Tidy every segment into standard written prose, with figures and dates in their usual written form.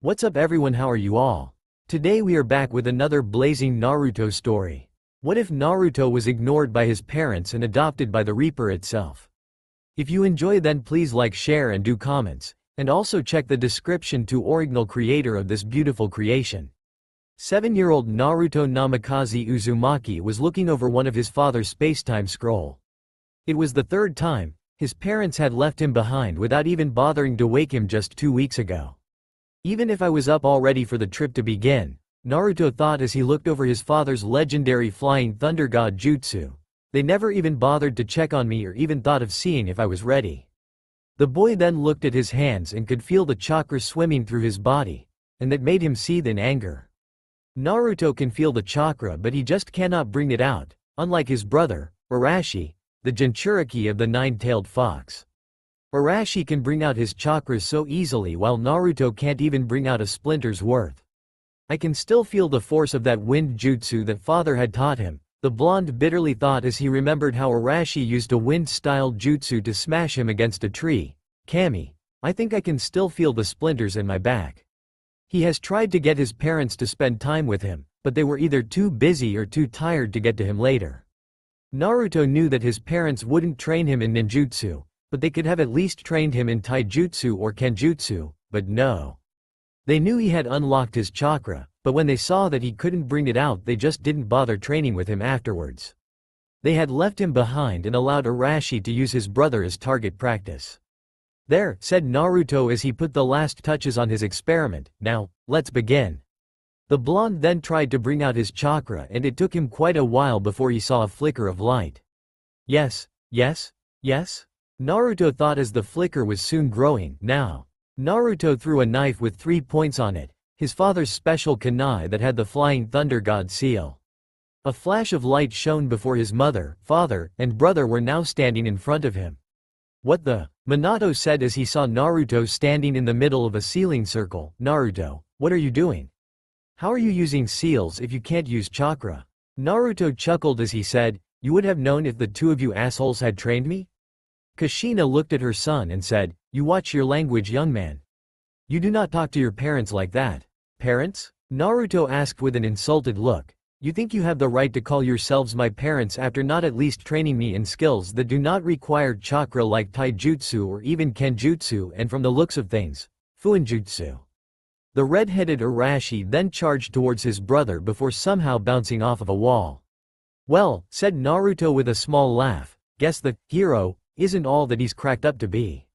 What's up everyone, how are you all? Today we are back with another blazing Naruto story. What if Naruto was ignored by his parents and adopted by the Reaper itself? If you enjoy, then please like, share and do comments, and also check the description to original creator of this beautiful creation. 7-year-old Naruto Namikaze Uzumaki was looking over one of his father's spacetime scroll. It was the third time his parents had left him behind without even bothering to wake him just 2 weeks ago. Even if I was up already for the trip to begin, Naruto thought as he looked over his father's legendary flying thunder god jutsu. They never even bothered to check on me or even thought of seeing if I was ready. The boy then looked at his hands and could feel the chakra swimming through his body, and that made him seethe in anger. Naruto can feel the chakra, but he just cannot bring it out, unlike his brother, Arashi, the Jinchuriki of the nine-tailed fox. Arashi can bring out his chakras so easily while Naruto can't even bring out a splinter's worth. I can still feel the force of that wind jutsu that father had taught him, the blonde bitterly thought as he remembered how Arashi used a wind-style jutsu to smash him against a tree. Kami, I think I can still feel the splinters in my back. He has tried to get his parents to spend time with him, but they were either too busy or too tired to get to him later. Naruto knew that his parents wouldn't train him in ninjutsu, but they could have at least trained him in taijutsu or kenjutsu, but no. They knew he had unlocked his chakra, but when they saw that he couldn't bring it out, they just didn't bother training with him afterwards. They had left him behind and allowed Arashi to use his brother as target practice. "There," said Naruto as he put the last touches on his experiment, "now, let's begin." The blonde then tried to bring out his chakra, and it took him quite a while before he saw a flicker of light. Yes, yes, yes? Naruto thought as the flicker was soon growing. Now. Naruto threw a knife with 3 points on it, his father's special kunai that had the flying thunder god seal. A flash of light shone before his mother, father, and brother were now standing in front of him. "What the?" Minato said as he saw Naruto standing in the middle of a sealing circle. "Naruto, what are you doing? How are you using seals if you can't use chakra?" Naruto chuckled as he said, "You would have known if the two of you assholes had trained me?" Kushina looked at her son and said, "You watch your language, young man. You do not talk to your parents like that." "Parents?" Naruto asked with an insulted look. "You think you have the right to call yourselves my parents after not at least training me in skills that do not require chakra like taijutsu or even kenjutsu, and from the looks of things, fuinjutsu." The red-headed Arashi then charged towards his brother before somehow bouncing off of a wall. "Well," said Naruto with a small laugh, "guess the hero isn't all that he's cracked up to be.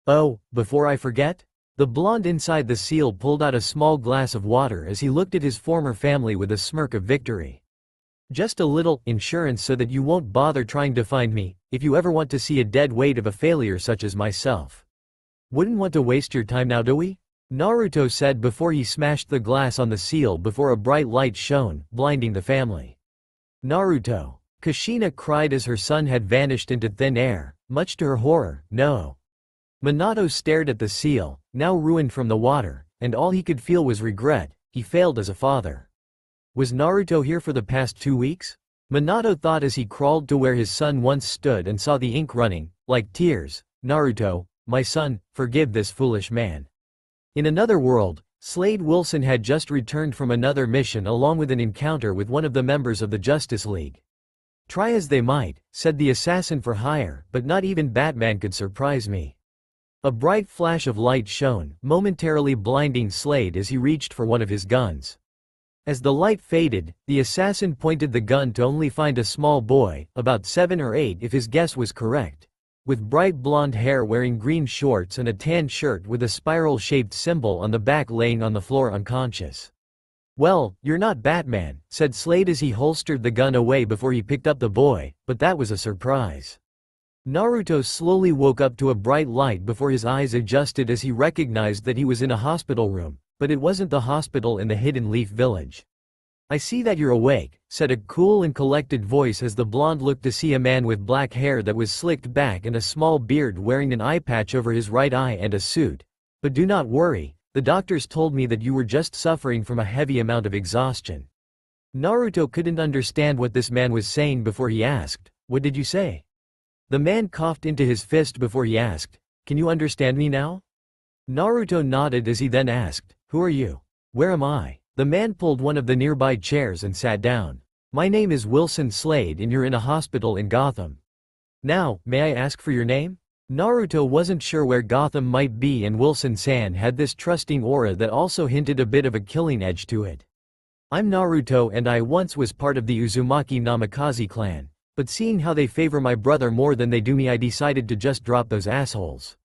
Oh, before I forget?" The blonde inside the seal pulled out a small glass of water as he looked at his former family with a smirk of victory. "Just a little insurance so that you won't bother trying to find me, if you ever want to see a dead weight of a failure such as myself. Wouldn't want to waste your time now, do we?" Naruto said before he smashed the glass on the seal before a bright light shone, blinding the family. "Naruto!" Kushina cried as her son had vanished into thin air, much to her horror. "No." Minato stared at the seal, now ruined from the water, and all he could feel was regret. He failed as a father. Was Naruto here for the past 2 weeks? Minato thought as he crawled to where his son once stood and saw the ink running, like tears. "Naruto, my son, forgive this foolish man." In another world, Slade Wilson had just returned from another mission along with an encounter with one of the members of the Justice League. "Try as they might," said the assassin for hire, "but not even Batman could surprise me." A bright flash of light shone, momentarily blinding Slade as he reached for one of his guns. As the light faded, the assassin pointed the gun to only find a small boy, about 7 or 8 if his guess was correct, with bright blonde hair wearing green shorts and a tan shirt with a spiral-shaped symbol on the back, laying on the floor unconscious. "Well, you're not Batman," said Slade as he holstered the gun away before he picked up the boy, but that was a surprise. Naruto slowly woke up to a bright light before his eyes adjusted as he recognized that he was in a hospital room, but it wasn't the hospital in the Hidden Leaf Village. "I see that you're awake," said a cool and collected voice as the blonde looked to see a man with black hair that was slicked back and a small beard wearing an eye patch over his right eye and a suit. "But do not worry, the doctors told me that you were just suffering from a heavy amount of exhaustion." Naruto couldn't understand what this man was saying before he asked, "What did you say?" The man coughed into his fist before he asked, "Can you understand me now?" Naruto nodded as he then asked, Who are you? Where am I? The man pulled one of the nearby chairs and sat down. My name is Wilson Slade and you're in a hospital in Gotham. Now, may I ask for your name? Naruto wasn't sure where Gotham might be, and Wilson-san had this trusting aura that also hinted a bit of a killing edge to it. I'm Naruto and I once was part of the Uzumaki Namikaze clan, but seeing how they favor my brother more than they do me, I decided to just drop those assholes.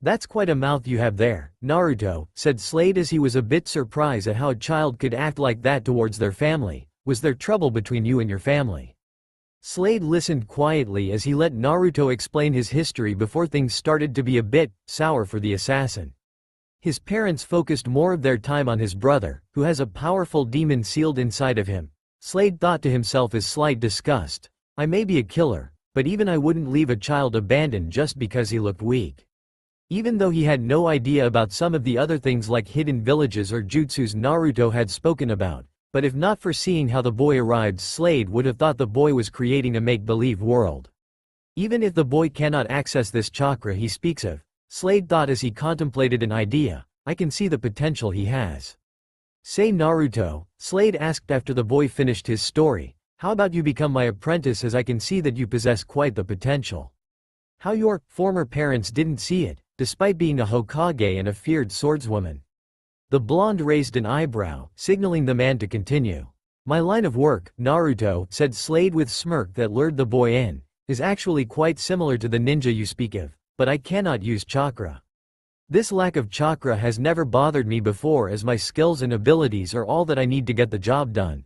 That's quite a mouth you have there, Naruto, said Slade as he was a bit surprised at how a child could act like that towards their family. Was there trouble between you and your family? Slade listened quietly as he let Naruto explain his history before things started to be a bit sour for the assassin. His parents focused more of their time on his brother, who has a powerful demon sealed inside of him. Slade thought to himself with slight disgust, I may be a killer, but even I wouldn't leave a child abandoned just because he looked weak. Even though he had no idea about some of the other things like hidden villages or jutsus Naruto had spoken about, but if not for seeing how the boy arrived, Slade would have thought the boy was creating a make-believe world. Even if the boy cannot access this chakra he speaks of, Slade thought as he contemplated an idea, I can see the potential he has. Say Naruto, Slade asked after the boy finished his story, how about you become my apprentice, as I can see that you possess quite the potential. How your former parents didn't see it, despite being a Hokage and a feared swordswoman. The blonde raised an eyebrow, signaling the man to continue. My line of work, Naruto, said Slade with smirk that lured the boy in, is actually quite similar to the ninja you speak of, but I cannot use chakra. This lack of chakra has never bothered me before, as my skills and abilities are all that I need to get the job done.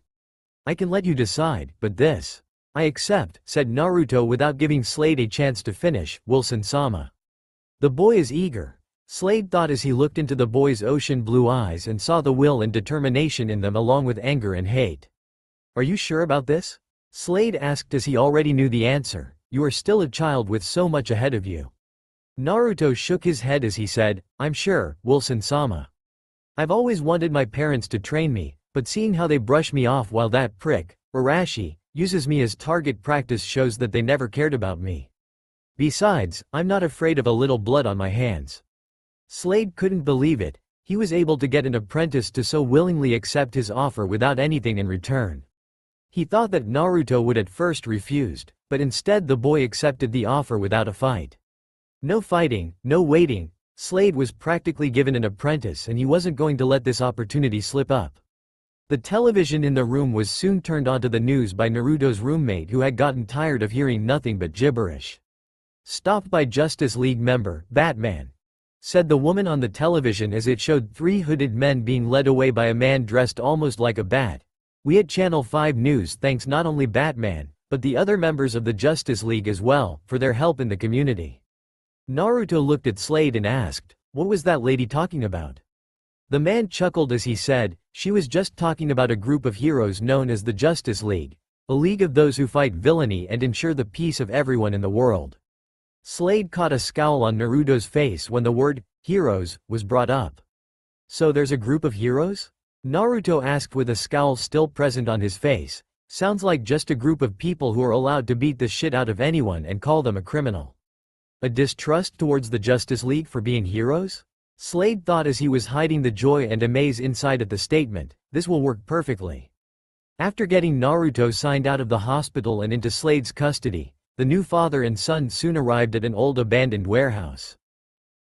I can let you decide, but this, I accept, said Naruto without giving Slade a chance to finish. Wilson-sama. The boy is eager, Slade thought as he looked into the boy's ocean blue eyes and saw the will and determination in them along with anger and hate. Are you sure about this? Slade asked as he already knew the answer. You are still a child with so much ahead of you. Naruto shook his head as he said, I'm sure, Wilson-sama. I've always wanted my parents to train me, but seeing how they brush me off while that prick, Arashi, uses me as target practice shows that they never cared about me. Besides, I'm not afraid of a little blood on my hands. Slade couldn't believe it. He was able to get an apprentice to so willingly accept his offer without anything in return. He thought that Naruto would at first refused, but instead the boy accepted the offer without a fight. No fighting, no waiting. Slade was practically given an apprentice and he wasn't going to let this opportunity slip up. The television in the room was soon turned onto the news by Naruto's roommate, who had gotten tired of hearing nothing but gibberish. Stopped by Justice League member, Batman, said the woman on the television as it showed three hooded men being led away by a man dressed almost like a bat. We at Channel 5 News thanks not only Batman, but the other members of the Justice League as well, for their help in the community. Naruto looked at Slade and asked, what was that lady talking about? The man chuckled as he said, she was just talking about a group of heroes known as the Justice League, a league of those who fight villainy and ensure the peace of everyone in the world. Slade caught a scowl on Naruto's face when the word, heroes, was brought up. So there's a group of heroes? Naruto asked with a scowl still present on his face. Sounds like just a group of people who are allowed to beat the shit out of anyone and call them a criminal. A distrust towards the Justice League for being heroes? Slade thought as he was hiding the joy and amaze inside at the statement, this will work perfectly. After getting Naruto signed out of the hospital and into Slade's custody, the new father and son soon arrived at an old abandoned warehouse.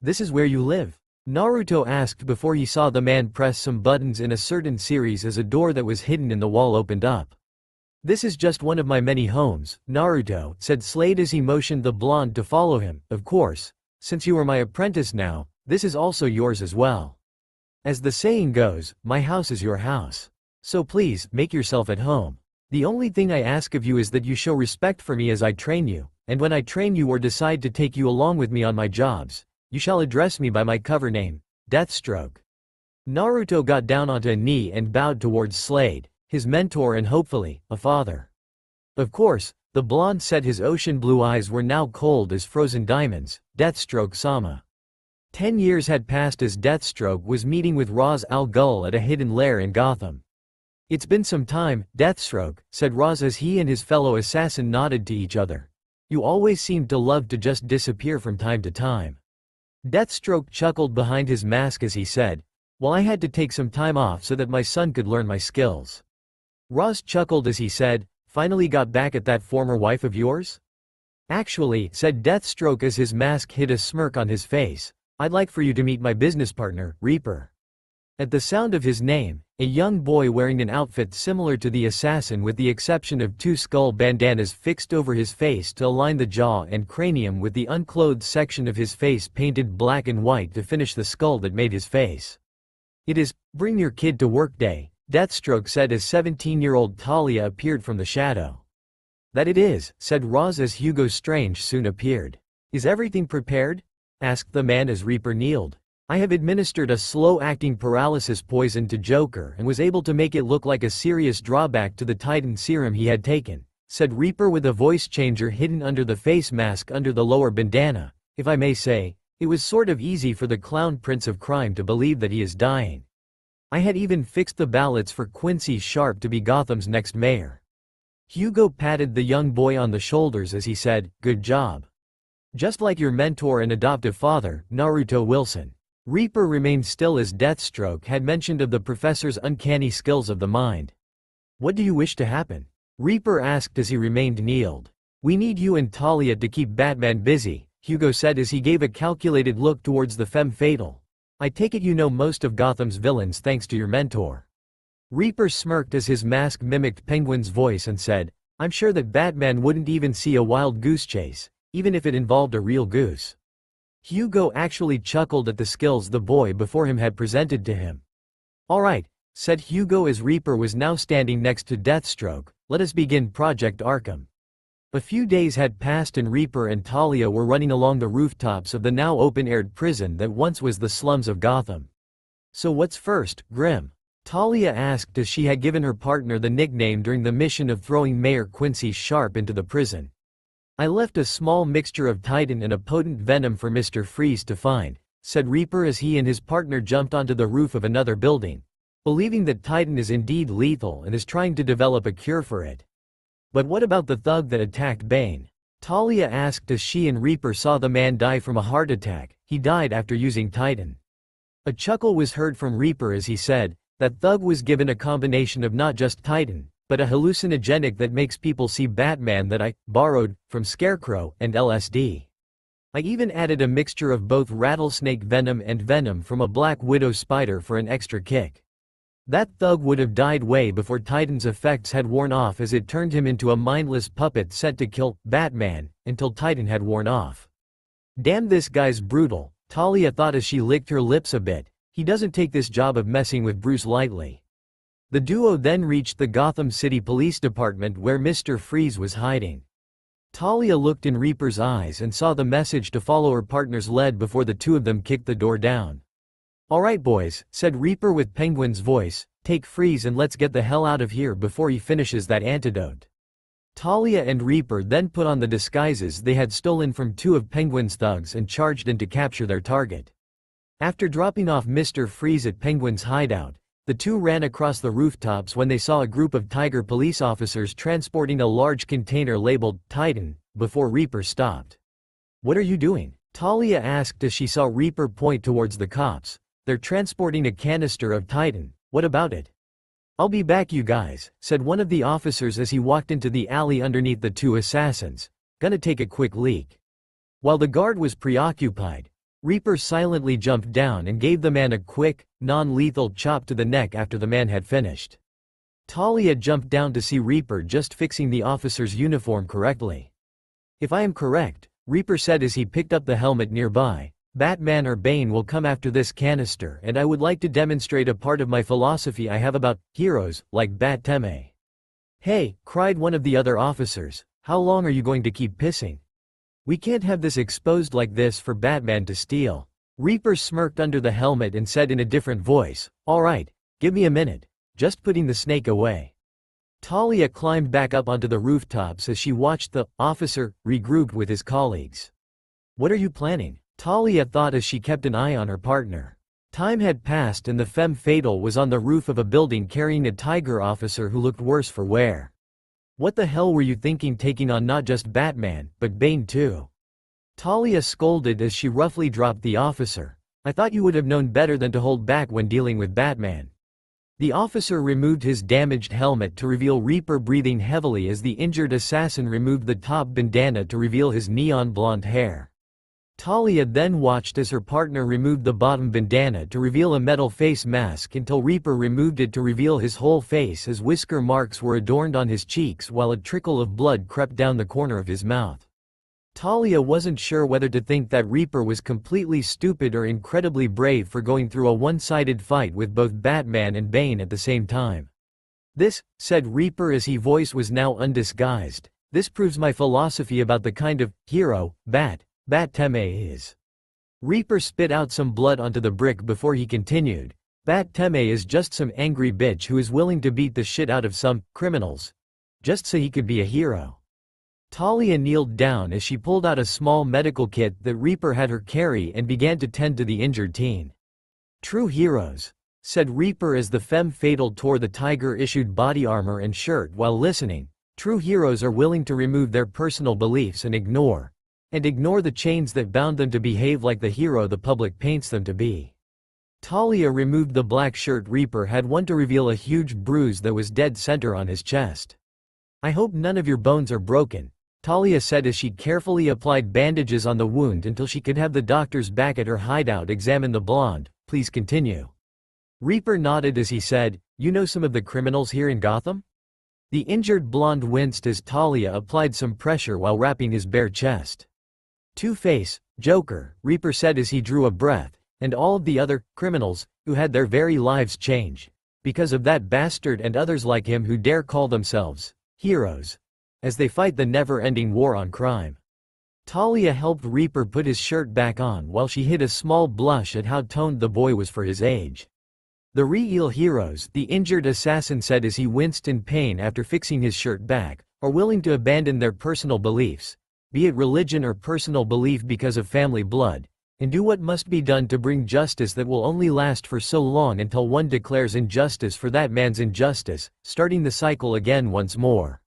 This is where you live? Naruto asked before he saw the man press some buttons in a certain series as a door that was hidden in the wall opened up. This is just one of my many homes, Naruto, said Slade as he motioned the blonde to follow him. Of course, since you are my apprentice now, this is also yours as well. As the saying goes, my house is your house. So please, make yourself at home. The only thing I ask of you is that you show respect for me as I train you, and when I train you or decide to take you along with me on my jobs, you shall address me by my cover name, Deathstroke. Naruto got down onto a knee and bowed towards Slade, his mentor and hopefully, a father. Of course, the blonde said, his ocean blue eyes were now cold as frozen diamonds. Deathstroke-sama. 10 years had passed as Deathstroke was meeting with Ra's al Ghul at a hidden lair in Gotham. It's been some time, Deathstroke, said Ra's as he and his fellow assassin nodded to each other. You always seemed to love to just disappear from time to time. Deathstroke chuckled behind his mask as he said, Well, I had to take some time off so that my son could learn my skills. Roz chuckled as he said, finally got back at that former wife of yours? Actually, said Deathstroke as his mask hid a smirk on his face, I'd like for you to meet my business partner, Reaper. At the sound of his name, a young boy wearing an outfit similar to the assassin with the exception of two skull bandanas fixed over his face to align the jaw and cranium with the unclothed section of his face painted black and white to finish the skull that made his face. It is, bring your kid to work day, Deathstroke said as 17-year-old Talia appeared from the shadow. That it is, said Roz as Hugo Strange soon appeared. Is everything prepared? Asked the man as Reaper kneeled. I have administered a slow-acting paralysis poison to Joker and was able to make it look like a serious drawback to the Titan serum he had taken, said Reaper with a voice changer hidden under the face mask under the lower bandana. If I may say, it was sort of easy for the clown prince of crime to believe that he is dying. I had even fixed the ballots for Quincy Sharp to be Gotham's next mayor. Hugo patted the young boy on the shoulders as he said, good job. Just like your mentor and adoptive father, Naruto Wilson. Reaper remained still as Deathstroke had mentioned of the professor's uncanny skills of the mind. What do you wish to happen? Reaper asked as he remained kneeled. We need you and Talia to keep Batman busy, Hugo said as he gave a calculated look towards the femme fatale. I take it you know most of Gotham's villains thanks to your mentor. Reaper smirked as his mask mimicked Penguin's voice and said, I'm sure that Batman wouldn't even see a wild goose chase, even if it involved a real goose. Hugo actually chuckled at the skills the boy before him had presented to him. Alright, said Hugo as Reaper was now standing next to Deathstroke, let us begin Project Arkham. A few days had passed and Reaper and Talia were running along the rooftops of the now open-aired prison that once was the slums of Gotham. So what's first, Grim? Talia asked as she had given her partner the nickname during the mission of throwing Mayor Quincy Sharp into the prison. I left a small mixture of Titan and a potent venom for Mr. Freeze to find, said Reaper as he and his partner jumped onto the roof of another building, believing that Titan is indeed lethal and is trying to develop a cure for it. But what about the thug that attacked Bane? Talia asked as she and Reaper saw the man die from a heart attack. He died after using Titan. A chuckle was heard from Reaper as he said, that thug was given a combination of not just Titan, but a hallucinogenic that makes people see Batman that I borrowed from Scarecrow and LSD. I even added a mixture of both rattlesnake venom and venom from a Black Widow spider for an extra kick. That thug would have died way before Titan's effects had worn off as it turned him into a mindless puppet sent to kill Batman until Titan had worn off. Damn, this guy's brutal, Talia thought as she licked her lips a bit. He doesn't take this job of messing with Bruce lightly. The duo then reached the Gotham City Police Department where Mr. Freeze was hiding. Talia looked in Reaper's eyes and saw the message to follow her partner's lead before the two of them kicked the door down. Alright boys, said Reaper with Penguin's voice, take Freeze and let's get the hell out of here before he finishes that antidote. Talia and Reaper then put on the disguises they had stolen from two of Penguin's thugs and charged in to capture their target. After dropping off Mr. Freeze at Penguin's hideout, the two ran across the rooftops when they saw a group of Tiger police officers transporting a large container labeled Titan, before Reaper stopped. What are you doing? Talia asked as she saw Reaper point towards the cops. They're transporting a canister of Titan, what about it? I'll be back you guys, said one of the officers as he walked into the alley underneath the two assassins. Gonna take a quick leak. While the guard was preoccupied, Reaper silently jumped down and gave the man a quick, non-lethal chop to the neck after the man had finished. Talia jumped down to see Reaper just fixing the officer's uniform correctly. If I am correct, Reaper said as he picked up the helmet nearby, Batman or Bane will come after this canister and I would like to demonstrate a part of my philosophy I have about heroes like Bat-Teme. Hey, cried one of the other officers, how long are you going to keep pissing? We can't have this exposed like this for Batman to steal. Reaper smirked under the helmet and said in a different voice, alright, give me a minute. Just putting the snake away. Talia climbed back up onto the rooftops as she watched the officer regroup with his colleagues. What are you planning? Talia thought as she kept an eye on her partner. Time had passed and the femme fatale was on the roof of a building carrying a Tiger officer who looked worse for wear. What the hell were you thinking taking on not just Batman, but Bane too? Talia scolded as she roughly dropped the officer. I thought you would have known better than to hold back when dealing with Batman. The officer removed his damaged helmet to reveal Reaper breathing heavily as the injured assassin removed the top bandana to reveal his neon blonde hair. Talia then watched as her partner removed the bottom bandana to reveal a metal face mask until Reaper removed it to reveal his whole face as whisker marks were adorned on his cheeks while a trickle of blood crept down the corner of his mouth. Talia wasn't sure whether to think that Reaper was completely stupid or incredibly brave for going through a one-sided fight with both Batman and Bane at the same time. "This," said Reaper as his voice was now undisguised, "this proves my philosophy about the kind of hero Bat-Teme is." Reaper spit out some blood onto the brick before he continued, "Bat-Teme is just some angry bitch who is willing to beat the shit out of some criminals, just so he could be a hero." Talia kneeled down as she pulled out a small medical kit that Reaper had her carry and began to tend to the injured teen. "True heroes," said Reaper as the femme fatale tore the Tiger-issued body armor and shirt while listening, "true heroes are willing to remove their personal beliefs and ignore the chains that bound them to behave like the hero the public paints them to be." Talia removed the black shirt Reaper had worn to reveal a huge bruise that was dead center on his chest. "I hope none of your bones are broken," Talia said as she carefully applied bandages on the wound until she could have the doctors back at her hideout examine the blonde. "Please continue." Reaper nodded as he said, "You know some of the criminals here in Gotham?" The injured blonde winced as Talia applied some pressure while wrapping his bare chest. "Two-Face, Joker," Reaper said as he drew a breath, "and all of the other criminals who had their very lives change because of that bastard and others like him who dare call themselves heroes as they fight the never-ending war on crime." Talia helped Reaper put his shirt back on while she hid a small blush at how toned the boy was for his age. "The real heroes," the injured assassin said as he winced in pain after fixing his shirt back, "are willing to abandon their personal beliefs, be it religion or personal belief because of family blood, and do what must be done to bring justice that will only last for so long until one declares injustice for that man's injustice, starting the cycle again once more."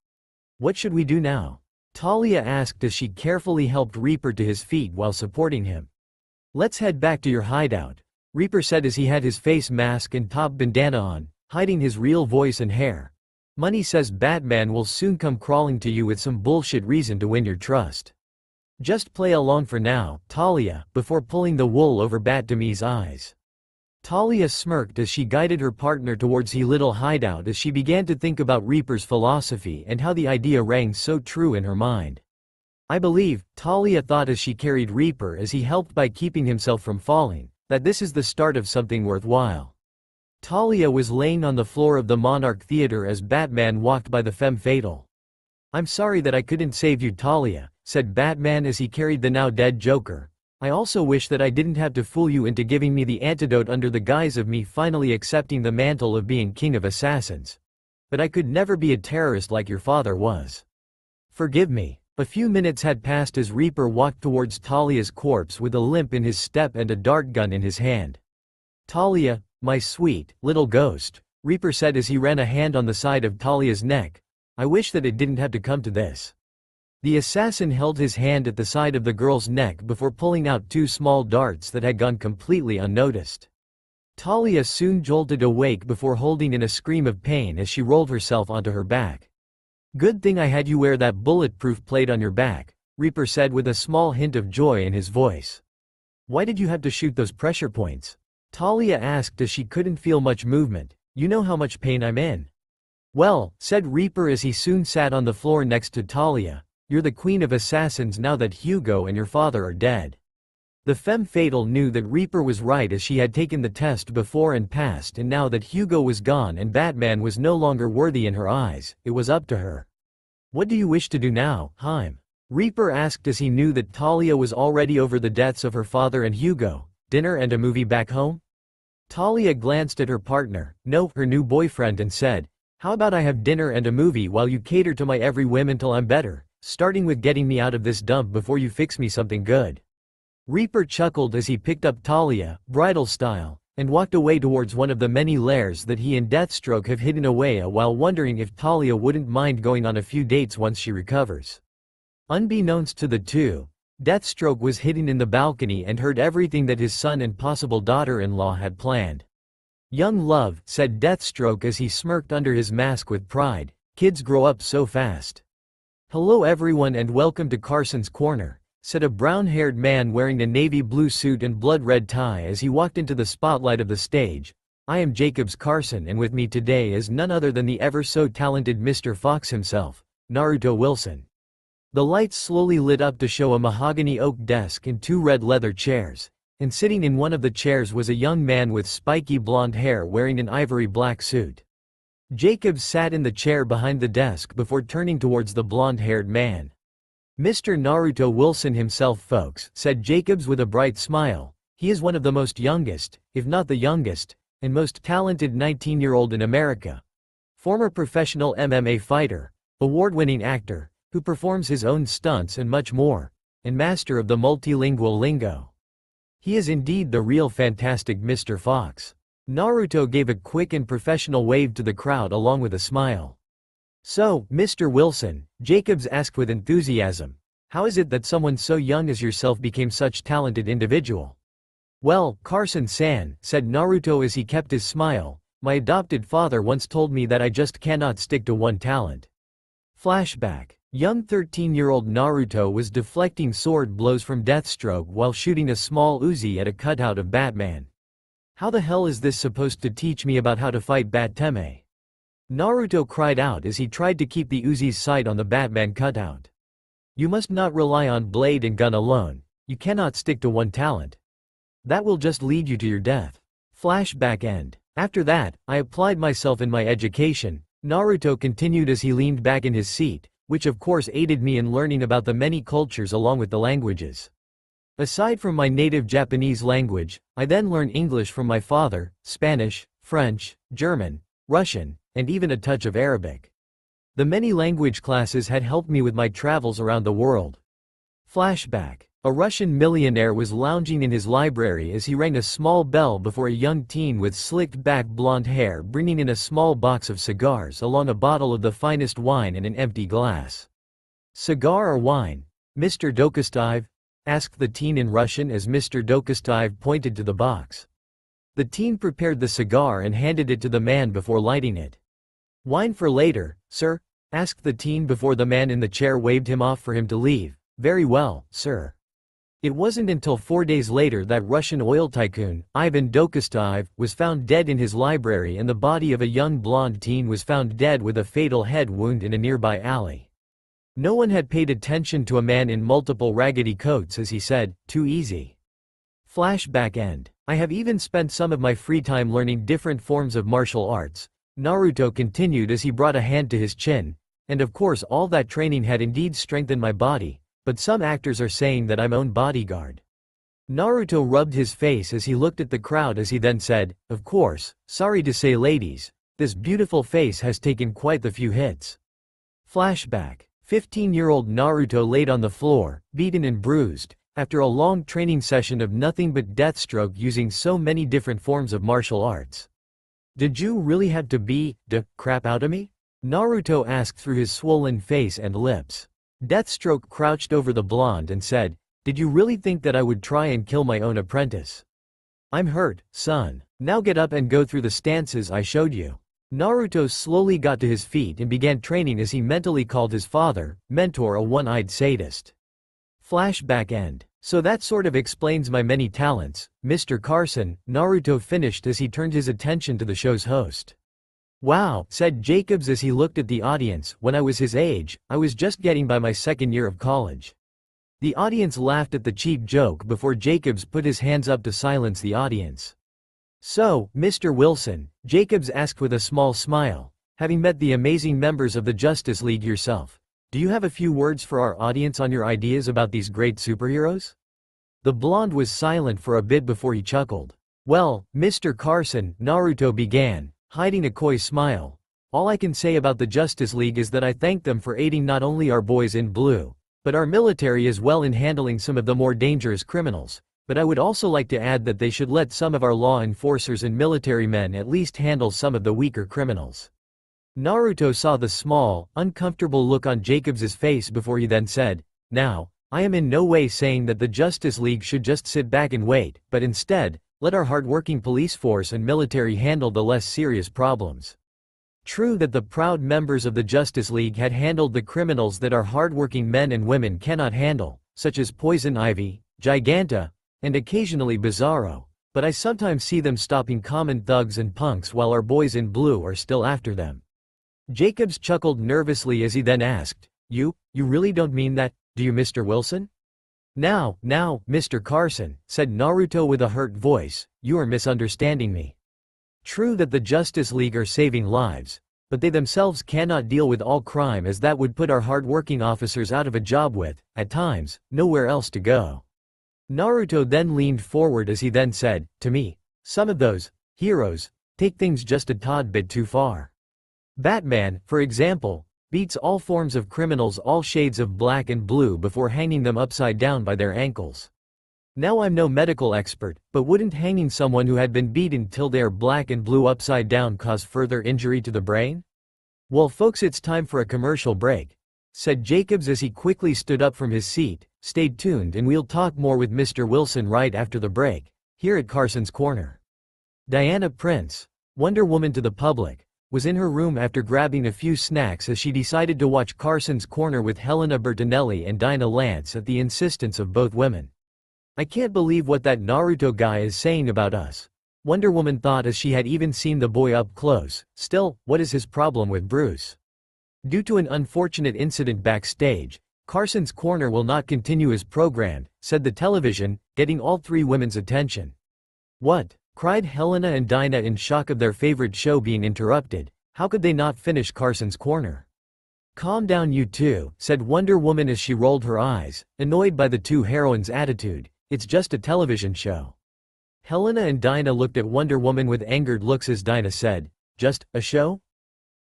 "What should we do now?" Talia asked as she carefully helped Reaper to his feet while supporting him. "Let's head back to your hideout," Reaper said as he had his face mask and top bandana on, hiding his real voice and hair. "Money says Batman will soon come crawling to you with some bullshit reason to win your trust. Just play along for now, Talia," before pulling the wool over Bat-Teme's eyes. Talia smirked as she guided her partner towards his little hideout as she began to think about Reaper's philosophy and how the idea rang so true in her mind. "I believe," Talia thought as she carried Reaper as he helped by keeping himself from falling, "that this is the start of something worthwhile." Talia was laying on the floor of the Monarch Theater as Batman walked by the femme fatale. "I'm sorry that I couldn't save you, Talia," said Batman as he carried the now dead Joker. "I also wish that I didn't have to fool you into giving me the antidote under the guise of me finally accepting the mantle of being king of assassins. But I could never be a terrorist like your father was. Forgive me." A few minutes had passed as Reaper walked towards Talia's corpse with a limp in his step and a dart gun in his hand. "Talia, my sweet, little ghost," Reaper said as he ran a hand on the side of Talia's neck. "I wish that it didn't have to come to this." The assassin held his hand at the side of the girl's neck before pulling out two small darts that had gone completely unnoticed. Talia soon jolted awake before holding in a scream of pain as she rolled herself onto her back. "Good thing I had you wear that bulletproof plate on your back," Reaper said with a small hint of joy in his voice. "Why did you have to shoot those pressure points?" Talia asked as she couldn't feel much movement. "You know how much pain I'm in." "Well," said Reaper as he soon sat on the floor next to Talia, "you're the queen of assassins now that Hugo and your father are dead." The femme fatale knew that Reaper was right as she had taken the test before and passed, and now that Hugo was gone and Batman was no longer worthy in her eyes, it was up to her. "What do you wish to do now, Haim?" Reaper asked as he knew that Talia was already over the deaths of her father and Hugo. "Dinner and a movie back home?" Talia glanced at her partner, no, her new boyfriend, and said, "How about I have dinner and a movie while you cater to my every whim until I'm better, starting with getting me out of this dump before you fix me something good." Reaper chuckled as he picked up Talia, bridal style, and walked away towards one of the many lairs that he and Deathstroke have hidden away while wondering if Talia wouldn't mind going on a few dates once she recovers. Unbeknownst to the two, Deathstroke was hidden in the balcony and heard everything that his son and possible daughter-in-law had planned. "Young love," said Deathstroke as he smirked under his mask with pride, "kids grow up so fast." "Hello everyone and welcome to Carson's Corner," said a brown-haired man wearing a navy blue suit and blood-red tie as he walked into the spotlight of the stage. "I am Jacobs Carson and with me today is none other than the ever-so-talented Mr. Fox himself, Naruto Wilson." The lights slowly lit up to show a mahogany oak desk and two red leather chairs, and sitting in one of the chairs was a young man with spiky blonde hair wearing an ivory black suit. Jacobs sat in the chair behind the desk before turning towards the blonde-haired man. "Mr. Naruto Wilson himself, folks," said Jacobs with a bright smile. "He is one of the most youngest, if not the youngest, and most talented 19-year-old in America. Former professional MMA fighter, award-winning actor, who performs his own stunts and much more, and master of the multilingual lingo. He is indeed the real fantastic Mr. Fox." Naruto gave a quick and professional wave to the crowd along with a smile. "So, Mr. Wilson," Jacobs asked with enthusiasm, "how is it that someone so young as yourself became such talented individual?" "Well, Carson-san," said Naruto as he kept his smile, "my adopted father once told me that I just cannot stick to one talent." Flashback. Young 13-year-old Naruto was deflecting sword blows from Deathstroke while shooting a small Uzi at a cutout of Batman. "How the hell is this supposed to teach me about how to fight Bat-teme?" Naruto cried out as he tried to keep the Uzi's sight on the Batman cutout. "You must not rely on blade and gun alone. You cannot stick to one talent. That will just lead you to your death." Flashback end. "After that, I applied myself in my education," Naruto continued as he leaned back in his seat, "which of course aided me in learning about the many cultures along with the languages. Aside from my native Japanese language, I then learned English from my father, Spanish, French, German, Russian, and even a touch of Arabic. The many language classes had helped me with my travels around the world." Flashback. A Russian millionaire was lounging in his library as he rang a small bell before a young teen with slicked-back blonde hair bringing in a small box of cigars along a bottle of the finest wine and an empty glass. "Cigar or wine, Mr. Dokostiv?" asked the teen in Russian as Mr. Dokostiv pointed to the box. The teen prepared the cigar and handed it to the man before lighting it. "Wine for later, sir?" asked the teen before the man in the chair waved him off for him to leave. "Very well, sir." It wasn't until 4 days later that Russian oil tycoon, Ivan Dokostiv, was found dead in his library and the body of a young blonde teen was found dead with a fatal head wound in a nearby alley. No one had paid attention to a man in multiple raggedy coats as he said, "Too easy." Flashback end. "I have even spent some of my free time learning different forms of martial arts," Naruto continued as he brought a hand to his chin, "and of course all that training had indeed strengthened my body. But some actors are saying that I'm my own bodyguard." Naruto rubbed his face as he looked at the crowd as he then said, "Of course, sorry to say ladies, this beautiful face has taken quite the few hits." Flashback. 15-year-old Naruto laid on the floor, beaten and bruised, after a long training session of nothing but Deathstroke using so many different forms of martial arts. "Did you really have to beat the crap out of me?" Naruto asked through his swollen face and lips. Deathstroke crouched over the blonde and said, "Did you really think that I would try and kill my own apprentice? I'm hurt, son. Now get up and go through the stances I showed you." Naruto slowly got to his feet and began training as he mentally called his father, mentor, a one-eyed sadist. Flashback end. "So that sort of explains my many talents, Mr. Carson," Naruto finished as he turned his attention to the show's host. "Wow," said Jacobs as he looked at the audience, "when I was his age, I was just getting by my second year of college." The audience laughed at the cheap joke before Jacobs put his hands up to silence the audience. "So, Mr. Wilson," Jacobs asked with a small smile, "having met the amazing members of the Justice League yourself, do you have a few words for our audience on your ideas about these great superheroes?" The blonde was silent for a bit before he chuckled. "Well, Mr. Carson," Naruto began, hiding a coy smile, "all I can say about the Justice League is that I thank them for aiding not only our boys in blue, but our military as well in handling some of the more dangerous criminals, but I would also like to add that they should let some of our law enforcers and military men at least handle some of the weaker criminals." Naruto saw the small, uncomfortable look on Jacobs's face before he then said, "Now, I am in no way saying that the Justice League should just sit back and wait, but instead, let our hardworking police force and military handle the less serious problems. True that the proud members of the Justice League had handled the criminals that our hardworking men and women cannot handle, such as Poison Ivy, Giganta, and occasionally Bizarro, but I sometimes see them stopping common thugs and punks while our boys in blue are still after them. Jacobs chuckled nervously as he then asked, You really don't mean that, do you, Mr. Wilson? Now, Mr. Carson, said Naruto with a hurt voice, you are misunderstanding me. True that the Justice League are saving lives, but they themselves cannot deal with all crime, as that would put our hardworking officers out of a job with, at times, nowhere else to go. Naruto then leaned forward as he then said, to me, some of those heroes take things just a tad bit too far. Batman, for example, beats all forms of criminals all shades of black and blue before hanging them upside down by their ankles. Now I'm no medical expert, but wouldn't hanging someone who had been beaten till they are black and blue upside down cause further injury to the brain? Well folks, it's time for a commercial break, said Jacobs as he quickly stood up from his seat. Stay tuned and we'll talk more with Mr. Wilson right after the break, here at Carson's Corner. Diana Prince, Wonder Woman to the public, was in her room after grabbing a few snacks as she decided to watch Carson's Corner with Helena Bertinelli and Dinah Lance at the insistence of both women. I can't believe what that Naruto guy is saying about us, Wonder Woman thought as she had even seen the boy up close. Still, what is his problem with Bruce? Due to an unfortunate incident backstage, Carson's Corner will not continue as programmed, said the television, getting all three women's attention. What? Cried Helena and Dinah in shock of their favorite show being interrupted. How could they not finish Carson's Corner? Calm down you two, said Wonder Woman as she rolled her eyes, annoyed by the two heroines' attitude. It's just a television show. Helena and Dinah looked at Wonder Woman with angered looks as Dinah said, just a show?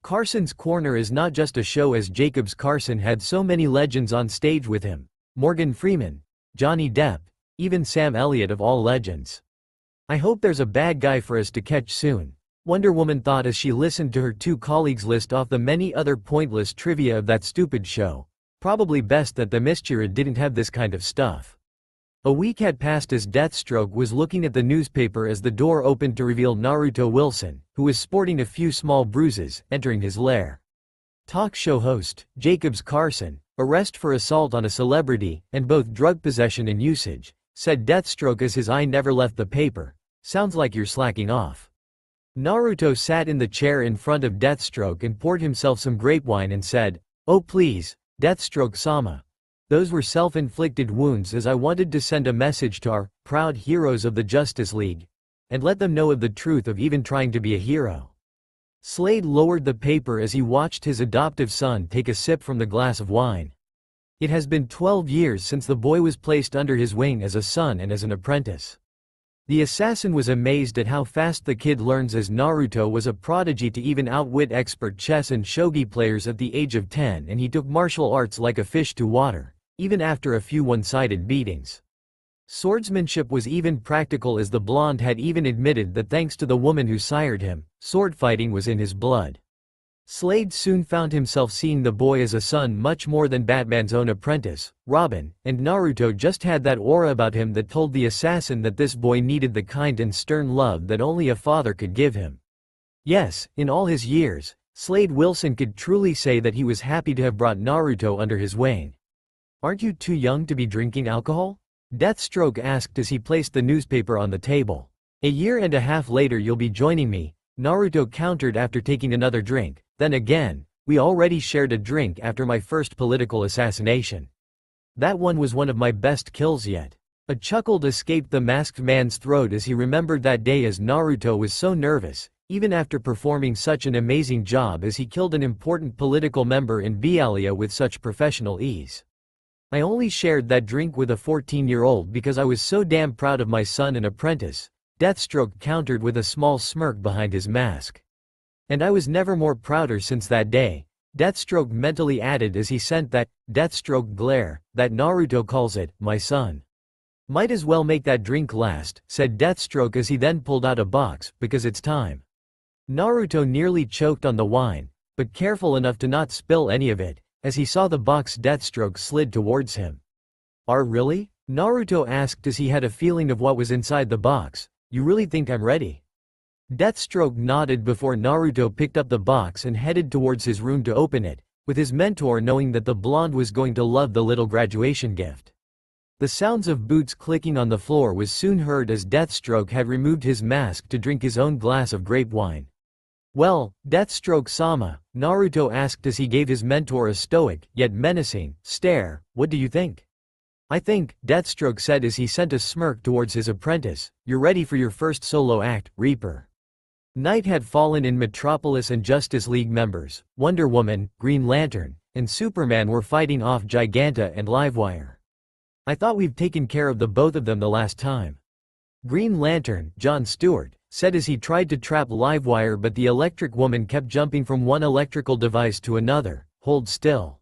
Carson's Corner is not just a show, as Jacobs Carson had so many legends on stage with him. Morgan Freeman, Johnny Depp, even Sam Elliott of all legends. I hope there's a bad guy for us to catch soon, Wonder Woman thought as she listened to her two colleagues list off the many other pointless trivia of that stupid show. Probably best that the Mischief didn't have this kind of stuff. A week had passed as Deathstroke was looking at the newspaper as the door opened to reveal Naruto Wilson, who was sporting a few small bruises, entering his lair. Talk show host, Jacobs Carson, arrest for assault on a celebrity, and both drug possession and usage, said Deathstroke as his eye never left the paper. Sounds like you're slacking off. Naruto sat in the chair in front of Deathstroke and poured himself some grape wine and said, oh please, Deathstroke-sama. Those were self-inflicted wounds, as I wanted to send a message to our proud heroes of the Justice League, and let them know of the truth of even trying to be a hero. Slade lowered the paper as he watched his adoptive son take a sip from the glass of wine. It has been 12 years since the boy was placed under his wing as a son and as an apprentice. The assassin was amazed at how fast the kid learns, as Naruto was a prodigy to even outwit expert chess and shogi players at the age of 10, and he took martial arts like a fish to water, even after a few one-sided beatings. Swordsmanship was even practical, as the blonde had even admitted that thanks to the woman who sired him, sword fighting was in his blood. Slade soon found himself seeing the boy as a son much more than Batman's own apprentice, Robin, and Naruto just had that aura about him that told the assassin that this boy needed the kind and stern love that only a father could give him. Yes, in all his years, Slade Wilson could truly say that he was happy to have brought Naruto under his wing. Aren't you too young to be drinking alcohol? Deathstroke asked as he placed the newspaper on the table. A year and a half later you'll be joining me, Naruto countered after taking another drink. Then again, we already shared a drink after my first political assassination. That one was one of my best kills yet. A chuckle escaped the masked man's throat as he remembered that day, as Naruto was so nervous, even after performing such an amazing job as he killed an important political member in Bialia with such professional ease. I only shared that drink with a 14-year-old because I was so damn proud of my son and apprentice, Deathstroke countered with a small smirk behind his mask. And I was never more prouder since that day, Deathstroke mentally added as he sent that Deathstroke glare that Naruto calls it, my son. Might as well make that drink last, said Deathstroke as he then pulled out a box, because it's time. Naruto nearly choked on the wine, but careful enough to not spill any of it, as he saw the box Deathstroke slid towards him. Really? Naruto asked as he had a feeling of what was inside the box. You really think I'm ready? Deathstroke nodded before Naruto picked up the box and headed towards his room to open it, with his mentor knowing that the blonde was going to love the little graduation gift. The sounds of boots clicking on the floor was soon heard as Deathstroke had removed his mask to drink his own glass of grape wine. Well, Deathstroke-sama, Naruto asked as he gave his mentor a stoic, yet menacing, stare, what do you think? I think, Deathstroke said as he sent a smirk towards his apprentice, you're ready for your first solo act, Reaper. Night had fallen and Metropolis and Justice League members, Wonder Woman, Green Lantern, and Superman were fighting off Giganta and Livewire. I thought we've taken care of the both of them the last time. Green Lantern, John Stewart, said as he tried to trap Livewire but the electric woman kept jumping from one electrical device to another. Hold still.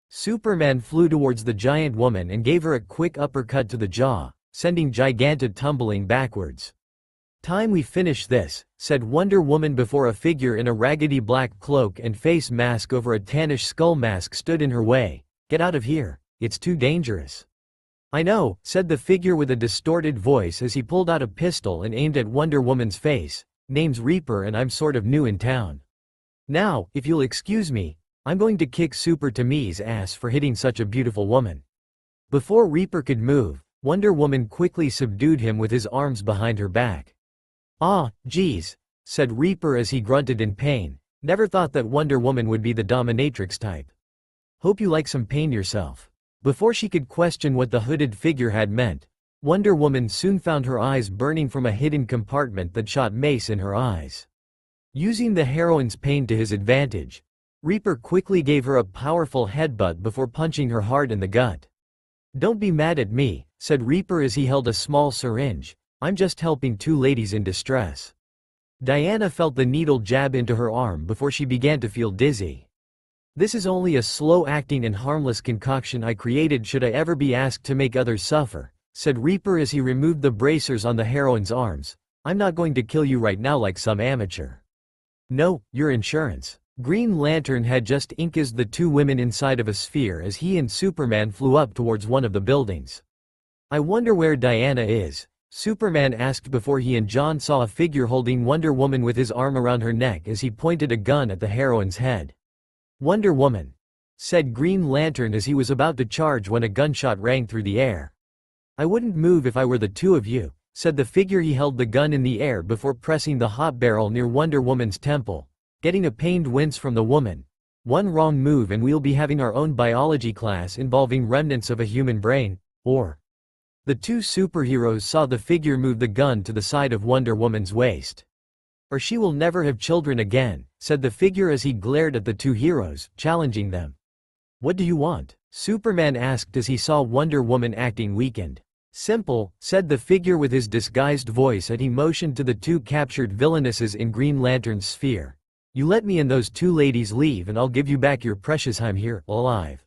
Superman flew towards the giant woman and gave her a quick uppercut to the jaw, sending Giganta tumbling backwards. Time we finish this, said Wonder Woman before a figure in a raggedy black cloak and face mask over a tannish skull mask stood in her way. Get out of here, it's too dangerous. I know, said the figure with a distorted voice as he pulled out a pistol and aimed at Wonder Woman's face. Name's Reaper and I'm sort of new in town. Now, if you'll excuse me, I'm going to kick Super Tommy's ass for hitting such a beautiful woman. Before Reaper could move, Wonder Woman quickly subdued him with his arms behind her back. Ah, geez, said Reaper as he grunted in pain. Never thought that Wonder Woman would be the dominatrix type. Hope you like some pain yourself. Before she could question what the hooded figure had meant, Wonder Woman soon found her eyes burning from a hidden compartment that shot mace in her eyes. Using the heroine's pain to his advantage, Reaper quickly gave her a powerful headbutt before punching her hard in the gut. Don't be mad at me, said Reaper as he held a small syringe. I'm just helping two ladies in distress. Diana felt the needle jab into her arm before she began to feel dizzy. This is only a slow-acting and harmless concoction I created should I ever be asked to make others suffer, said Reaper as he removed the bracers on the heroine's arms. I'm not going to kill you right now like some amateur. No, your insurance. Green Lantern had just incased the two women inside of a sphere as he and Superman flew up towards one of the buildings. I wonder where Diana is, Superman asked before he and John saw a figure holding Wonder Woman with his arm around her neck as he pointed a gun at the heroine's head. Wonder Woman, said Green Lantern as he was about to charge when a gunshot rang through the air. I wouldn't move if I were the two of you, said the figure. He held the gun in the air before pressing the hot barrel near Wonder Woman's temple, getting a pained wince from the woman. One wrong move and we'll be having our own biology class involving remnants of a human brain, or... The two superheroes saw the figure move the gun to the side of Wonder Woman's waist. Or she will never have children again, said the figure as he glared at the two heroes, challenging them. What do you want? Superman asked as he saw Wonder Woman acting weakened. Simple, said the figure with his disguised voice as he motioned to the two captured villainesses in Green Lantern's sphere. You let me and those two ladies leave and I'll give you back your precious I'm here, alive.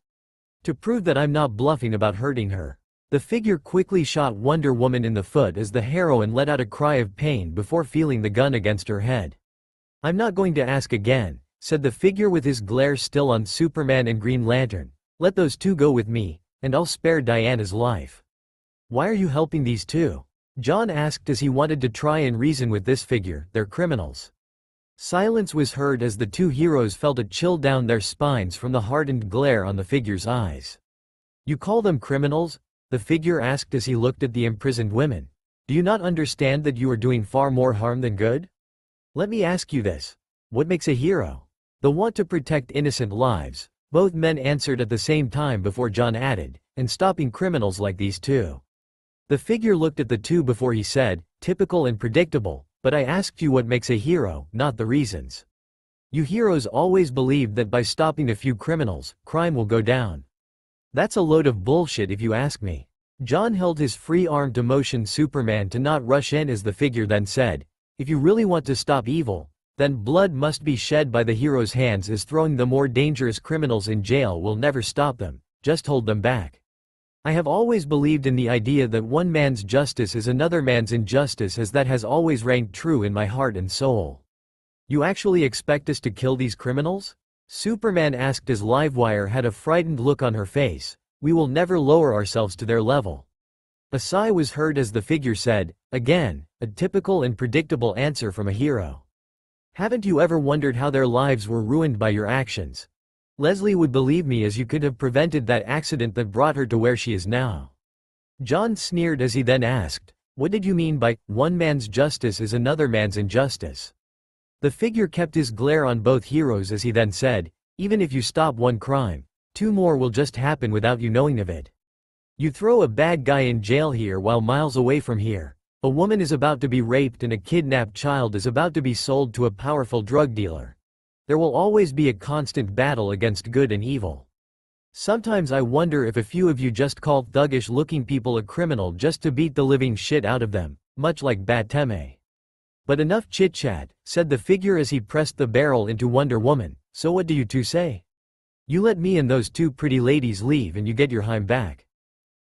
To prove that I'm not bluffing about hurting her. The figure quickly shot Wonder Woman in the foot as the heroine let out a cry of pain before feeling the gun against her head. I'm not going to ask again, said the figure with his glare still on Superman and Green Lantern. Let those two go with me, and I'll spare Diana's life. Why are you helping these two? John asked as he wanted to try and reason with this figure. They're criminals. Silence was heard as the two heroes felt a chill down their spines from the hardened glare on the figure's eyes. You call them criminals? The figure asked as he looked at the imprisoned women. Do you not understand that you are doing far more harm than good? Let me ask you this. What makes a hero? The want to protect innocent lives. Both men answered at the same time before John added, and stopping criminals like these two. The figure looked at the two before he said, typical and predictable, but I asked you what makes a hero, not the reasons. You heroes always believed that by stopping a few criminals, crime will go down. That's a load of bullshit if you ask me. John held his free arm to motion Superman to not rush in as the figure then said, if you really want to stop evil, then blood must be shed by the hero's hands as throwing the more dangerous criminals in jail will never stop them, just hold them back. I have always believed in the idea that one man's justice is another man's injustice as that has always rang true in my heart and soul. You actually expect us to kill these criminals? Superman asked as Livewire had a frightened look on her face. We will never lower ourselves to their level." A sigh was heard as the figure said, again, a typical and predictable answer from a hero. "Haven't you ever wondered how their lives were ruined by your actions? Leslie would believe me, as you could have prevented that accident that brought her to where she is now." John sneered as he then asked, "What did you mean by, one man's justice is another man's injustice?" The figure kept his glare on both heroes as he then said, "Even if you stop one crime, two more will just happen without you knowing of it. You throw a bad guy in jail here while miles away from here, a woman is about to be raped and a kidnapped child is about to be sold to a powerful drug dealer. There will always be a constant battle against good and evil. Sometimes I wonder if a few of you just call thuggish-looking people a criminal just to beat the living shit out of them, much like Bateme." "But enough chit-chat," said the figure as he pressed the barrel into Wonder Woman, "so what do you two say? You let me and those two pretty ladies leave and you get your Heim back."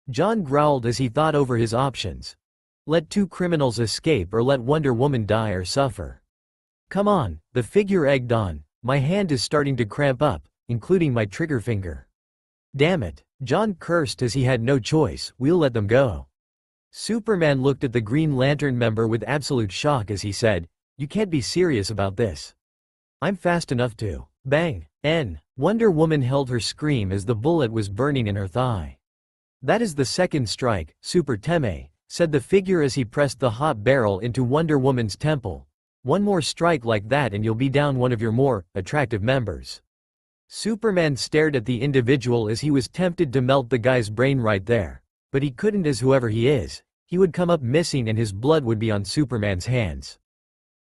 John growled as he thought over his options. Let two criminals escape or let Wonder Woman die or suffer. "Come on," the figure egged on, "my hand is starting to cramp up, including my trigger finger." "Damn it," John cursed as he had no choice, "we'll let them go." Superman looked at the Green Lantern member with absolute shock as he said, "You can't be serious about this. I'm fast enough to." Bang! Wonder Woman held her scream as the bullet was burning in her thigh. "That is the second strike, Super Teme," said the figure as he pressed the hot barrel into Wonder Woman's temple. "One more strike like that and you'll be down one of your more attractive members." Superman stared at the individual as he was tempted to melt the guy's brain right there. But he couldn't, as whoever he is, he would come up missing and his blood would be on Superman's hands.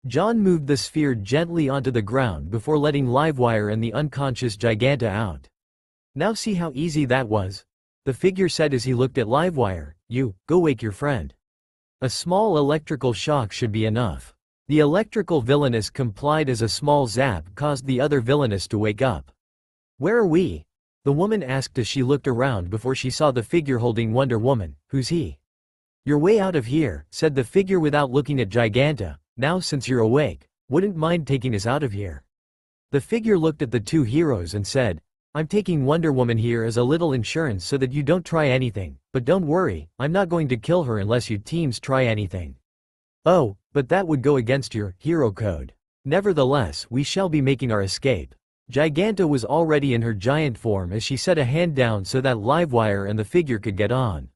John moved the sphere gently onto the ground before letting Livewire and the unconscious Giganta out. "Now see how easy that was?" the figure said as he looked at Livewire. "You, go wake your friend. A small electrical shock should be enough." The electrical villainess complied as a small zap caused the other villainess to wake up. "Where are we?" the woman asked as she looked around before she saw the figure holding Wonder Woman. "Who's he?" "You're way out of here," said the figure without looking at Giganta. "Now since you're awake, wouldn't mind taking us out of here." The figure looked at the two heroes and said, "I'm taking Wonder Woman here as a little insurance so that you don't try anything, but don't worry, I'm not going to kill her unless you teams try anything." "Oh, but that would go against your hero code. Nevertheless, we shall be making our escape." Giganta was already in her giant form as she set a hand down so that Livewire and the figure could get on.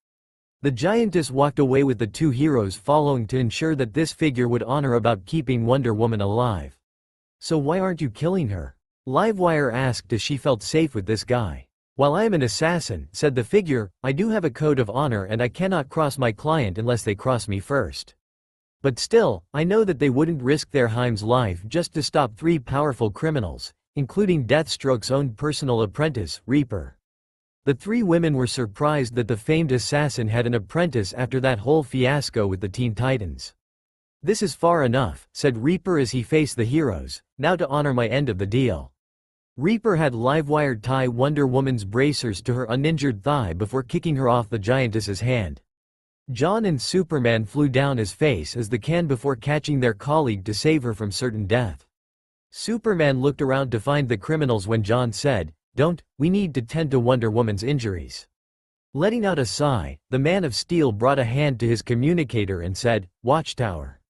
The giantess walked away with the two heroes following to ensure that this figure would honor about keeping Wonder Woman alive. "So why aren't you killing her?" Livewire asked as she felt safe with this guy. "While I am an assassin," said the figure, "I do have a code of honor and I cannot cross my client unless they cross me first. But still, I know that they wouldn't risk their Heim's life just to stop three powerful criminals, including Deathstroke's own personal apprentice, Reaper." The three women were surprised that the famed assassin had an apprentice after that whole fiasco with the Teen Titans. "This is far enough," said Reaper as he faced the heroes, "now to honor my end of the deal." Reaper had Livewire tie Wonder Woman's bracers to her uninjured thigh before kicking her off the giantess's hand. John and Superman flew down his face as the can before catching their colleague to save her from certain death. Superman looked around to find the criminals when John said, we need to tend to Wonder Woman's injuries." Letting out a sigh, the Man of Steel brought a hand to his communicator and said, "Watchtower.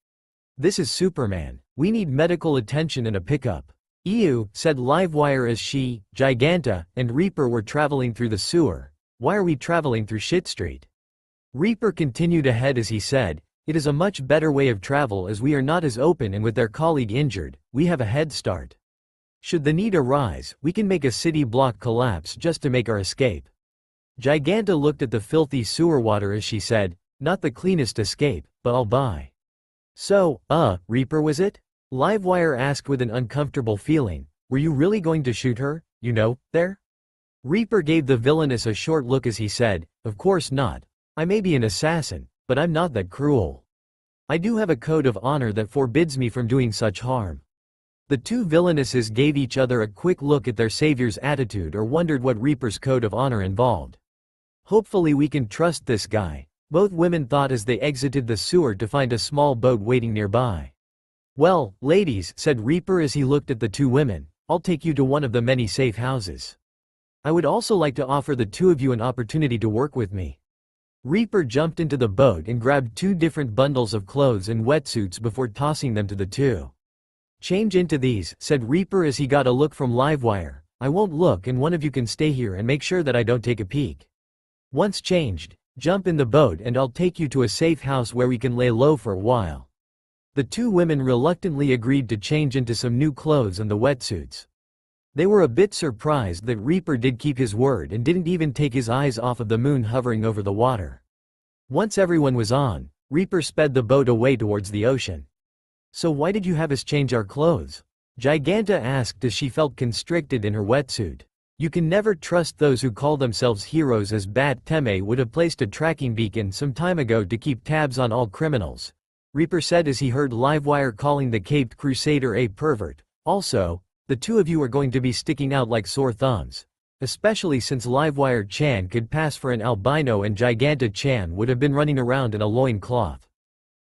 This is Superman. We need medical attention and a pickup." "Ew," said Livewire as she, Giganta, and Reaper were traveling through the sewer. "Why are we traveling through Shit Street?" Reaper continued ahead as he said, "It is a much better way of travel as we are not as open and with their colleague injured, we have a head start. Should the need arise, we can make a city block collapse just to make our escape." Giganta looked at the filthy sewer water as she said, "Not the cleanest escape, but I'll buy." "So, Reaper was it?" Livewire asked with an uncomfortable feeling. "Were you really going to shoot her, there?" Reaper gave the villainess a short look as he said, "Of course not. I may be an assassin, but I'm not that cruel. I do have a code of honor that forbids me from doing such harm." The two villainesses gave each other a quick look at their savior's attitude or wondered what Reaper's code of honor involved. "Hopefully we can trust this guy," both women thought as they exited the sewer to find a small boat waiting nearby. "Well, ladies," said Reaper as he looked at the two women, "I'll take you to one of the many safe houses." I would also like to offer the two of you an opportunity to work with me. Reaper jumped into the boat and grabbed two different bundles of clothes and wetsuits before tossing them to the two. Change into these, said Reaper as he got a look from Livewire. I won't look and one of you can stay here and make sure that I don't take a peek. Once changed, jump in the boat and I'll take you to a safe house where we can lay low for a while. The two women reluctantly agreed to change into some new clothes and the wetsuits. They were a bit surprised that Reaper did keep his word and didn't even take his eyes off of the moon hovering over the water. Once everyone was on, Reaper sped the boat away towards the ocean. So why did you have us change our clothes? Giganta asked as she felt constricted in her wetsuit. You can never trust those who call themselves heroes, as Bat Teme would have placed a tracking beacon some time ago to keep tabs on all criminals, Reaper said as he heard Livewire calling the Caped Crusader a pervert. Also, the two of you are going to be sticking out like sore thumbs. Especially since Livewire Chan could pass for an albino and Giganta Chan would have been running around in a loincloth.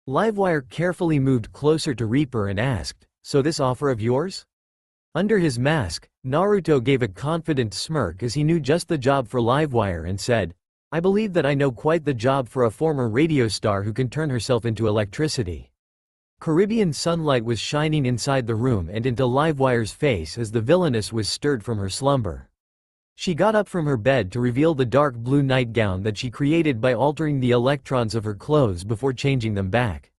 Livewire carefully moved closer to Reaper and asked, so this offer of yours? Under his mask, Naruto gave a confident smirk as he knew just the job for Livewire and said, I believe that I know quite the job for a former radio star who can turn herself into electricity. Caribbean sunlight was shining inside the room and into Livewire's face as the villainess was stirred from her slumber. She got up from her bed to reveal the dark blue nightgown that she created by altering the electrons of her clothes before changing them back.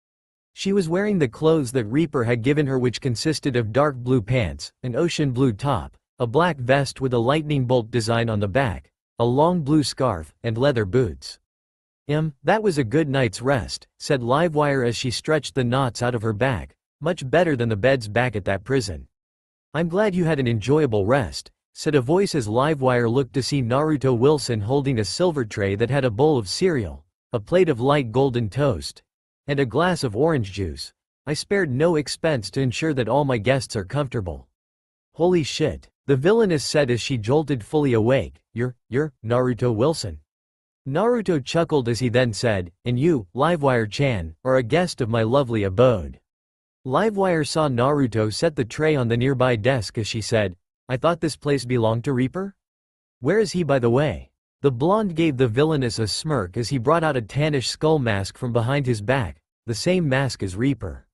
She was wearing the clothes that Reaper had given her, which consisted of dark blue pants, an ocean blue top, a black vest with a lightning bolt design on the back, a long blue scarf, and leather boots. That was a good night's rest, said Livewire as she stretched the knots out of her back, much better than the beds back at that prison. I'm glad you had an enjoyable rest, said a voice as Livewire looked to see Naruto Wilson holding a silver tray that had a bowl of cereal, a plate of light golden toast, and a glass of orange juice. I spared no expense to ensure that all my guests are comfortable. Holy shit, the villainess said as she jolted fully awake. You're Naruto Wilson. Naruto chuckled as he then said, and you, Livewire-chan, are a guest of my lovely abode. Livewire saw Naruto set the tray on the nearby desk as she said, I thought this place belonged to Reaper? Where is he, by the way? The blonde gave the villainess a smirk as he brought out a tannish skull mask from behind his back, the same mask as Reaper.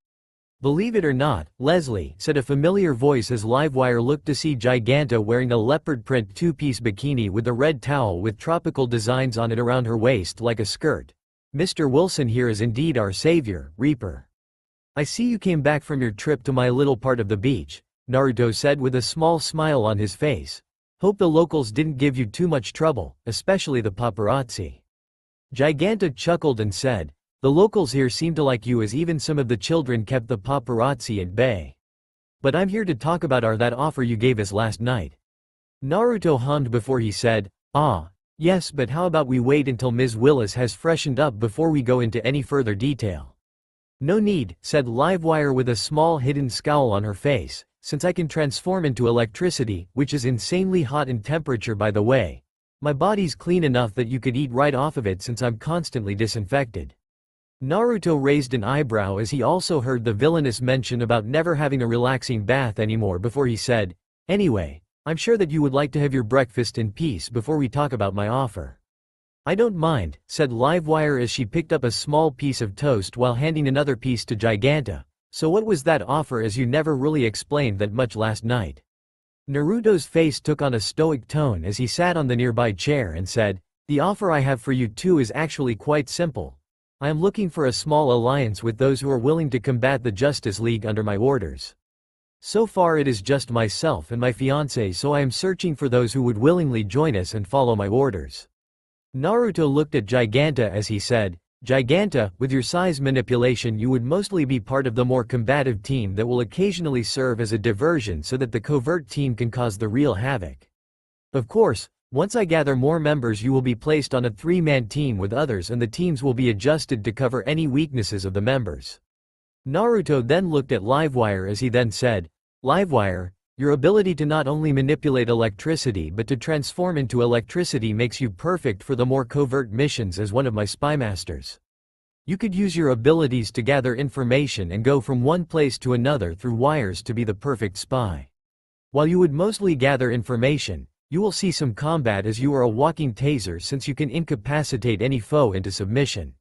Believe it or not, Leslie, said a familiar voice as Livewire looked to see Giganta wearing a leopard print two-piece bikini with a red towel with tropical designs on it around her waist like a skirt. Mr. Wilson here is indeed our savior, Reaper. I see you came back from your trip to my little part of the beach, Naruto said with a small smile on his face. Hope the locals didn't give you too much trouble, especially the paparazzi. Giganta chuckled and said, the locals here seem to like you, as even some of the children kept the paparazzi at bay. But I'm here to talk about that offer you gave us last night. Naruto hummed before he said, yes, but how about we wait until Ms. Willis has freshened up before we go into any further detail? No need, said Livewire with a small hidden scowl on her face, since I can transform into electricity, which is insanely hot in temperature by the way. My body's clean enough that you could eat right off of it since I'm constantly disinfected. Naruto raised an eyebrow as he also heard the villainous mention about never having a relaxing bath anymore before he said, anyway, I'm sure that you would like to have your breakfast in peace before we talk about my offer. I don't mind, said Livewire as she picked up a small piece of toast while handing another piece to Giganta. So what was that offer, as you never really explained that much last night? Naruto's face took on a stoic tone as he sat on the nearby chair and said, the offer I have for you two is actually quite simple. I am looking for a small alliance with those who are willing to combat the Justice League under my orders. So far it is just myself and my fiancé, so I am searching for those who would willingly join us and follow my orders. Naruto looked at Giganta as he said, Giganta, with your size manipulation you would mostly be part of the more combative team that will occasionally serve as a diversion so that the covert team can cause the real havoc. Of course, once I gather more members you will be placed on a three-man team with others and the teams will be adjusted to cover any weaknesses of the members. Naruto then looked at Livewire as he then said, Livewire, your ability to not only manipulate electricity but to transform into electricity makes you perfect for the more covert missions as one of my spymasters. You could use your abilities to gather information and go from one place to another through wires to be the perfect spy. While you would mostly gather information, You will see some combat as you are a walking taser since you can incapacitate any foe into submission.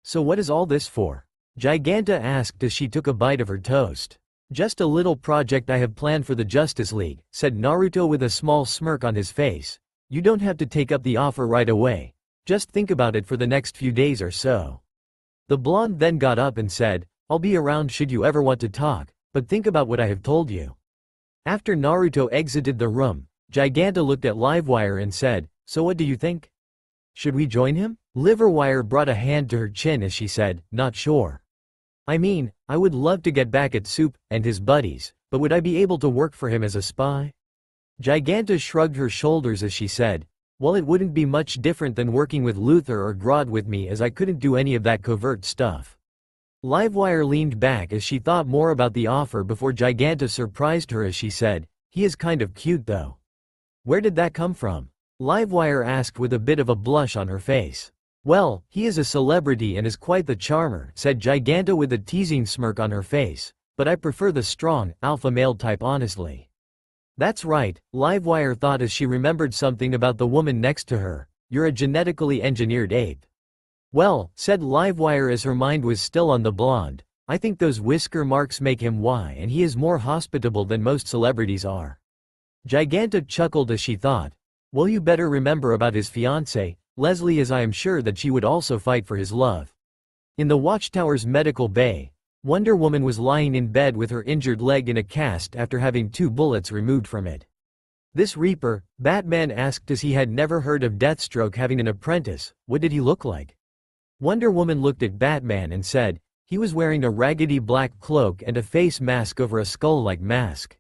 So what is all this for? Giganta asked as she took a bite of her toast. Just a little project I have planned for the Justice League, said Naruto with a small smirk on his face. You don't have to take up the offer right away. Just think about it for the next few days or so. The blonde then got up and said, I'll be around should you ever want to talk, but think about what I have told you. After Naruto exited the room, Giganta looked at Livewire and said, so what do you think? Should we join him? Liverwire brought a hand to her chin as she said, not sure. I mean, I would love to get back at Soup and his buddies, but would I be able to work for him as a spy? Giganta shrugged her shoulders as she said, well, it wouldn't be much different than working with Luther or Grodd with me as I couldn't do any of that covert stuff. Livewire leaned back as she thought more about the offer before Giganta surprised her as she said, he is kind of cute though. Where did that come from? Livewire asked with a bit of a blush on her face. Well, he is a celebrity and is quite the charmer, said Giganta with a teasing smirk on her face, but I prefer the strong, alpha male type honestly. That's right, Livewire thought as she remembered something about the woman next to her, you're a genetically engineered ape. Well, said Livewire as her mind was still on the blonde, I think those whisker marks make him why and he is more hospitable than most celebrities are. Giganta chuckled as she thought, well, you better remember about his fiancée, Leslie, as I am sure that she would also fight for his love. In the Watchtower's medical bay, Wonder Woman was lying in bed with her injured leg in a cast after having 2 bullets removed from it. This Reaper, Batman asked as he had never heard of Deathstroke having an apprentice, what did he look like? Wonder Woman looked at Batman and said, he was wearing a raggedy black cloak and a face mask over a skull-like mask.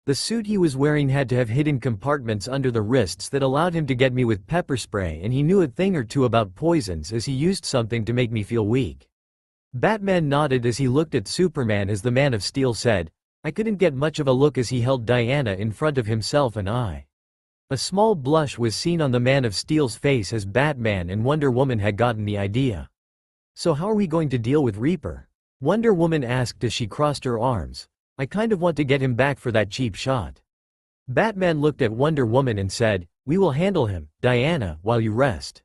The suit he was wearing had to have hidden compartments under the wrists that allowed him to get me with pepper spray, and he knew a thing or two about poisons as he used something to make me feel weak. Batman nodded as he looked at Superman as the Man of Steel said, I couldn't get much of a look as he held Diana in front of himself and I. A small blush was seen on the Man of Steel's face as Batman and Wonder Woman had gotten the idea. So how are we going to deal with Reaper? Wonder Woman asked as she crossed her arms. I kind of want to get him back for that cheap shot. Batman looked at Wonder Woman and said, we will handle him, Diana, while you rest.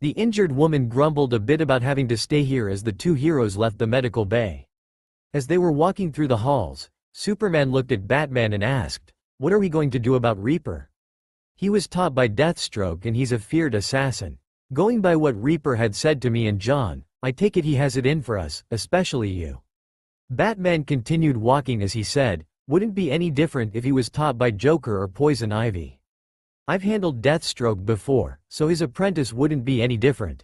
The injured woman grumbled a bit about having to stay here as the 2 heroes left the medical bay. As they were walking through the halls, Superman looked at Batman and asked, what are we going to do about Reaper? He was taught by Deathstroke and he's a feared assassin. Going by what Reaper had said to me and John, I take it he has it in for us, especially you. Batman continued walking as he said, wouldn't be any different if he was taught by Joker or Poison Ivy. I've handled Deathstroke before, so his apprentice wouldn't be any different.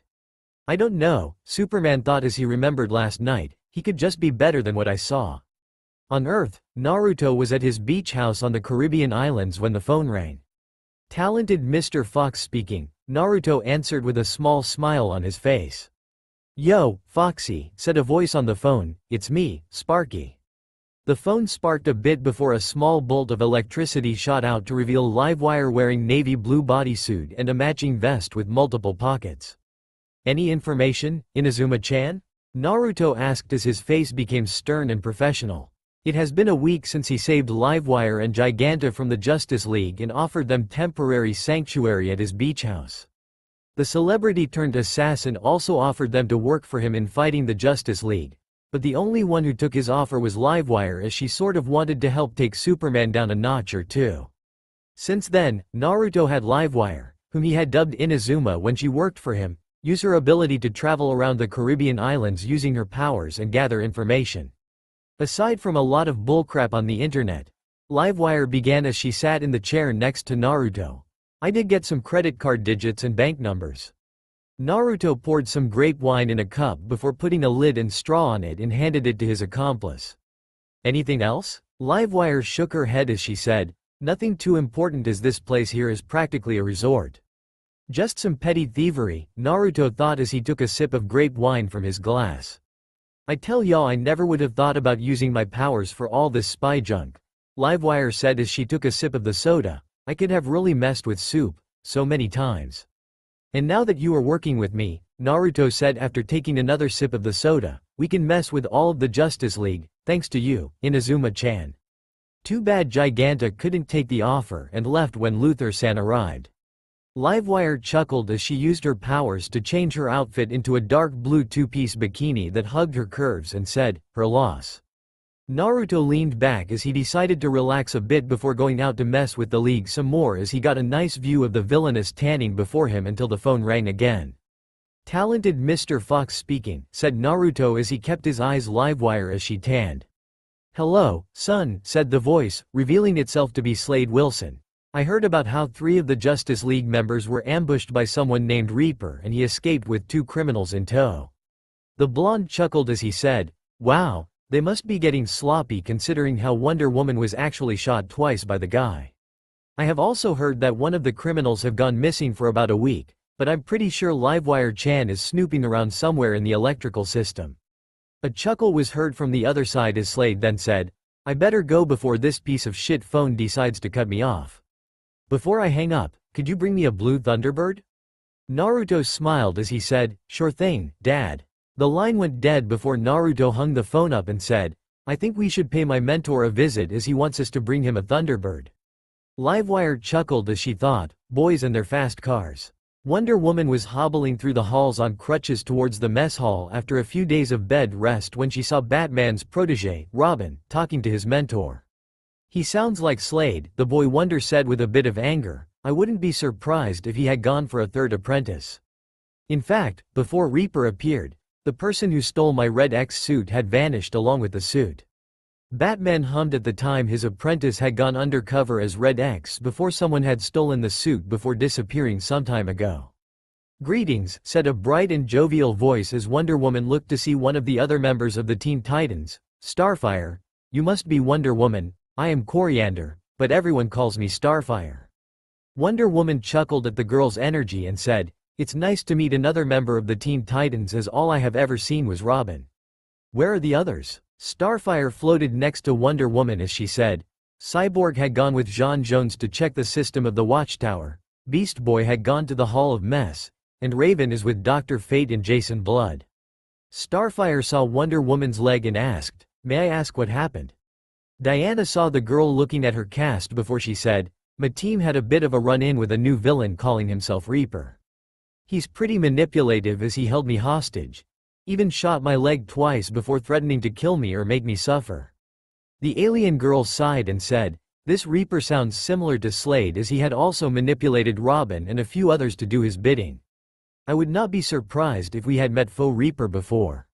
I don't know, Superman thought as he remembered last night, he could just be better than what I saw. On Earth, Naruto was at his beach house on the Caribbean islands when the phone rang. Talented Mr. Fox speaking, Naruto answered with a small smile on his face. Yo, Foxy, said a voice on the phone, it's me, Sparky. The phone sparked a bit before a small bolt of electricity shot out to reveal Livewire wearing navy blue bodysuit and a matching vest with multiple pockets. Any information, Inazuma-chan? Naruto asked as his face became stern and professional. It has been a week since he saved Livewire and Giganta from the Justice League and offered them temporary sanctuary at his beach house. The celebrity-turned-assassin also offered them to work for him in fighting the Justice League, but the only one who took his offer was Livewire as she sort of wanted to help take Superman down a notch or two. Since then, Naruto had Livewire, whom he had dubbed Inazuma when she worked for him, use her ability to travel around the Caribbean islands using her powers and gather information. Aside from a lot of bullcrap on the internet, Livewire began as she sat in the chair next to Naruto. I did get some credit card digits and bank numbers. Naruto poured some grape wine in a cup before putting a lid and straw on it and handed it to his accomplice. Anything else? Livewire shook her head as she said, nothing too important as this place here is practically a resort. Just some petty thievery, Naruto thought as he took a sip of grape wine from his glass. I tell y'all I never would have thought about using my powers for all this spy junk, Livewire said as she took a sip of the soda. I could have really messed with Soup so many times. And now that you are working with me, Naruto said after taking another sip of the soda, we can mess with all of the Justice League, thanks to you, Inazuma-chan. Too bad Giganta couldn't take the offer and left when Luther-san arrived. Livewire chuckled as she used her powers to change her outfit into a dark blue two-piece bikini that hugged her curves and said, "Her loss." Naruto leaned back as he decided to relax a bit before going out to mess with the league some more as he got a nice view of the villainous tanning before him until the phone rang again. "Talented Mr. Fox speaking," said Naruto as he kept his eyes livewire as she tanned. "Hello, son," said the voice, revealing itself to be Slade Wilson. "I heard about how 3 of the Justice League members were ambushed by someone named Reaper and he escaped with 2 criminals in tow." The blonde chuckled as he said, "Wow, they must be getting sloppy considering how Wonder Woman was actually shot twice by the guy. I have also heard that one of the criminals have gone missing for about a week, but I'm pretty sure Livewire-chan is snooping around somewhere in the electrical system." A chuckle was heard from the other side as Slade then said, "I better go before this piece of shit phone decides to cut me off. Before I hang up, could you bring me a blue Thunderbird?" Naruto smiled as he said, "Sure thing, Dad." The line went dead before Naruto hung the phone up and said, "I think we should pay my mentor a visit as he wants us to bring him a Thunderbird." Livewire chuckled as she thought, boys and their fast cars. Wonder Woman was hobbling through the halls on crutches towards the mess hall after a few days of bed rest when she saw Batman's protege, Robin, talking to his mentor. "He sounds like Slade," the boy Wonder said with a bit of anger. "I wouldn't be surprised if he had gone for a 3rd apprentice. In fact, before Reaper appeared, the person who stole my Red X suit had vanished along with the suit." Batman hummed at the time his apprentice had gone undercover as Red X before someone had stolen the suit before disappearing some time ago. "Greetings," said a bright and jovial voice as Wonder Woman looked to see one of the other members of the Teen Titans, Starfire. "You must be Wonder Woman. I am Coriander, but everyone calls me Starfire." Wonder Woman chuckled at the girl's energy and said, "It's nice to meet another member of the Teen Titans as all I have ever seen was Robin. Where are the others?" Starfire floated next to Wonder Woman as she said, "Cyborg had gone with John Jones to check the system of the Watchtower, Beast Boy had gone to the Hall of Mess, and Raven is with Dr. Fate and Jason Blood." Starfire saw Wonder Woman's leg and asked, "May I ask what happened?" Diana saw the girl looking at her cast before she said, "My team had a bit of a run-in with a new villain calling himself Reaper. He's pretty manipulative as he held me hostage. Even shot my leg twice before threatening to kill me or make me suffer." The alien girl sighed and said, "This Reaper sounds similar to Slade as he had also manipulated Robin and a few others to do his bidding. I would not be surprised if we had met faux Reaper before."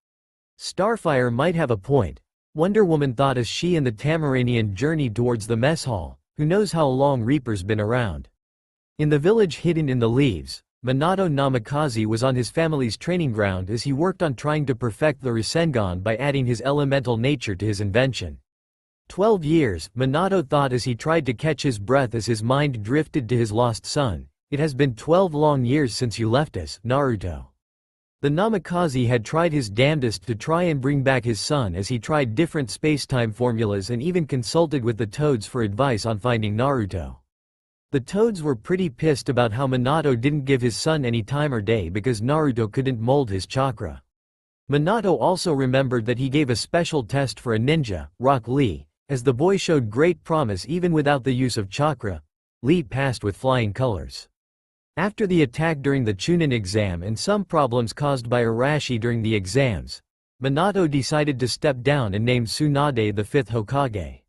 Starfire might have a point, Wonder Woman thought as she and the Tamaranian journeyed towards the mess hall. Who knows how long Reaper's been around? In the village hidden in the leaves, Minato Namikaze was on his family's training ground as he worked on trying to perfect the Rasengan by adding his elemental nature to his invention. 12 years, Minato thought as he tried to catch his breath as his mind drifted to his lost son. "It has been 12 long years since you left us, Naruto." The Namikaze had tried his damnedest to try and bring back his son as he tried different space-time formulas and even consulted with the Toads for advice on finding Naruto. The Toads were pretty pissed about how Minato didn't give his son any time or day because Naruto couldn't mold his chakra. Minato also remembered that he gave a special test for a ninja, Rock Lee, as the boy showed great promise even without the use of chakra. Lee passed with flying colors. After the attack during the Chunin exam and some problems caused by Arashi during the exams, Minato decided to step down and named Tsunade the 5th Hokage.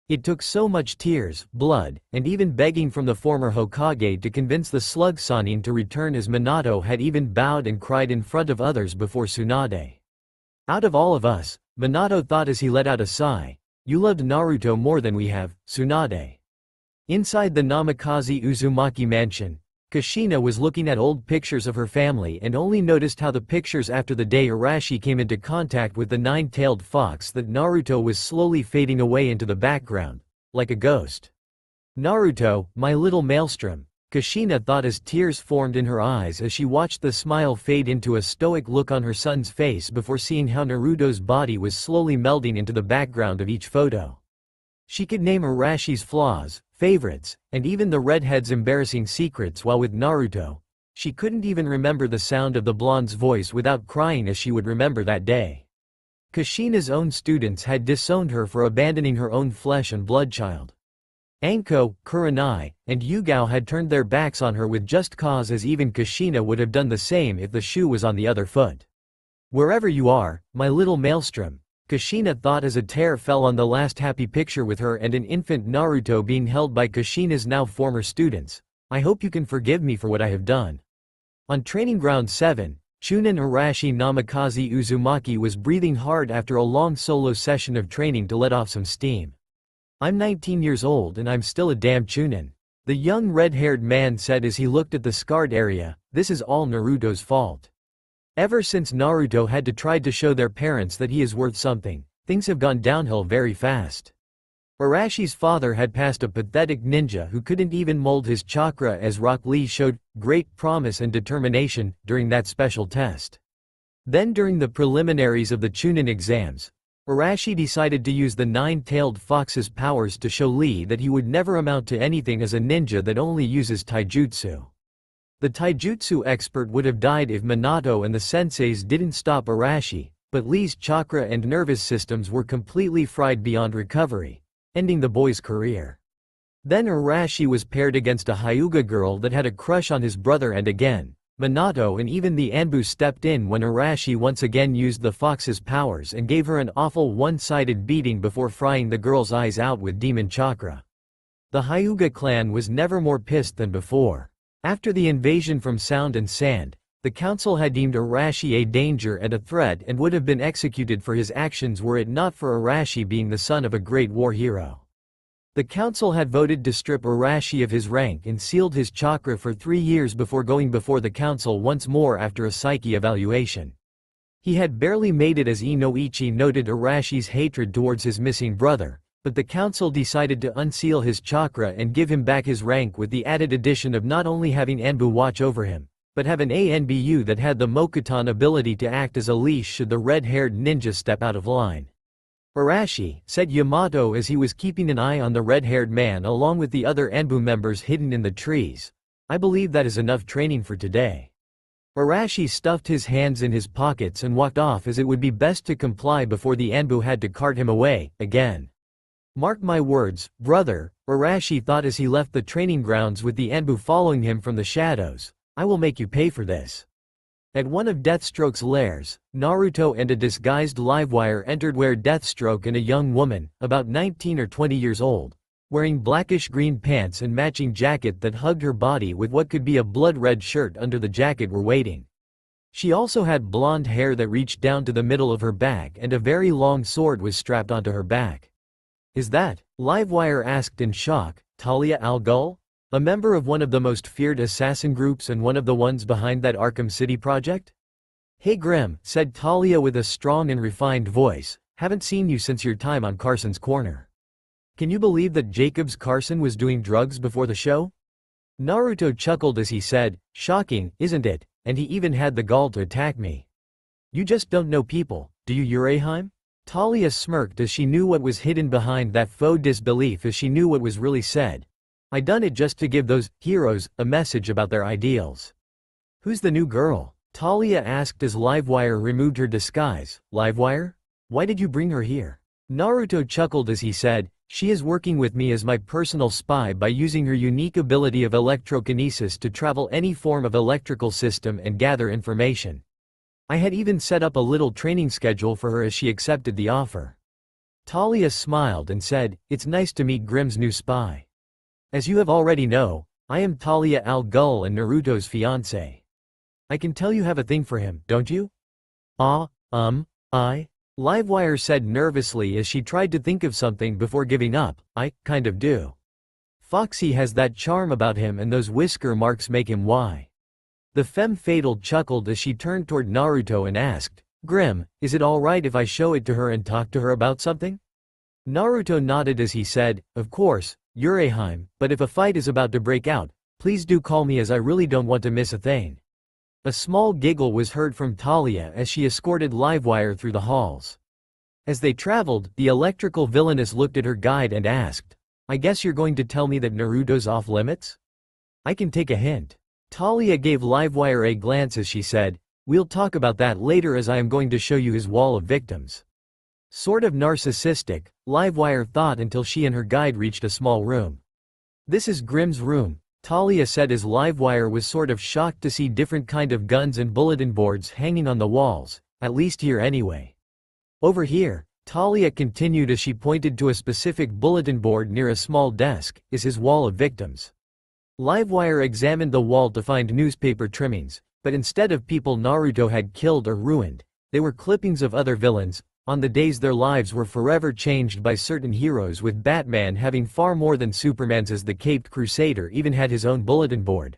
It took so much tears, blood, and even begging from the former Hokage to convince the Slug Sannin to return as Minato had even bowed and cried in front of others before Tsunade. "Out of all of us," Minato thought as he let out a sigh, "you loved Naruto more than we have, Tsunade." Inside the Namikaze Uzumaki mansion, Kushina was looking at old pictures of her family and only noticed how the pictures after the day Arashi came into contact with the nine-tailed fox that Naruto was slowly fading away into the background, like a ghost. "Naruto, my little maelstrom," Kushina thought as tears formed in her eyes as she watched the smile fade into a stoic look on her son's face before seeing how Naruto's body was slowly melding into the background of each photo. She could name Arashi's flaws, favorites, and even the redhead's embarrassing secrets while with Naruto. She couldn't even remember the sound of the blonde's voice without crying as she would remember that day. Kushina's own students had disowned her for abandoning her own flesh and blood child. Anko, Kurenai, and Yugao had turned their backs on her with just cause, as even Kushina would have done the same if the shoe was on the other foot. "Wherever you are, my little maelstrom," Kushina thought as a tear fell on the last happy picture with her and an infant Naruto being held by Kushina's now former students. "I hope you can forgive me for what I have done." On Training Ground 7, Chunin Arashi Namikaze Uzumaki was breathing hard after a long solo session of training to let off some steam. "I'm 19 years old and I'm still a damn Chunin," the young red-haired man said as he looked at the scarred area. "This is all Naruto's fault. Ever since Naruto had to try to show their parents that he is worth something, things have gone downhill very fast." Arashi's father had passed a pathetic ninja who couldn't even mold his chakra, as Rock Lee showed great promise and determination during that special test. Then during the preliminaries of the Chunin exams, Arashi decided to use the nine-tailed fox's powers to show Lee that he would never amount to anything as a ninja that only uses taijutsu. The taijutsu expert would have died if Minato and the senseis didn't stop Arashi, but Lee's chakra and nervous systems were completely fried beyond recovery, ending the boy's career. Then Arashi was paired against a Hyuga girl that had a crush on his brother, and again, Minato and even the Anbu stepped in when Arashi once again used the fox's powers and gave her an awful one-sided beating before frying the girl's eyes out with demon chakra. The Hyuga clan was never more pissed than before. After the invasion from Sound and Sand, the council had deemed Arashi a danger and a threat and would have been executed for his actions were it not for Arashi being the son of a great war hero. The council had voted to strip Arashi of his rank and sealed his chakra for 3 years before going before the council once more after a psyche evaluation. He had barely made it, as Inoichi noted Arashi's hatred towards his missing brother, but the council decided to unseal his chakra and give him back his rank with the added addition of not only having Anbu watch over him, but have an ANBU that had the Mokuton ability to act as a leash should the red-haired ninja step out of line. "Arashi," said Yamato as he was keeping an eye on the red-haired man along with the other Anbu members hidden in the trees, "I believe that is enough training for today." Arashi stuffed his hands in his pockets and walked off, as it would be best to comply before the Anbu had to cart him away again. "Mark my words, brother," Arashi thought as he left the training grounds with the Anbu following him from the shadows, "I will make you pay for this." At one of Deathstroke's lairs, Naruto and a disguised Livewire entered where Deathstroke and a young woman, about 19 or 20 years old, wearing blackish-green pants and matching jacket that hugged her body with what could be a blood-red shirt under the jacket, were waiting. She also had blonde hair that reached down to the middle of her back and a very long sword was strapped onto her back. "Is that," Livewire asked in shock, "Talia al Ghul? A member of one of the most feared assassin groups and one of the ones behind that Arkham City project?" "Hey Grim," said Talia with a strong and refined voice, "haven't seen you since your time on Carson's Corner. Can you believe that Jacobs Carson was doing drugs before the show?" Naruto chuckled as he said, "Shocking, isn't it? And he even had the gall to attack me. You just don't know people, do you, Uraheim?" Talia smirked as she knew what was hidden behind that faux disbelief, as she knew what was really said. "I done it just to give those heroes a message about their ideals." "Who's the new girl?" Talia asked as Livewire removed her disguise. "Livewire? Why did you bring her here?" Naruto chuckled as he said, "She is working with me as my personal spy by using her unique ability of electrokinesis to travel any form of electrical system and gather information. I had even set up a little training schedule for her as she accepted the offer." Talia smiled and said, "It's nice to meet Grimm's new spy. As you have already know, I am Talia al Ghul and Naruto's fiancé. I can tell you have a thing for him, don't you?" I?" Livewire said nervously as she tried to think of something before giving up. "I kind of do. Foxy has that charm about him and those whisker marks make him why." The femme fatale chuckled as she turned toward Naruto and asked, "Grim, is it alright if I show it to her and talk to her about something?" Naruto nodded as he said, "Of course, Uraheim, but if a fight is about to break out, please do call me as I really don't want to miss a thing." A small giggle was heard from Talia as she escorted Livewire through the halls. As they traveled, the electrical villainess looked at her guide and asked, "I guess you're going to tell me that Naruto's off limits? I can take a hint." Talia gave Livewire a glance as she said, "We'll talk about that later as I am going to show you his wall of victims." Sort of narcissistic, Livewire thought until she and her guide reached a small room. This is Grimm's room, Talia said as Livewire was sort of shocked to see different kind of guns and bulletin boards hanging on the walls, at least here anyway. Over here, Talia continued as she pointed to a specific bulletin board near a small desk, is his wall of victims. Livewire examined the wall to find newspaper trimmings, but instead of people Naruto had killed or ruined, they were clippings of other villains, on the days their lives were forever changed by certain heroes, with Batman having far more than Superman's, as the Caped Crusader even had his own bulletin board.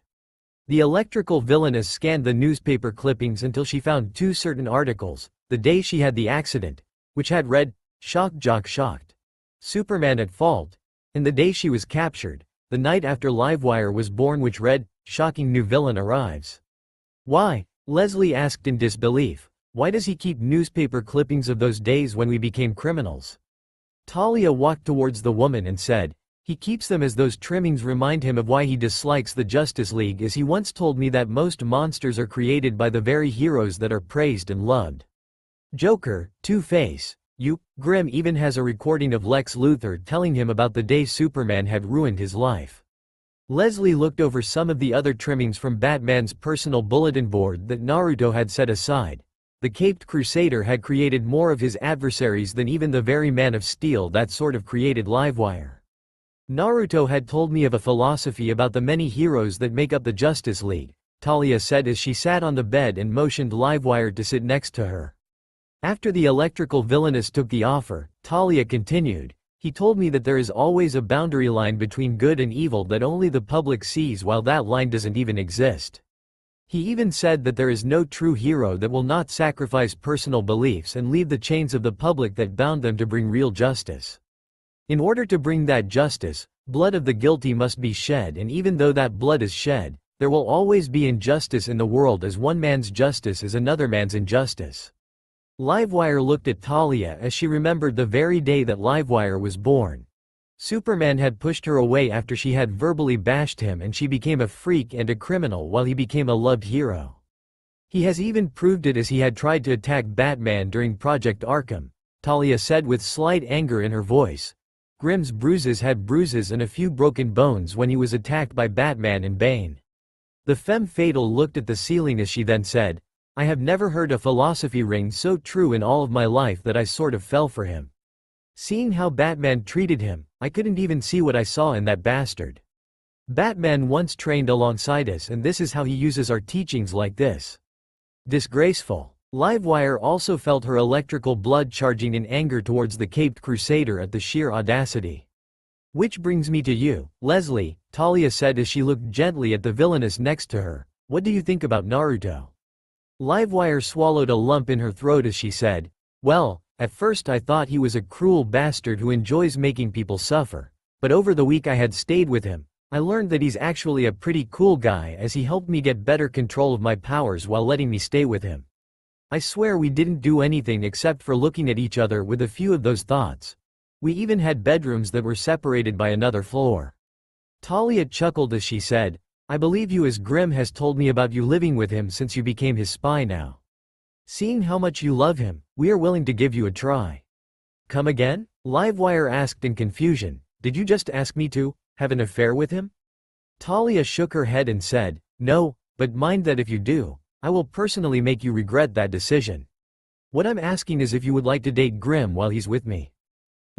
The electrical villainess scanned the newspaper clippings until she found two certain articles: the day she had the accident, which had read, "Shock Jock shocked. Superman at fault," and the day she was captured, the night after Livewire was born, which read, "Shocking new villain arrives." Why? Leslie asked in disbelief. Why does he keep newspaper clippings of those days when we became criminals? Talia walked towards the woman and said, he keeps them as those trimmings remind him of why he dislikes the Justice League, as he once told me that most monsters are created by the very heroes that are praised and loved. Joker, Two-Face, Grimm even has a recording of Lex Luthor telling him about the day Superman had ruined his life. Leslie looked over some of the other trimmings from Batman's personal bulletin board that Naruto had set aside. The Caped Crusader had created more of his adversaries than even the very Man of Steel that sort of created Livewire. Naruto had told me of a philosophy about the many heroes that make up the Justice League, Talia said as she sat on the bed and motioned Livewire to sit next to her. After the electrical villainess took the offer, Talia continued, he told me that there is always a boundary line between good and evil that only the public sees, while that line doesn't even exist. He even said that there is no true hero that will not sacrifice personal beliefs and leave the chains of the public that bound them to bring real justice. In order to bring that justice, blood of the guilty must be shed, and even though that blood is shed, there will always be injustice in the world, as one man's justice is another man's injustice. Livewire looked at Talia as she remembered the very day that Livewire was born. Superman had pushed her away after she had verbally bashed him, and she became a freak and a criminal while he became a loved hero. He has even proved it as he had tried to attack Batman during Project Arkham, Talia said with slight anger in her voice. Grimm's bruises had bruises and a few broken bones when he was attacked by Batman and Bane. The femme fatale looked at the ceiling as she then said, I have never heard a philosophy ring so true in all of my life that I sort of fell for him. Seeing how Batman treated him, I couldn't even see what I saw in that bastard. Batman once trained alongside us, and this is how he uses our teachings like this. Disgraceful. Livewire also felt her electrical blood charging in anger towards the Caped Crusader at the sheer audacity. Which brings me to you, Leslie, Talia said as she looked gently at the villainess next to her. What do you think about Naruto? Livewire swallowed a lump in her throat as she said, well, at first I thought he was a cruel bastard who enjoys making people suffer, but over the week I had stayed with him, I learned that he's actually a pretty cool guy, as he helped me get better control of my powers while letting me stay with him. I swear we didn't do anything except for looking at each other with a few of those thoughts. We even had bedrooms that were separated by another floor. Talia chuckled as she said, I believe you, as Grimm has told me about you living with him since you became his spy now. Seeing how much you love him, we are willing to give you a try. Come again? Livewire asked in confusion. Did you just ask me to have an affair with him? Talia shook her head and said, no, but mind that if you do, I will personally make you regret that decision. What I'm asking is if you would like to date Grimm while he's with me.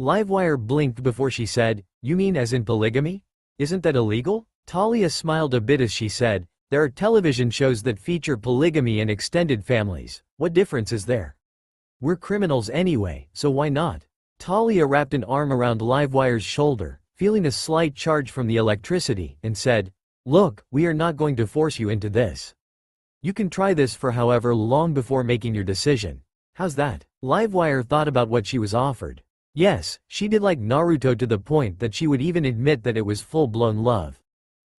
Livewire blinked before she said, you mean as in polygamy? Isn't that illegal? Talia smiled a bit as she said, there are television shows that feature polygamy and extended families. What difference is there? We're criminals anyway, so why not? Talia wrapped an arm around Livewire's shoulder, feeling a slight charge from the electricity, and said, look, we are not going to force you into this. You can try this for however long before making your decision. How's that? Livewire thought about what she was offered. Yes, she did like Naruto to the point that she would even admit that it was full-blown love.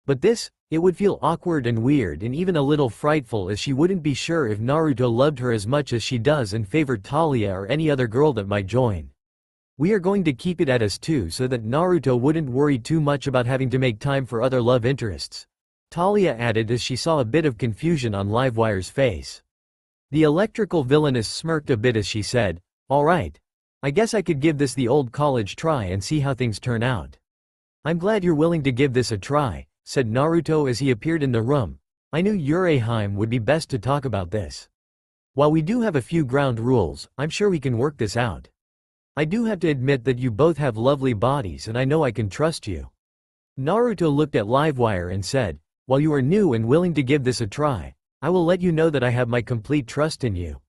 But this, it would feel awkward and weird and even a little frightful, as she wouldn't be sure if Naruto loved her as much as she does and favored Talia or any other girl that might join. We are going to keep it at us too, so that Naruto wouldn't worry too much about having to make time for other love interests, Talia added as she saw a bit of confusion on Livewire's face. The electrical villainess smirked a bit as she said, all right. I guess I could give this the old college try and see how things turn out. I'm glad you're willing to give this a try, said Naruto as he appeared in the room. I knew Yureheim would be best to talk about this. While we do have a few ground rules, I'm sure we can work this out. I do have to admit that you both have lovely bodies and I know I can trust you. Naruto looked at Livewire and said, while you are new and willing to give this a try, I will let you know that I have my complete trust in you.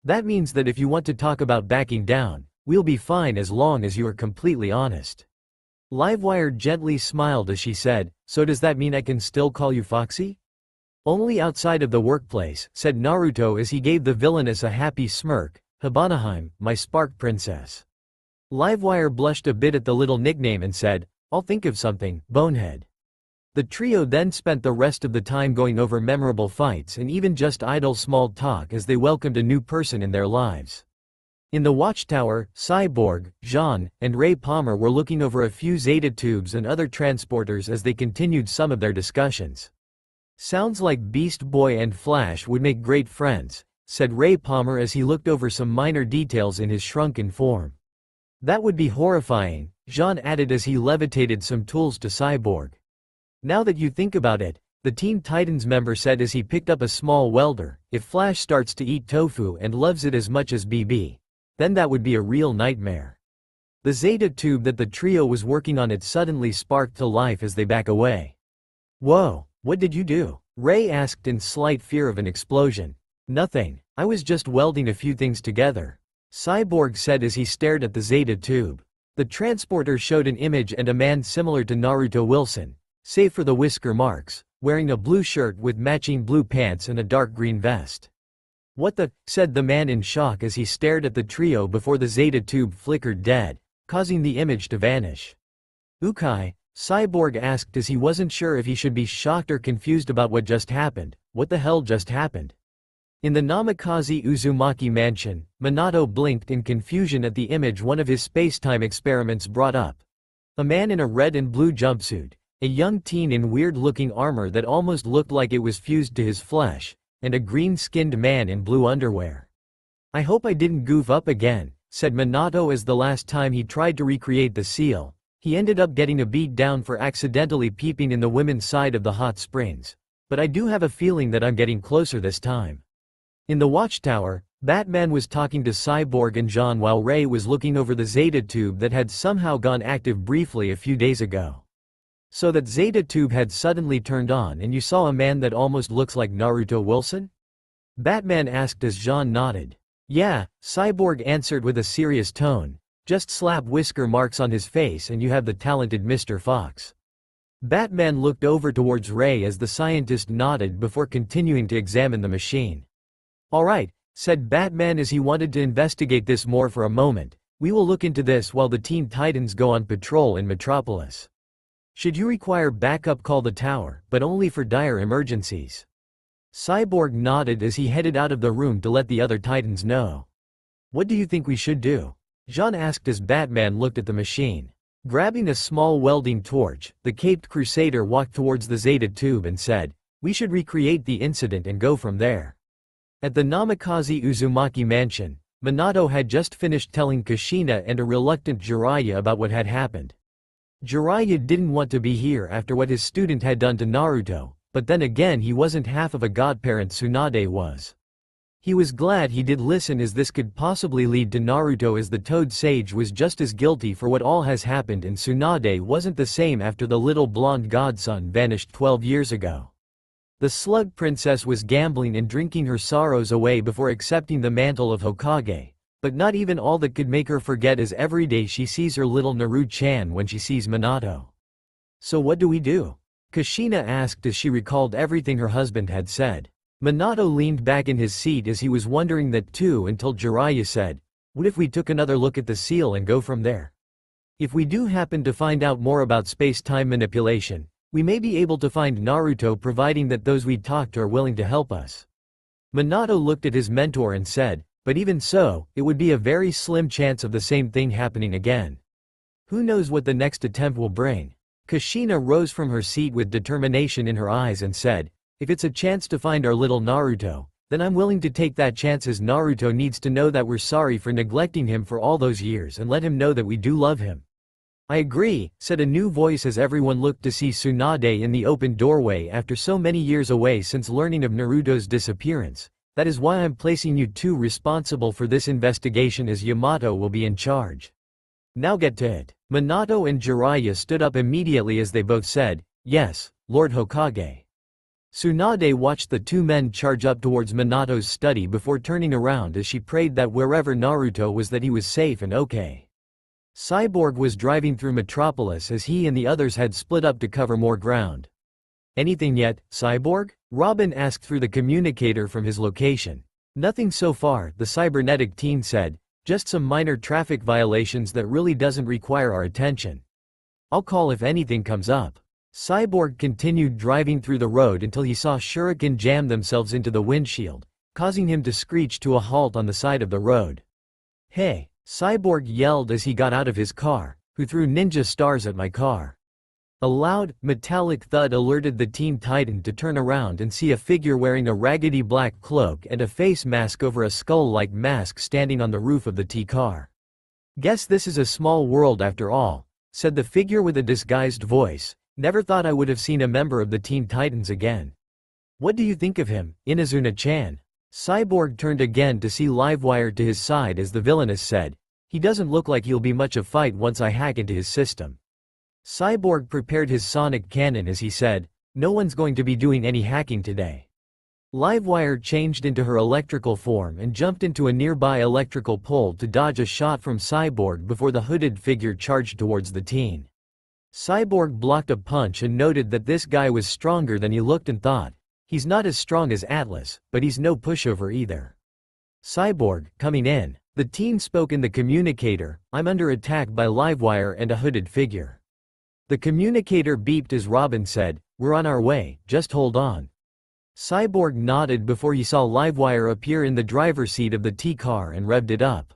That means that if you want to talk about backing down, we'll be fine as long as you are completely honest. Livewire gently smiled as she said, so does that mean I can still call you Foxy? Only outside of the workplace, said Naruto as he gave the villainess a happy smirk. Habanaheim, my spark princess. Livewire blushed a bit at the little nickname and said, I'll think of something, bonehead. The trio then spent the rest of the time going over memorable fights and even just idle small talk as they welcomed a new person in their lives. In the watchtower, Cyborg, Jean, and Ray Palmer were looking over a few Zeta tubes and other transporters as they continued some of their discussions. Sounds like Beast Boy and Flash would make great friends, said Ray Palmer as he looked over some minor details in his shrunken form. That would be horrifying, Jean added as he levitated some tools to Cyborg. Now that you think about it, the Teen Titans member said as he picked up a small welder, if Flash starts to eat tofu and loves it as much as BB, then that would be a real nightmare. The Zeta tube that the trio was working on had suddenly sparked to life as they back away. Whoa, what did you do? Ray asked in slight fear of an explosion. Nothing, I was just welding a few things together, Cyborg said as he stared at the Zeta tube. The transporter showed an image and a man similar to Naruto Wilson, save for the whisker marks, wearing a blue shirt with matching blue pants and a dark green vest. What the, said the man in shock as he stared at the trio before the Zeta tube flickered dead, causing the image to vanish. Ukai, Cyborg asked as he wasn't sure if he should be shocked or confused about what just happened. What the hell just happened? In the Namikaze Uzumaki mansion, Minato blinked in confusion at the image one of his space-time experiments brought up. A man in a red and blue jumpsuit, a young teen in weird-looking armor that almost looked like it was fused to his flesh, and a green-skinned man in blue underwear. I hope I didn't goof up again, said Minato as the last time he tried to recreate the seal, he ended up getting a beat down for accidentally peeping in the women's side of the hot springs. But I do have a feeling that I'm getting closer this time. In the watchtower, Batman was talking to Cyborg and Jean while Ray was looking over the Zeta tube that had somehow gone active briefly a few days ago. So that Zeta tube had suddenly turned on and you saw a man that almost looks like Naruto Wilson? Batman asked as Jean nodded. Yeah, Cyborg answered with a serious tone. Just slap whisker marks on his face and you have the talented Mr. Fox. Batman looked over towards Ray as the scientist nodded before continuing to examine the machine. Alright, said Batman as he wanted to investigate this more for a moment. We will look into this while the Teen Titans go on patrol in Metropolis. Should you require backup, call the tower, but only for dire emergencies. Cyborg nodded as he headed out of the room to let the other Titans know. What do you think we should do? Jean asked as Batman looked at the machine. Grabbing a small welding torch, the caped crusader walked towards the Zeta tube and said, we should recreate the incident and go from there. At the Namikaze Uzumaki mansion, Minato had just finished telling Kushina and a reluctant Jiraiya about what had happened. Jiraiya didn't want to be here after what his student had done to Naruto, but then again he wasn't half of a godparent Tsunade was. He was glad he did listen as this could possibly lead to Naruto as the Toad Sage was just as guilty for what all has happened and Tsunade wasn't the same after the little blonde godson vanished 12 years ago. The Slug Princess was gambling and drinking her sorrows away before accepting the mantle of Hokage, but not even all that could make her forget is every day she sees her little Naru-chan when she sees Minato. So what do we do? Kushina asked as she recalled everything her husband had said. Minato leaned back in his seat as he was wondering that too until Jiraiya said, what if we took another look at the seal and go from there? If we do happen to find out more about space-time manipulation, we may be able to find Naruto providing that those we talked to are willing to help us. Minato looked at his mentor and said, but even so, it would be a very slim chance of the same thing happening again. Who knows what the next attempt will bring? Kushina rose from her seat with determination in her eyes and said, if it's a chance to find our little Naruto, Then I'm willing to take that chance, as Naruto needs to know that we're sorry for neglecting him for all those years and let him know that we do love him. I agree, said a new voice as everyone looked to see Tsunade in the open doorway after so many years away since learning of Naruto's disappearance. That is why I'm placing you two responsible for this investigation, as Yamato will be in charge. Now get to it. Minato and Jiraiya stood up immediately as they both said, yes, Lord Hokage. Tsunade watched the two men charge up towards Minato's study before turning around as she prayed that wherever Naruto was that he was safe and okay. Cyborg was driving through Metropolis as he and the others had split up to cover more ground. Anything yet, Cyborg? Robin asked through the communicator from his location. Nothing so far, the cybernetic teen said, just some minor traffic violations that really doesn't require our attention. I'll call if anything comes up. Cyborg continued driving through the road until he saw Shuriken jam themselves into the windshield, causing him to screech to a halt on the side of the road. Hey! Cyborg yelled as he got out of his car, who threw ninja stars at my car. A loud, metallic thud alerted the Teen Titan to turn around and see a figure wearing a raggedy black cloak and a face mask over a skull-like mask standing on the roof of the T-car. Guess this is a small world after all, said the figure with a disguised voice. Never thought I would have seen a member of the Teen Titans again. What do you think of him, Inazuna-chan? Cyborg turned again to see Livewire to his side as the villainess said, he doesn't look like he'll be much of fight once I hack into his system. Cyborg prepared his sonic cannon as he said, no one's going to be doing any hacking today. Livewire changed into her electrical form and jumped into a nearby electrical pole to dodge a shot from Cyborg before the hooded figure charged towards the teen. Cyborg blocked a punch and noted that this guy was stronger than he looked and thought, he's not as strong as Atlas, but he's no pushover either. Cyborg, coming in. The teen spoke in the communicator, I'm under attack by Livewire and a hooded figure. The communicator beeped as Robin said, we're on our way, just hold on. Cyborg nodded before he saw Livewire appear in the driver's seat of the T-car and revved it up.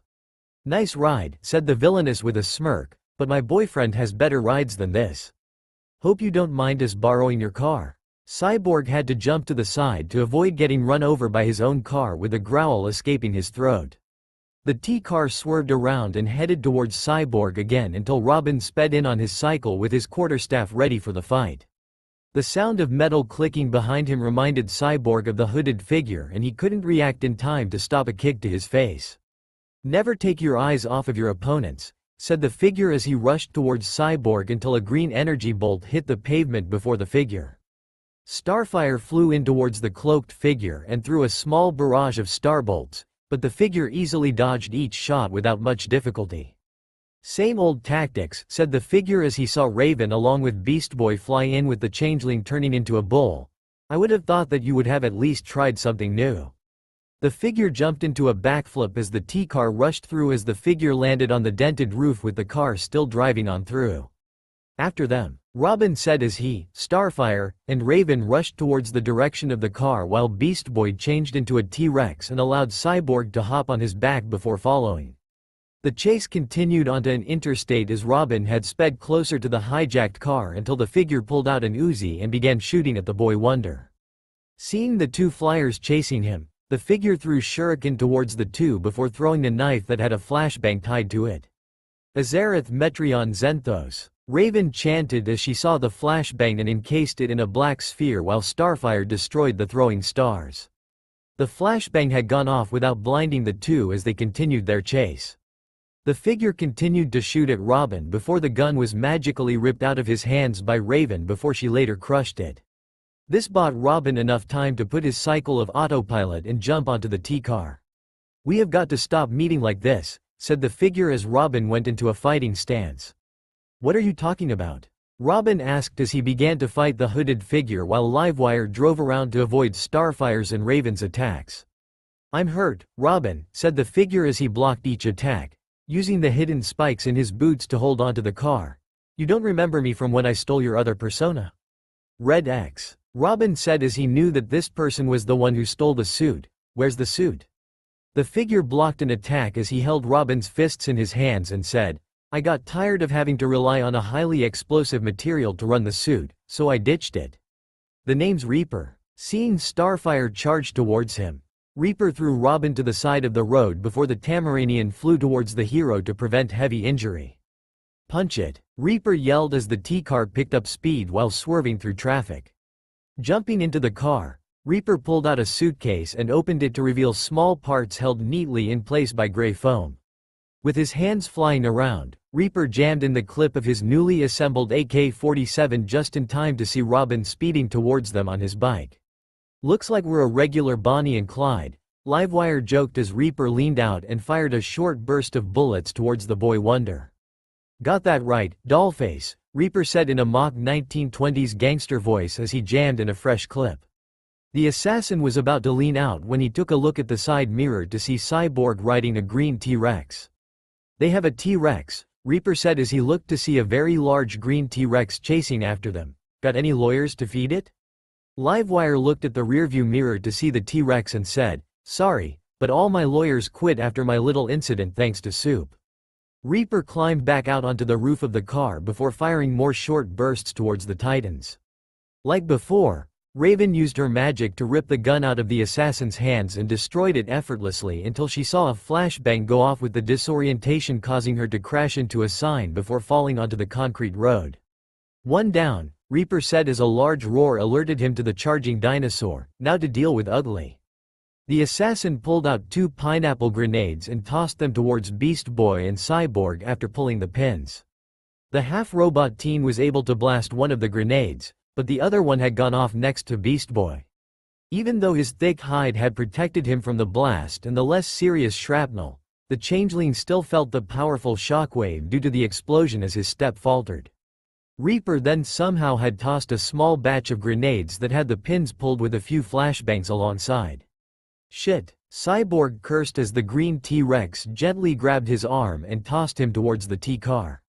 Nice ride, said the villainess with a smirk, but my boyfriend has better rides than this. Hope you don't mind us borrowing your car. Cyborg had to jump to the side to avoid getting run over by his own car with a growl escaping his throat. The T-car swerved around and headed towards Cyborg again until Robin sped in on his cycle with his quarterstaff ready for the fight. The sound of metal clicking behind him reminded Cyborg of the hooded figure and he couldn't react in time to stop a kick to his face. Never take your eyes off of your opponents, said the figure as he rushed towards Cyborg until a green energy bolt hit the pavement before the figure. Starfire flew in towards the cloaked figure and threw a small barrage of starbolts, but the figure easily dodged each shot without much difficulty. Same old tactics, said the figure as he saw Raven along with Beast Boy fly in with the changeling turning into a bull. I would have thought that you would have at least tried something new. The figure jumped into a backflip as the T-car rushed through as the figure landed on the dented roof with the car still driving on through. After them, Robin said as he, Starfire, and Raven rushed towards the direction of the car while Beast Boy changed into a T-Rex and allowed Cyborg to hop on his back before following. The chase continued onto an interstate as Robin had sped closer to the hijacked car until the figure pulled out an Uzi and began shooting at the Boy Wonder. Seeing the two flyers chasing him, the figure threw shuriken towards the two before throwing a knife that had a flashbang tied to it. Azareth Metreon Zenthos. Raven chanted as she saw the flashbang and encased it in a black sphere while Starfire destroyed the throwing stars. The flashbang had gone off without blinding the two as they continued their chase. The figure continued to shoot at Robin before the gun was magically ripped out of his hands by Raven before she later crushed it. This bought Robin enough time to put his cycle of autopilot and jump onto the T-car. We have got to stop meeting like this, said the figure as Robin went into a fighting stance. What are you talking about? Robin asked as he began to fight the hooded figure while Livewire drove around to avoid Starfire's and Raven's attacks. I'm hurt, Robin, said the figure as he blocked each attack, using the hidden spikes in his boots to hold onto the car. You don't remember me from when I stole your other persona? Red X. Robin said as he knew that this person was the one who stole the suit. Where's the suit? The figure blocked an attack as he held Robin's fists in his hands and said, I got tired of having to rely on a highly explosive material to run the suit, so I ditched it. The name's Reaper. Seeing Starfire charge towards him, Reaper threw Robin to the side of the road before the Tamaranian flew towards the hero to prevent heavy injury. "Punch it," Reaper yelled as the T-car picked up speed while swerving through traffic. Jumping into the car, Reaper pulled out a suitcase and opened it to reveal small parts held neatly in place by gray foam. With his hands flying around, Reaper jammed in the clip of his newly assembled AK-47 just in time to see Robin speeding towards them on his bike. "Looks like we're a regular Bonnie and Clyde," Livewire joked as Reaper leaned out and fired a short burst of bullets towards the boy wonder. "Got that right, dollface," Reaper said in a mock 1920s gangster voice as he jammed in a fresh clip. The assassin was about to lean out when he took a look at the side mirror to see Cyborg riding a green T-Rex. "They have a T-Rex," Reaper said as he looked to see a very large green T-Rex chasing after them. "Got any lawyers to feed it?" Livewire looked at the rearview mirror to see the T-Rex and said, "Sorry, but all my lawyers quit after my little incident thanks to Soup." Reaper climbed back out onto the roof of the car before firing more short bursts towards the Titans. Like before, Raven used her magic to rip the gun out of the assassin's hands and destroyed it effortlessly until she saw a flashbang go off with the disorientation causing her to crash into a sign before falling onto the concrete road. "One down," Reaper said as a large roar alerted him to the charging dinosaur, now to deal with Ugly. The assassin pulled out 2 pineapple grenades and tossed them towards Beast Boy and Cyborg after pulling the pins. The half-robot teen was able to blast one of the grenades, but the other one had gone off next to Beast Boy. Even though his thick hide had protected him from the blast and the less serious shrapnel, the changeling still felt the powerful shockwave due to the explosion as his step faltered. Reaper then somehow had tossed a small batch of grenades that had the pins pulled with a few flashbangs alongside. "Shit," Cyborg cursed as the green T-Rex gently grabbed his arm and tossed him towards the T-car.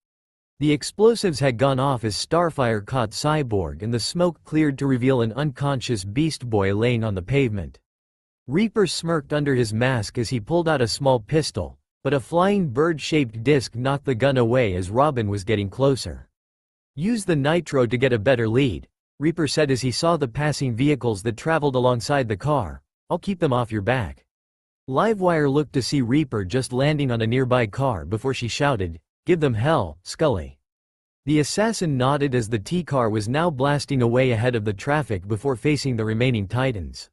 The explosives had gone off as Starfire caught Cyborg and the smoke cleared to reveal an unconscious Beast Boy laying on the pavement. Reaper smirked under his mask as he pulled out a small pistol, but a flying bird-shaped disc knocked the gun away as Robin was getting closer. "Use the nitro to get a better lead," Reaper said as he saw the passing vehicles that traveled alongside the car. "I'll keep them off your back." Livewire looked to see Reaper just landing on a nearby car before she shouted, "Give them hell, Scully." The assassin nodded as the T-car was now blasting away ahead of the traffic before facing the remaining Titans.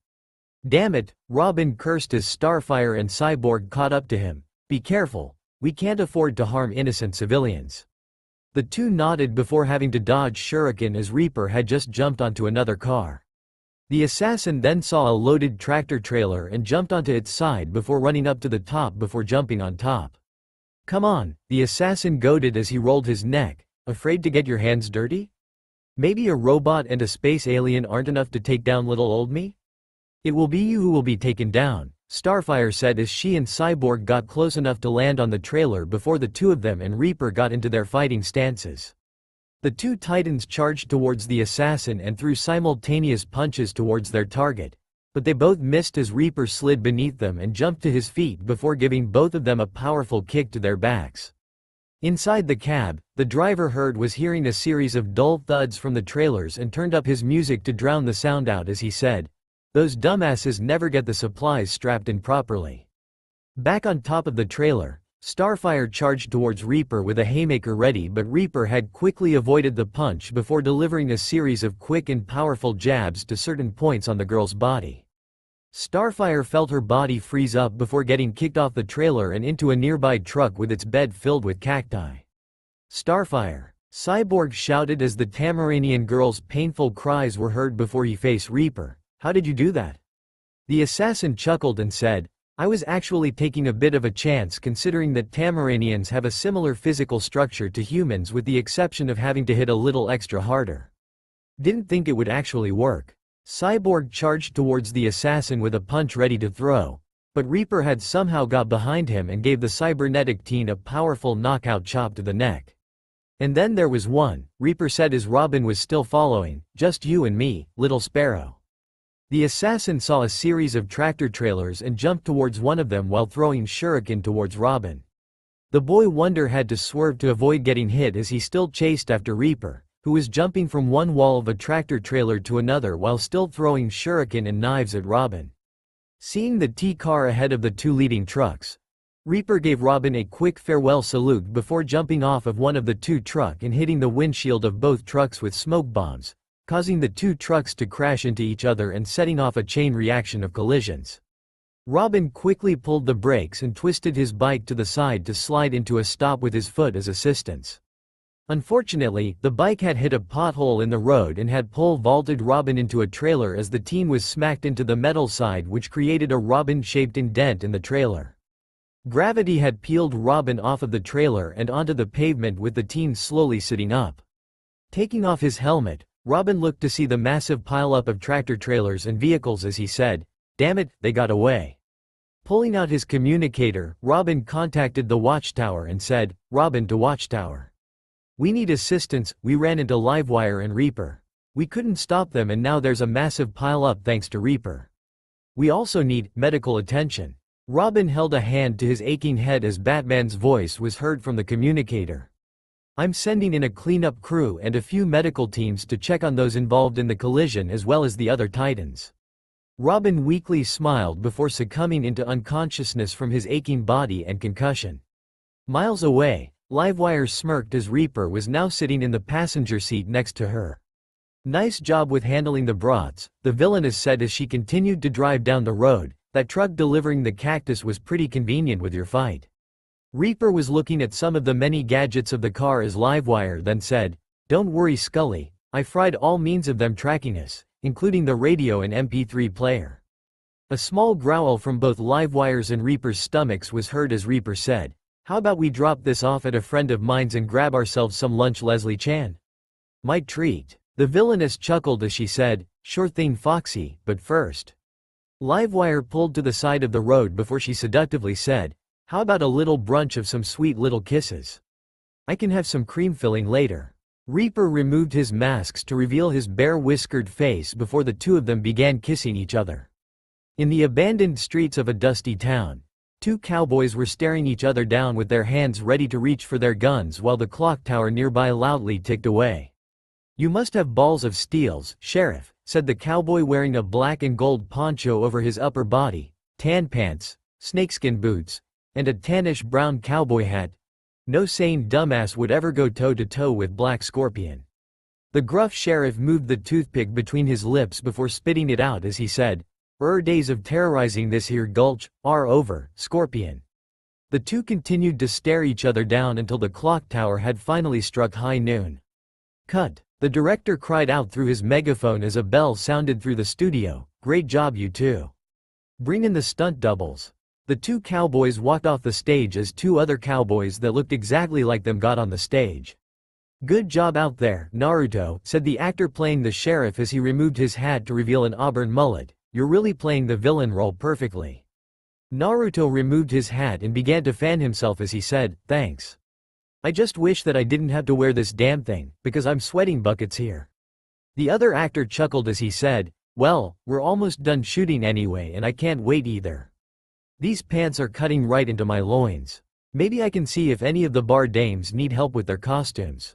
"Damn it," Robin cursed as Starfire and Cyborg caught up to him. "Be careful, we can't afford to harm innocent civilians." The two nodded before having to dodge Shuriken as Reaper had just jumped onto another car. The assassin then saw a loaded tractor trailer and jumped onto its side before running up to the top before jumping on top. "Come on," the assassin goaded as he rolled his neck. "Afraid to get your hands dirty? Maybe a robot and a space alien aren't enough to take down little old me? It will be you who will be taken down," Starfire said as she and Cyborg got close enough to land on the trailer before the two of them and Reaper got into their fighting stances. The two Titans charged towards the assassin and threw simultaneous punches towards their target, but they both missed as Reaper slid beneath them and jumped to his feet before giving both of them a powerful kick to their backs. Inside the cab, the driver was hearing a series of dull thuds from the trailers and turned up his music to drown the sound out as he said, "Those dumbasses never get the supplies strapped in properly." Back on top of the trailer, Starfire charged towards Reaper with a haymaker ready, but Reaper had quickly avoided the punch before delivering a series of quick and powerful jabs to certain points on the girl's body. Starfire felt her body freeze up before getting kicked off the trailer and into a nearby truck with its bed filled with cacti. "Starfire!" Cyborg shouted as the Tamaranian girl's painful cries were heard before he faced Reaper. "How did you do that?" The assassin chuckled and said, "I was actually taking a bit of a chance considering that Tamaranians have a similar physical structure to humans with the exception of having to hit a little extra harder. Didn't think it would actually work." Cyborg charged towards the assassin with a punch ready to throw, but Reaper had somehow got behind him and gave the cybernetic teen a powerful knockout chop to the neck. "And then there was one," Reaper said as Robin was still following, "just you and me, little sparrow." The assassin saw a series of tractor trailers and jumped towards one of them while throwing shuriken towards Robin. The boy wonder had to swerve to avoid getting hit as he still chased after Reaper, who was jumping from one wall of a tractor trailer to another while still throwing shuriken and knives at Robin. Seeing the T-car ahead of the two leading trucks, Reaper gave Robin a quick farewell salute before jumping off of one of the two trucks and hitting the windshield of both trucks with smoke bombs, causing the two trucks to crash into each other and setting off a chain reaction of collisions. Robin quickly pulled the brakes and twisted his bike to the side to slide into a stop with his foot as assistance. Unfortunately, the bike had hit a pothole in the road and had pole vaulted Robin into a trailer as the teen was smacked into the metal side, which created a Robin-shaped indent in the trailer. Gravity had peeled Robin off of the trailer and onto the pavement, with the teen slowly sitting up. Taking off his helmet, Robin looked to see the massive pileup of tractor trailers and vehicles as he said, "Damn it, they got away." Pulling out his communicator, Robin contacted the watchtower and said, "Robin to watchtower. We need assistance, we ran into Livewire and Reaper. We couldn't stop them and now there's a massive pile-up thanks to Reaper. We also need medical attention." Robin held a hand to his aching head as Batman's voice was heard from the communicator. "I'm sending in a cleanup crew and a few medical teams to check on those involved in the collision as well as the other Titans." Robin weakly smiled before succumbing into unconsciousness from his aching body and concussion. Miles away, Livewire smirked as Reaper was now sitting in the passenger seat next to her. "Nice job with handling the brats," the villainess said as she continued to drive down the road. "That truck delivering the cactus was pretty convenient with your fight." Reaper was looking at some of the many gadgets of the car as Livewire then said, "Don't worry Scully, I fried all means of them tracking us, including the radio and MP3 player." A small growl from both Livewire's and Reaper's stomachs was heard as Reaper said, "How about we drop this off at a friend of mine's and grab ourselves some lunch, Leslie-chan? Might treat." The villainess chuckled as she said, "Sure thing Foxy, but first." Livewire pulled to the side of the road before she seductively said, "How about a little brunch of some sweet little kisses? I can have some cream filling later." Reaper removed his masks to reveal his bare whiskered face before the two of them began kissing each other. In the abandoned streets of a dusty town, two cowboys were staring each other down with their hands ready to reach for their guns while the clock tower nearby loudly ticked away. "You must have balls of steels, Sheriff," said the cowboy wearing a black and gold poncho over his upper body, tan pants, snakeskin boots, and a tannish brown cowboy hat. "No sane dumbass would ever go toe-to-toe with Black Scorpion." The gruff sheriff moved the toothpick between his lips before spitting it out as he said, Days of terrorizing this here gulch are over, Scorpion." The two continued to stare each other down until the clock tower had finally struck high noon. "Cut," the director cried out through his megaphone as a bell sounded through the studio, "Great job you two. Bring in the stunt doubles." The two cowboys walked off the stage as two other cowboys that looked exactly like them got on the stage. "Good job out there, Naruto," said the actor playing the sheriff as he removed his hat to reveal an auburn mullet. "You're really playing the villain role perfectly." Naruto removed his hat and began to fan himself as he said, "Thanks. I just wish that I didn't have to wear this damn thing, because I'm sweating buckets here." The other actor chuckled as he said, "Well, we're almost done shooting anyway and I can't wait either. These pants are cutting right into my loins. Maybe I can see if any of the bar dames need help with their costumes."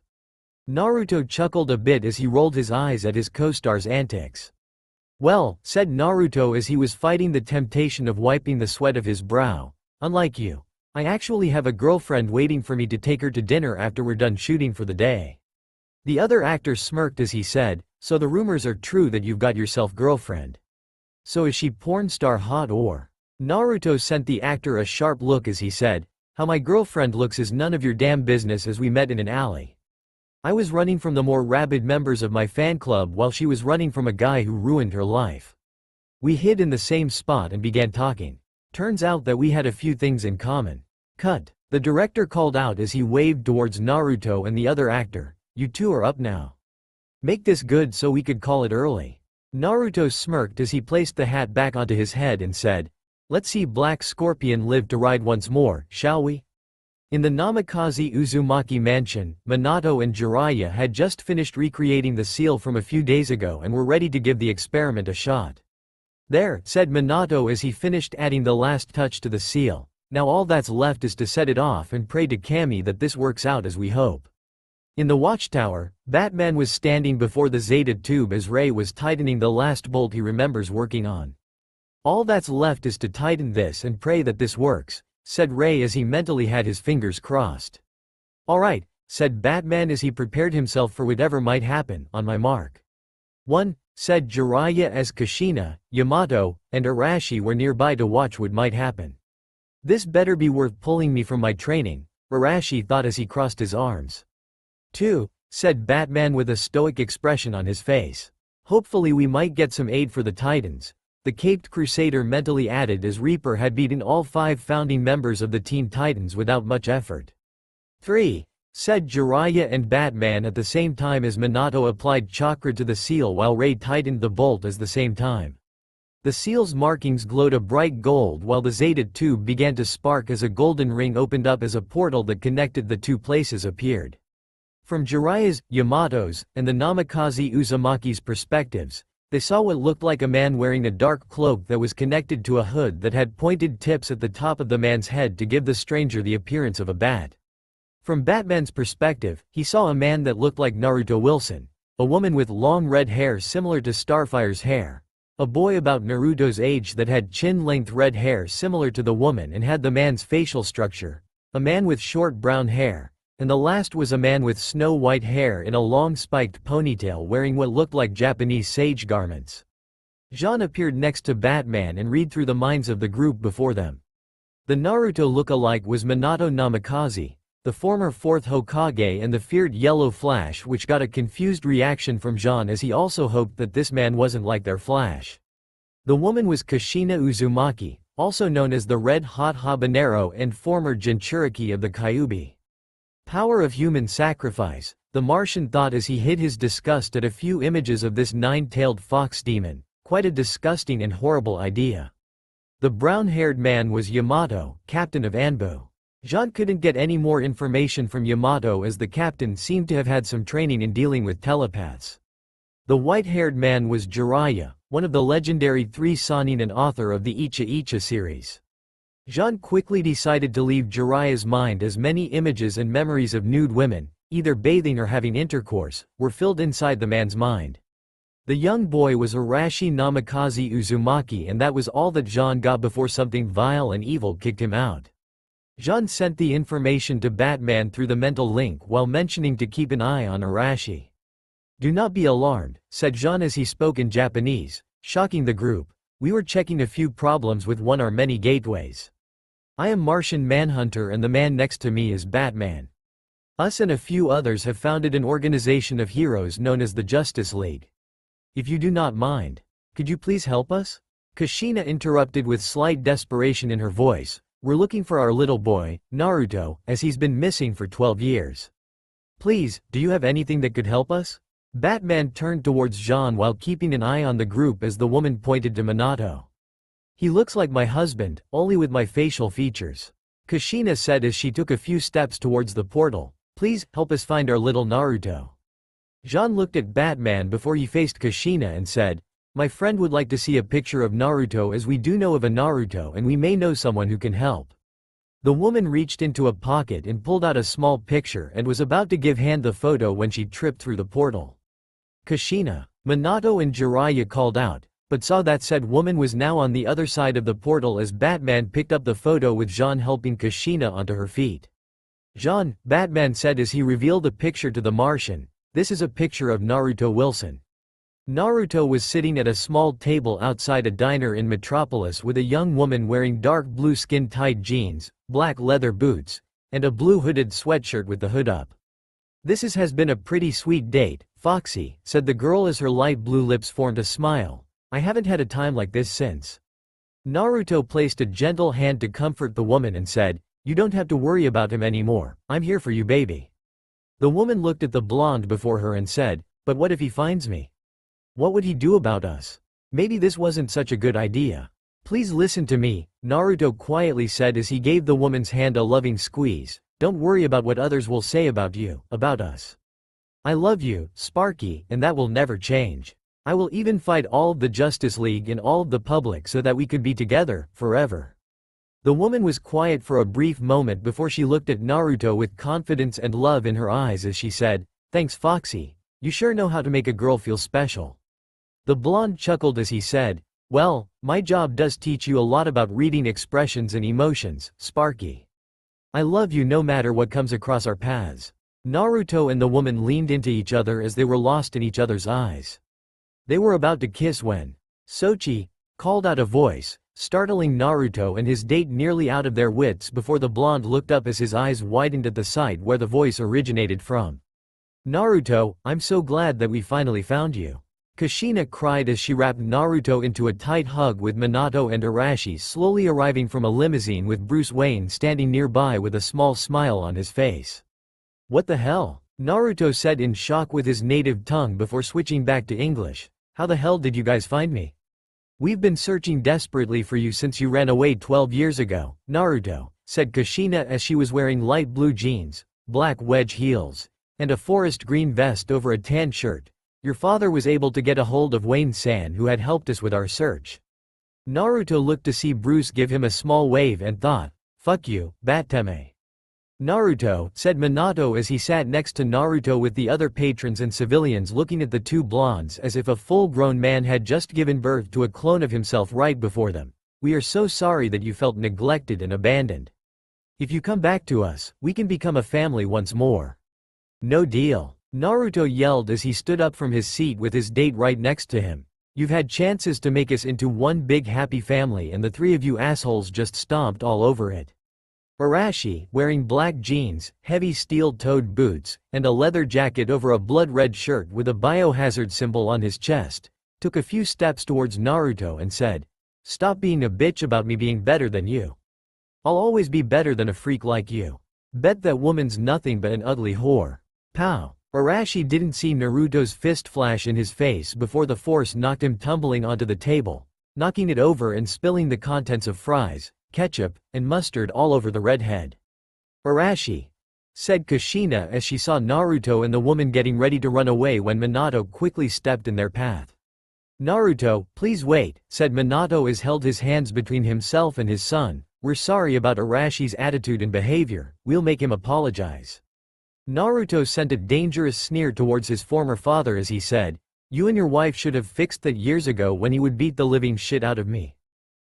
Naruto chuckled a bit as he rolled his eyes at his co-star's antics. "Well," said Naruto as he was fighting the temptation of wiping the sweat of his brow, "unlike you, I actually have a girlfriend waiting for me to take her to dinner after we're done shooting for the day." The other actor smirked as he said, "So the rumors are true that you've got yourself girlfriend. So is she porn star hot or?" Naruto sent the actor a sharp look as he said, "How my girlfriend looks is none of your damn business, as we met in an alley. I was running from the more rabid members of my fan club while she was running from a guy who ruined her life. We hid in the same spot and began talking. Turns out that we had a few things in common." "Cut," the director called out as he waved towards Naruto and the other actor, "You two are up now. Make this good so we could call it early." Naruto smirked as he placed the hat back onto his head and said, "Let's see Black Scorpion live to ride once more, shall we?" In the Namikaze Uzumaki mansion, Minato and Jiraiya had just finished recreating the seal from a few days ago and were ready to give the experiment a shot. "There," said Minato as he finished adding the last touch to the seal, "now all that's left is to set it off and pray to Kami that this works out as we hope." In the watchtower, Batman was standing before the Zeta tube as Ray was tightening the last bolt he remembers working on. All that's left is to tighten this and pray that this works, said Ray as he mentally had his fingers crossed. Alright, said Batman as he prepared himself for whatever might happen. On my mark. 1, said Jiraiya as Kushina, Yamato, and Arashi were nearby to watch what might happen. This better be worth pulling me from my training, Arashi thought as he crossed his arms. 2, said Batman with a stoic expression on his face. Hopefully we might get some aid for the Titans, the Caped Crusader mentally added as Reaper had beaten all 5 founding members of the Teen Titans without much effort. 3, said Jiraiya and Batman at the same time as Minato applied chakra to the seal while Ray tightened the bolt at the same time. The seal's markings glowed a bright gold while the Zeta tube began to spark as a golden ring opened up as a portal that connected the two places appeared. From Jiraiya's, Yamato's, and the Namikaze Uzumaki's perspectives, they saw what looked like a man wearing a dark cloak that was connected to a hood that had pointed tips at the top of the man's head to give the stranger the appearance of a bat. From Batman's perspective, he saw a man that looked like Naruto Wilson, a woman with long red hair similar to Starfire's hair, a boy about Naruto's age that had chin-length red hair similar to the woman and had the man's facial structure, a man with short brown hair, and the last was a man with snow-white hair in a long spiked ponytail wearing what looked like Japanese sage garments. Jean appeared next to Batman and read through the minds of the group before them. The Naruto look-alike was Minato Namikaze, the former 4th Hokage and the feared Yellow Flash, which got a confused reaction from Jean as he also hoped that this man wasn't like their Flash. The woman was Kushina Uzumaki, also known as the Red Hot Habanero and former Jinchuriki of the Kyuubi. Power of human sacrifice, the Martian thought as he hid his disgust at a few images of this 9-tailed fox demon, quite a disgusting and horrible idea. The brown-haired man was Yamato, captain of Anbu. Jean couldn't get any more information from Yamato as the captain seemed to have had some training in dealing with telepaths. The white-haired man was Jiraiya, one of the legendary 3 Sannin and author of the Icha Icha series. Jean quickly decided to leave Jiraiya's mind as many images and memories of nude women, either bathing or having intercourse, were filled inside the man's mind. The young boy was Arashi Namikaze Uzumaki and that was all that Jean got before something vile and evil kicked him out. Jean sent the information to Batman through the mental link while mentioning to keep an eye on Arashi. Do not be alarmed, said Jean as he spoke in Japanese, shocking the group. We were checking a few problems with one or many gateways. I am Martian Manhunter and the man next to me is Batman. Us and a few others have founded an organization of heroes known as the Justice League. If you do not mind, could you please help us? Kushina interrupted with slight desperation in her voice. We're looking for our little boy, Naruto, as he's been missing for 12 years. Please, do you have anything that could help us? Batman turned towards Jean while keeping an eye on the group as the woman pointed to Minato. He looks like my husband, only with my facial features. Kushina said as she took a few steps towards the portal. Please, help us find our little Naruto. Jean looked at Batman before he faced Kushina and said, my friend would like to see a picture of Naruto as we do know of a Naruto and we may know someone who can help. The woman reached into a pocket and pulled out a small picture and was about to give hand the photo when she tripped through the portal. Kushina, Minato and Jiraiya called out, but saw that said woman was now on the other side of the portal as Batman picked up the photo with Jean helping Kushina onto her feet. Jean, Batman said as he revealed the picture to the Martian, this is a picture of Naruto Wilson. Naruto was sitting at a small table outside a diner in Metropolis with a young woman wearing dark blue skin-tight jeans, black leather boots, and a blue hooded sweatshirt with the hood up. This has been a pretty sweet date, Foxy, said the girl as her light blue lips formed a smile. I haven't had a time like this since. Naruto placed a gentle hand to comfort the woman and said, you don't have to worry about him anymore, I'm here for you baby. The woman looked at the blonde before her and said, but what if he finds me? What would he do about us? Maybe this wasn't such a good idea. Please listen to me, Naruto quietly said as he gave the woman's hand a loving squeeze. Don't worry about what others will say about you, about us. I love you, Sparky, and that will never change. I will even fight all of the Justice League and all of the public so that we could be together, forever. The woman was quiet for a brief moment before she looked at Naruto with confidence and love in her eyes as she said, thanks Foxy, you sure know how to make a girl feel special. The blonde chuckled as he said, Well, my job does teach you a lot about reading expressions and emotions, Sparky. I love you no matter what comes across our paths. Naruto and the woman leaned into each other as they were lost in each other's eyes. They were about to kiss when Sochi called out a voice, startling Naruto and his date nearly out of their wits before the blonde looked up as his eyes widened at the sight where the voice originated from. Naruto, I'm so glad that we finally found you. Kushina cried as she wrapped Naruto into a tight hug with Minato and Arashi slowly arriving from a limousine with Bruce Wayne standing nearby with a small smile on his face. What the hell? Naruto said in shock with his native tongue before switching back to English. How the hell did you guys find me? We've been searching desperately for you since you ran away 12 years ago, Naruto, said Kushina as she was wearing light blue jeans, black wedge heels, and a forest green vest over a tan shirt. Your father was able to get a hold of Wayne-san who had helped us with our search. Naruto looked to see Bruce give him a small wave and thought, fuck you, Bateme. Naruto, said Minato as he sat next to Naruto with the other patrons and civilians looking at the two blondes as if a full-grown man had just given birth to a clone of himself right before them. We are so sorry that you felt neglected and abandoned. If you come back to us, we can become a family once more. No deal. Naruto yelled as he stood up from his seat with his date right next to him. You've had chances to make us into one big happy family and the three of you assholes just stomped all over it. Arashi, wearing black jeans, heavy steel-toed boots, and a leather jacket over a blood-red shirt with a biohazard symbol on his chest, took a few steps towards Naruto and said, "Stop being a bitch about me being better than you. I'll always be better than a freak like you. Bet that woman's nothing but an ugly whore." Pow! Arashi didn't see Naruto's fist flash in his face before the force knocked him tumbling onto the table, knocking it over and spilling the contents of fries, ketchup, and mustard all over the redhead. Arashi, said Kushina as she saw Naruto and the woman getting ready to run away when Minato quickly stepped in their path. Naruto, please wait, said Minato as held his hands between himself and his son. We're sorry about Arashi's attitude and behavior, we'll make him apologize. Naruto sent a dangerous sneer towards his former father as he said, you and your wife should have fixed that years ago when he would beat the living shit out of me.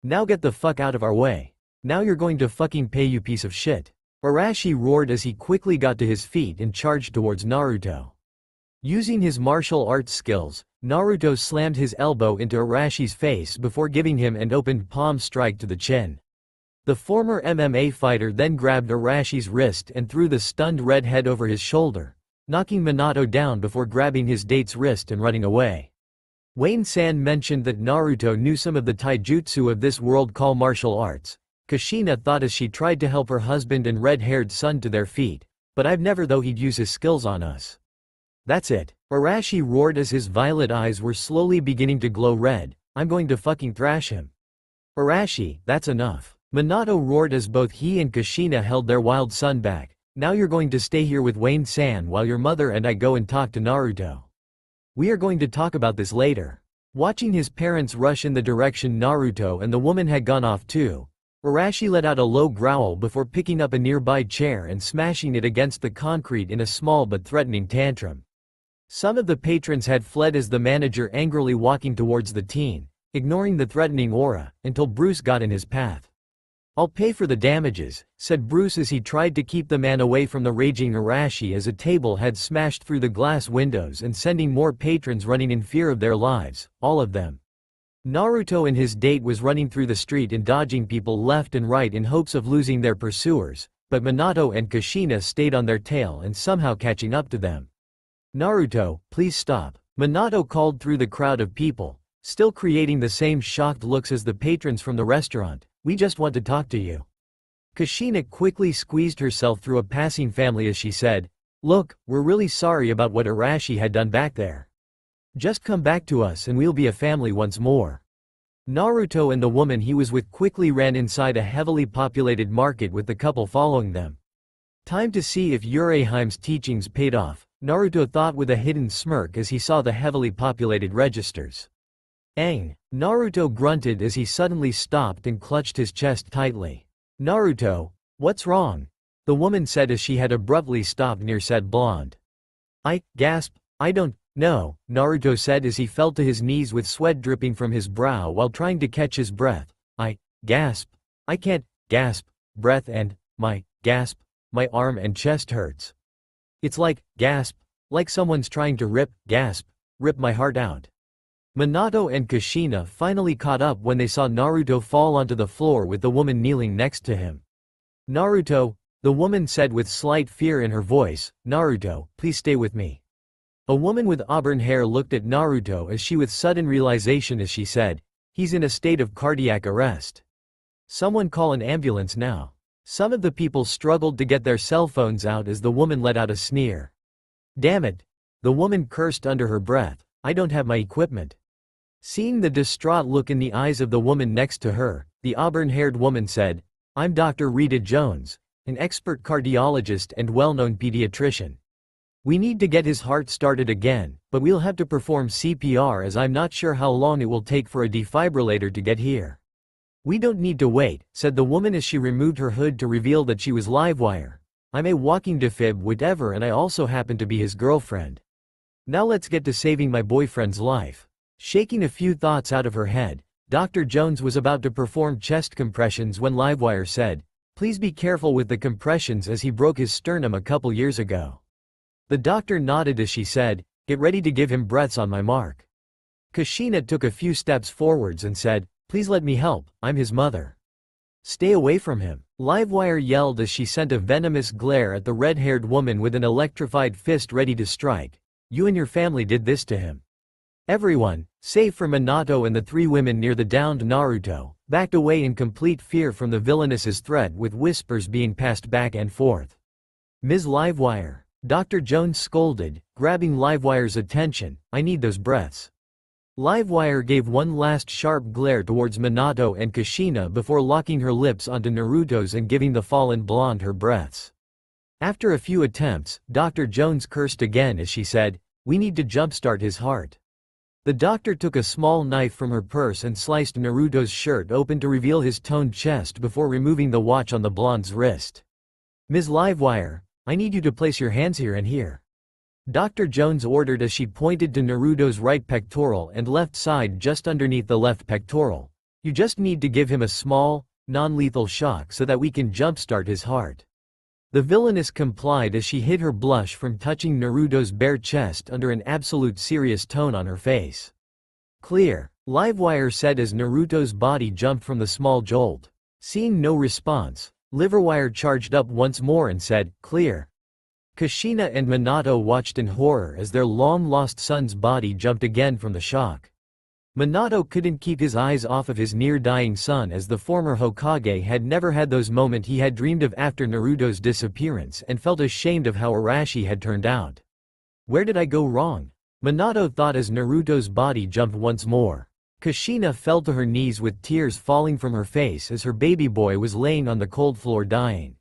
Now get the fuck out of our way. Now you're going to fucking pay, you piece of shit. Arashi roared as he quickly got to his feet and charged towards Naruto. Using his martial arts skills, Naruto slammed his elbow into Arashi's face before giving him an opened palm strike to the chin. The former MMA fighter then grabbed Arashi's wrist and threw the stunned redhead over his shoulder, knocking Minato down before grabbing his date's wrist and running away. Wayne-san mentioned that Naruto knew some of the taijutsu of this world called martial arts. Kushina thought as she tried to help her husband and red-haired son to their feet, but I've never thought he'd use his skills on us. That's it. Arashi roared as his violet eyes were slowly beginning to glow red. I'm going to fucking thrash him. Arashi, that's enough. Minato roared as both he and Kushina held their wild son back. Now you're going to stay here with Wayne-san while your mother and I go and talk to Naruto. We are going to talk about this later. Watching his parents rush in the direction Naruto and the woman had gone off to, Arashi let out a low growl before picking up a nearby chair and smashing it against the concrete in a small but threatening tantrum. Some of the patrons had fled as the manager angrily walking towards the teen, ignoring the threatening aura, until Bruce got in his path. I'll pay for the damages, said Bruce as he tried to keep the man away from the raging Arashi as a table had smashed through the glass windows and sending more patrons running in fear of their lives, all of them. Naruto and his date was running through the street and dodging people left and right in hopes of losing their pursuers, but Minato and Kushina stayed on their tail and somehow catching up to them. Naruto, please stop, Minato called through the crowd of people, still creating the same shocked looks as the patrons from the restaurant. We just want to talk to you. Kushina quickly squeezed herself through a passing family as she said, look, we're really sorry about what Arashi had done back there. Just come back to us and we'll be a family once more. Naruto and the woman he was with quickly ran inside a heavily populated market with the couple following them. Time to see if Uraheim's teachings paid off, Naruto thought with a hidden smirk as he saw the heavily populated registers. Aang, Naruto grunted as he suddenly stopped and clutched his chest tightly. Naruto, what's wrong? The woman said as she had abruptly stopped near said blonde. I gasped, I don't, No, Naruto said as he fell to his knees with sweat dripping from his brow while trying to catch his breath. Gasp. I can't, gasp, breath and, gasp, my arm and chest hurts. It's like, gasp, like someone's trying to rip my heart out. Minato and Kushina finally caught up when they saw Naruto fall onto the floor with the woman kneeling next to him. Naruto, the woman said with slight fear in her voice, Naruto, please stay with me. A woman with auburn hair looked at Naruto as she with sudden realization as she said, he's in a state of cardiac arrest. Someone call an ambulance now. Some of the people struggled to get their cell phones out as the woman let out a sneer. Damn it! The woman cursed under her breath, I don't have my equipment. Seeing the distraught look in the eyes of the woman next to her, the auburn-haired woman said, I'm Dr. Rita Jones, an expert cardiologist and well-known pediatrician. We need to get his heart started again, but we'll have to perform CPR as I'm not sure how long it will take for a defibrillator to get here. We don't need to wait, said the woman as she removed her hood to reveal that she was Livewire. I'm a walking defib whatever and I also happen to be his girlfriend. Now let's get to saving my boyfriend's life. Shaking a few thoughts out of her head, Dr. Jones was about to perform chest compressions when Livewire said, please be careful with the compressions as he broke his sternum a couple years ago. The doctor nodded as she said, get ready to give him breaths on my mark. Kushina took a few steps forwards and said, please let me help, I'm his mother. Stay away from him. Livewire yelled as she sent a venomous glare at the red-haired woman with an electrified fist ready to strike. You and your family did this to him. Everyone, save for Minato and the three women near the downed Naruto, backed away in complete fear from the villainess's threat with whispers being passed back and forth. Ms. Livewire, Dr. Jones scolded, grabbing Livewire's attention, I need those breaths. Livewire gave one last sharp glare towards Minato and Kushina before locking her lips onto Naruto's and giving the fallen blonde her breaths. After a few attempts, Dr. Jones cursed again as she said, we need to jumpstart his heart. The doctor took a small knife from her purse and sliced Naruto's shirt open to reveal his toned chest before removing the watch on the blonde's wrist. Ms. Livewire, I need you to place your hands here and here. Dr. Jones ordered as she pointed to Naruto's right pectoral and left side just underneath the left pectoral. You just need to give him a small, non-lethal shock so that we can jumpstart his heart. The villainess complied as she hid her blush from touching Naruto's bare chest under an absolute serious tone on her face. Clear, Livewire said as Naruto's body jumped from the small jolt. Seeing no response, Liverwire charged up once more and said, clear. Kushina and Minato watched in horror as their long-lost son's body jumped again from the shock. Minato couldn't keep his eyes off of his near-dying son as the former Hokage had never had those moments he had dreamed of after Naruto's disappearance and felt ashamed of how Arashi had turned out. Where did I go wrong? Minato thought as Naruto's body jumped once more. Kushina fell to her knees with tears falling from her face as her baby boy was laying on the cold floor dying.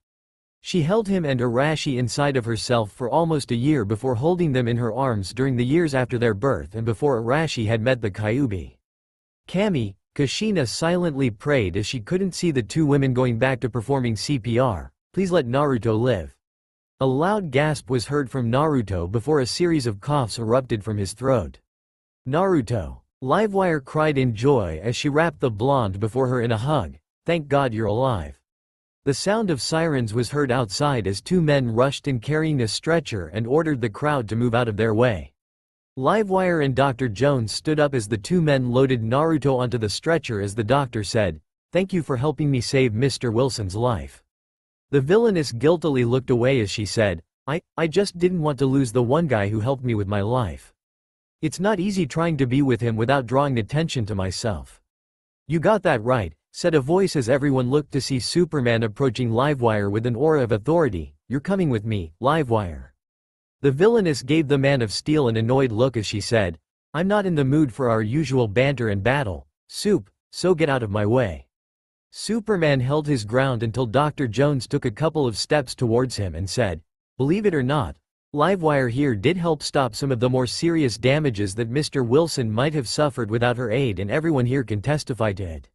She held him and Arashi inside of herself for almost a year before holding them in her arms during the years after their birth and before Arashi had met the Kyuubi. Kami, Kushina silently prayed as she couldn't see the two women going back to performing CPR, please let Naruto live. A loud gasp was heard from Naruto before a series of coughs erupted from his throat. Naruto, Livewire cried in joy as she wrapped the blonde before her in a hug, thank God you're alive. The sound of sirens was heard outside as two men rushed in carrying a stretcher and ordered the crowd to move out of their way. Livewire and Dr. Jones stood up as the two men loaded Naruto onto the stretcher as the doctor said, thank you for helping me save Mr. Wilson's life. The villainess guiltily looked away as she said, I just didn't want to lose the one guy who helped me with my life. It's not easy trying to be with him without drawing attention to myself. You got that right, said a voice as everyone looked to see Superman approaching Livewire with an aura of authority. You're coming with me, Livewire. The villainess gave the Man of Steel an annoyed look as she said, I'm not in the mood for our usual banter and battle, so get out of my way. Superman held his ground until Dr. Jones took a couple of steps towards him and said, believe it or not, Livewire here did help stop some of the more serious damages that Mr. Wilson might have suffered without her aid and everyone here can testify to it.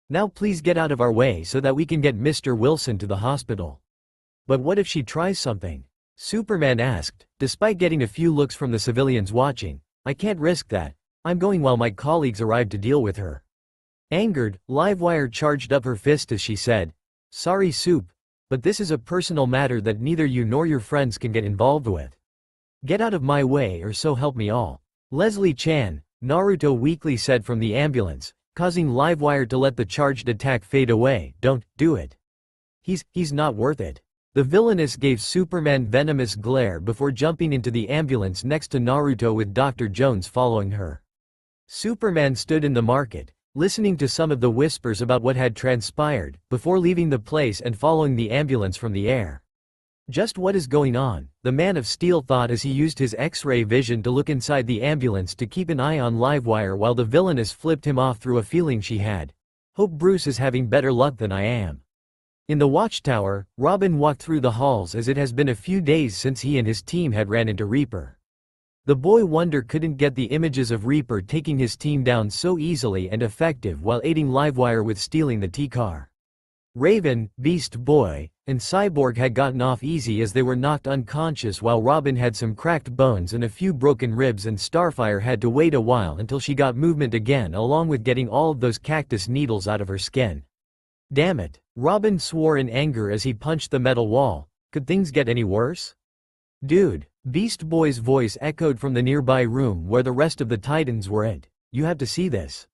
Now please get out of our way so that we can get Mr. Wilson to the hospital. But what if she tries something? Superman asked, despite getting a few looks from the civilians watching. I can't risk that. I'm going while my colleagues arrive to deal with her. Angered, Livewire charged up her fist as she said, Sorry Soup, but this is a personal matter that neither you nor your friends can get involved with. Get out of my way or so help me all. Leslie Chan, Naruto weakly said from the ambulance, causing Livewire to let the charged attack fade away. Don't do it. He's not worth it. The villainess gave Superman venomous glare before jumping into the ambulance next to Naruto with Dr. Jones following her. Superman stood in the market, listening to some of the whispers about what had transpired, before leaving the place and following the ambulance from the air. Just what is going on? The Man of Steel thought as he used his X-ray vision to look inside the ambulance to keep an eye on Livewire while the villainess flipped him off through a feeling she had. Hope Bruce is having better luck than I am. In the watchtower, Robin walked through the halls as it has been a few days since he and his team had ran into Reaper. The Boy Wonder couldn't get the images of Reaper taking his team down so easily and effective while aiding Livewire with stealing the T-Car. Raven, Beast Boy, and Cyborg had gotten off easy as they were knocked unconscious while Robin had some cracked bones and a few broken ribs and Starfire had to wait a while until she got movement again along with getting all of those cactus needles out of her skin. Damn it, Robin swore in anger as he punched the metal wall. Could things get any worse? Dude, Beast Boy's voice echoed from the nearby room where the rest of the Titans were at. You have to see this.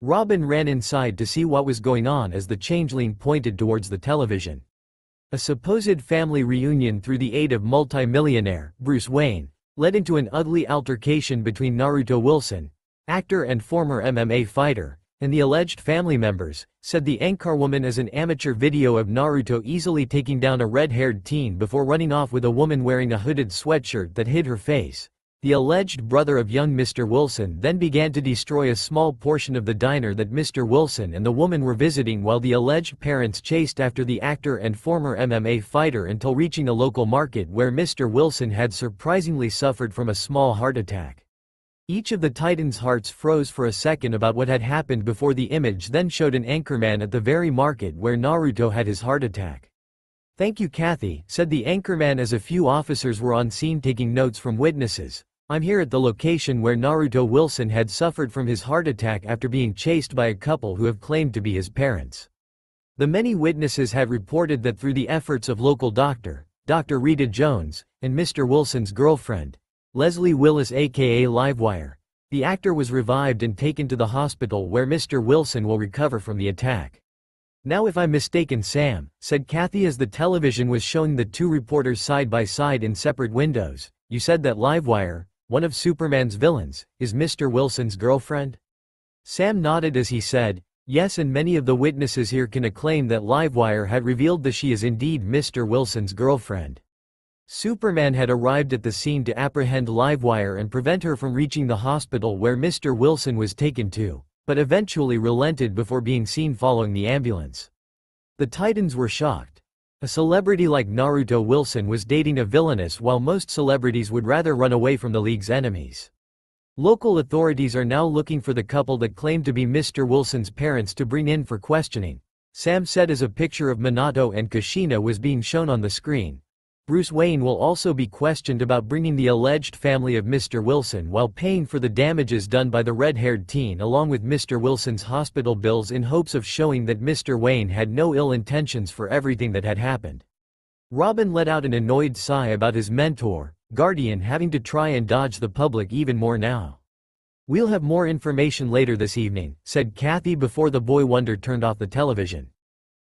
Robin ran inside to see what was going on as the changeling pointed towards the television. A supposed family reunion through the aid of multi-millionaire Bruce Wayne led into an ugly altercation between Naruto Wilson, actor and former MMA fighter, and the alleged family members, said the anchorwoman as an amateur video of Naruto easily taking down a red-haired teen before running off with a woman wearing a hooded sweatshirt that hid her face. The alleged brother of young Mr. Wilson then began to destroy a small portion of the diner that Mr. Wilson and the woman were visiting while the alleged parents chased after the actor and former MMA fighter until reaching a local market where Mr. Wilson had surprisingly suffered from a small heart attack. Each of the Titans' hearts froze for a second about what had happened before the image then showed an anchorman at the very market where Naruto had his heart attack. Thank you Kathy, said the anchorman as a few officers were on scene taking notes from witnesses. I'm here at the location where Naruto Wilson had suffered from his heart attack after being chased by a couple who have claimed to be his parents. The many witnesses had reported that through the efforts of local Dr. Rita Jones, and Mr. Wilson's girlfriend, Leslie Willis aka Livewire, the actor was revived and taken to the hospital where Mr. Wilson will recover from the attack. Now if I'm mistaken Sam, said Kathy as the television was showing the two reporters side by side in separate windows, you said that Livewire, one of Superman's villains, is Mr. Wilson's girlfriend? Sam nodded as he said, yes, and many of the witnesses here can acclaim that Livewire had revealed that she is indeed Mr. Wilson's girlfriend. Superman had arrived at the scene to apprehend Livewire and prevent her from reaching the hospital where Mr. Wilson was taken to, but eventually relented before being seen following the ambulance. The Titans were shocked. A celebrity like Naruto Wilson was dating a villainess while most celebrities would rather run away from the League's enemies. Local authorities are now looking for the couple that claimed to be Mr. Wilson's parents to bring in for questioning, Sam said as a picture of Minato and Kushina was being shown on the screen. Bruce Wayne will also be questioned about bringing the alleged family of Mr. Wilson while paying for the damages done by the red-haired teen along with Mr. Wilson's hospital bills in hopes of showing that Mr. Wayne had no ill intentions for everything that had happened. Robin let out an annoyed sigh about his mentor, Guardian having to try and dodge the public even more now. We'll have more information later this evening, said Kathy before the Boy Wonder turned off the television.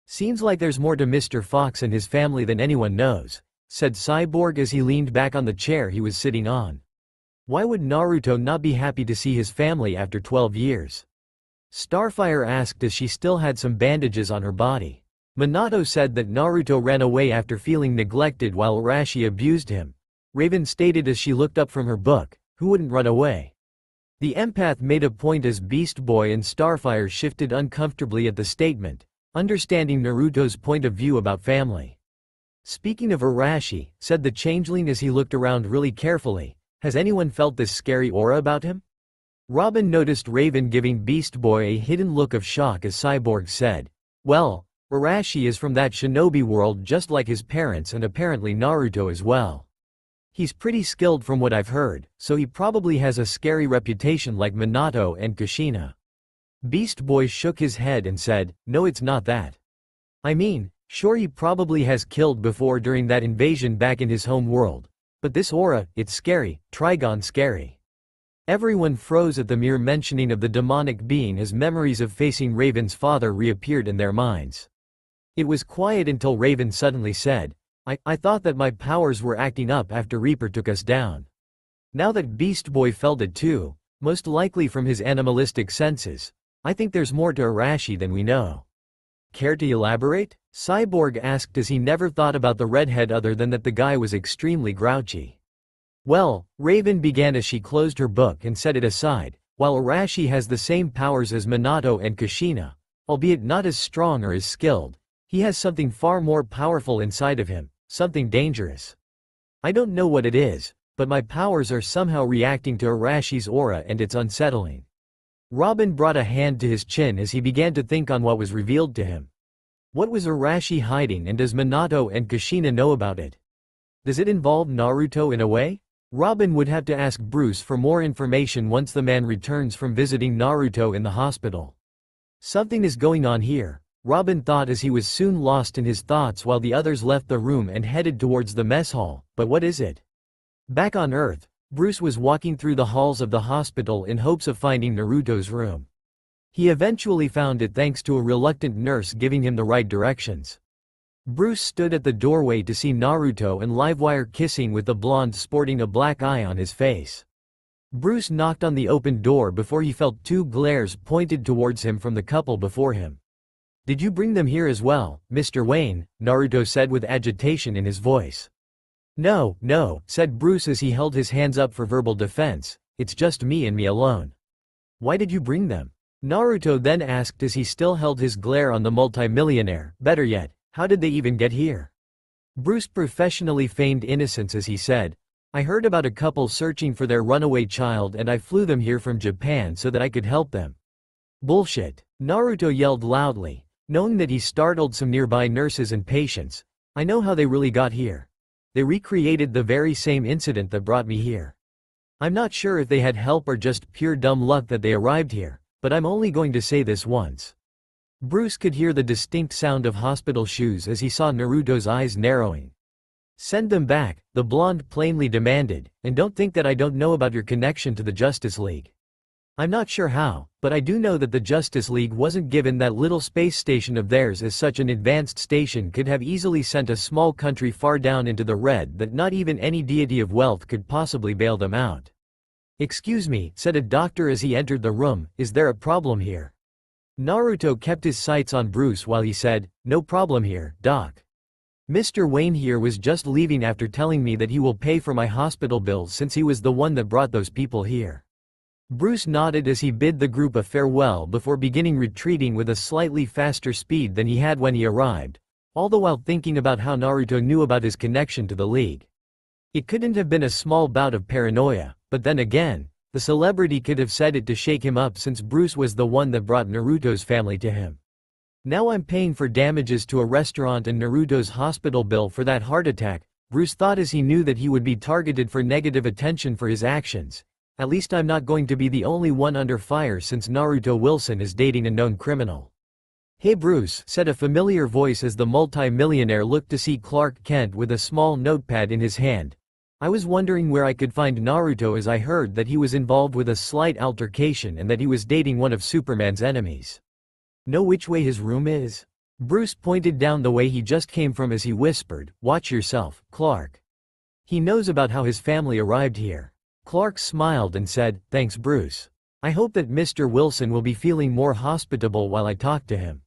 Seems like there's more to Mr. Fox and his family than anyone knows, said Cyborg as he leaned back on the chair he was sitting on. Why would Naruto not be happy to see his family after 12 years? Starfire asked as she still had some bandages on her body. Minato said that Naruto ran away after feeling neglected while Arashi abused him. Raven stated as she looked up from her book, who wouldn't run away? The empath made a point as Beast Boy and Starfire shifted uncomfortably at the statement, understanding Naruto's point of view about family. Speaking of Arashi, said the changeling as he looked around really carefully, has anyone felt this scary aura about him? Robin noticed Raven giving Beast Boy a hidden look of shock as Cyborg said, well, Arashi is from that shinobi world just like his parents and apparently Naruto as well. He's pretty skilled from what I've heard, so he probably has a scary reputation like Minato and Kushina. Beast Boy shook his head and said, no, it's not that. I mean, sure, he probably has killed before during that invasion back in his home world. But this aura, it's scary, Trigon scary. Everyone froze at the mere mentioning of the demonic being as memories of facing Raven's father reappeared in their minds. It was quiet until Raven suddenly said, I thought that my powers were acting up after Reaper took us down. Now that Beast Boy felt it too, most likely from his animalistic senses, I think there's more to Arashi than we know. Care to elaborate? Cyborg asked as he never thought about the redhead other than that the guy was extremely grouchy. Well, Raven began as she closed her book and set it aside, while Arashi has the same powers as Minato and Kushina, albeit not as strong or as skilled, he has something far more powerful inside of him, something dangerous. I don't know what it is, but my powers are somehow reacting to Arashi's aura and it's unsettling. Robin brought a hand to his chin as he began to think on what was revealed to him. What was Arashi hiding, and does Minato and Kushina know about it? Does it involve Naruto in a way? Robin would have to ask Bruce for more information once the man returns from visiting Naruto in the hospital. Something is going on here, Robin thought as he was soon lost in his thoughts while the others left the room and headed towards the mess hall, but what is it? Back on Earth, Bruce was walking through the halls of the hospital in hopes of finding Naruto's room. He eventually found it thanks to a reluctant nurse giving him the right directions. Bruce stood at the doorway to see Naruto and Livewire kissing with the blonde sporting a black eye on his face. Bruce knocked on the open door before he felt two glares pointed towards him from the couple before him. Did you bring them here as well, Mr. Wayne? Naruto said with agitation in his voice. No, said Bruce as he held his hands up for verbal defense, it's just me and me alone. Why did you bring them? Naruto then asked as he still held his glare on the multimillionaire. Better yet, how did they even get here? Bruce professionally feigned innocence as he said, I heard about a couple searching for their runaway child and I flew them here from Japan so that I could help them. Bullshit, Naruto yelled loudly, knowing that he startled some nearby nurses and patients. I know how they really got here. They recreated the very same incident that brought me here. I'm not sure if they had help or just pure dumb luck that they arrived here, but I'm only going to say this once. Bruce could hear the distinct sound of hospital shoes as he saw Naruto's eyes narrowing. Send them back, the blonde plainly demanded, and don't think that I don't know about your connection to the Justice League. I'm not sure how, but I do know that the Justice League wasn't given that little space station of theirs, as such an advanced station could have easily sent a small country far down into the red that not even any deity of wealth could possibly bail them out. Excuse me, said a doctor as he entered the room, is there a problem here? Naruto kept his sights on Bruce while he said, no problem here, doc. Mr. Wayne here was just leaving after telling me that he will pay for my hospital bills since he was the one that brought those people here. Bruce nodded as he bid the group a farewell before beginning retreating with a slightly faster speed than he had when he arrived, all the while thinking about how Naruto knew about his connection to the League. It couldn't have been a small bout of paranoia, but then again, the celebrity could have said it to shake him up since Bruce was the one that brought Naruto's family to him. Now I'm paying for damages to a restaurant and Naruto's hospital bill for that heart attack, Bruce thought as he knew that he would be targeted for negative attention for his actions. At least I'm not going to be the only one under fire since Naruto Wilson is dating a known criminal. Hey Bruce, said a familiar voice as the multi-millionaire looked to see Clark Kent with a small notepad in his hand. I was wondering where I could find Naruto as I heard that he was involved with a slight altercation and that he was dating one of Superman's enemies. Know which way his room is? Bruce pointed down the way he just came from as he whispered, watch yourself, Clark. He knows about how his family arrived here. Clark smiled and said, thanks Bruce. I hope that Mr. Wilson will be feeling more hospitable while I talk to him.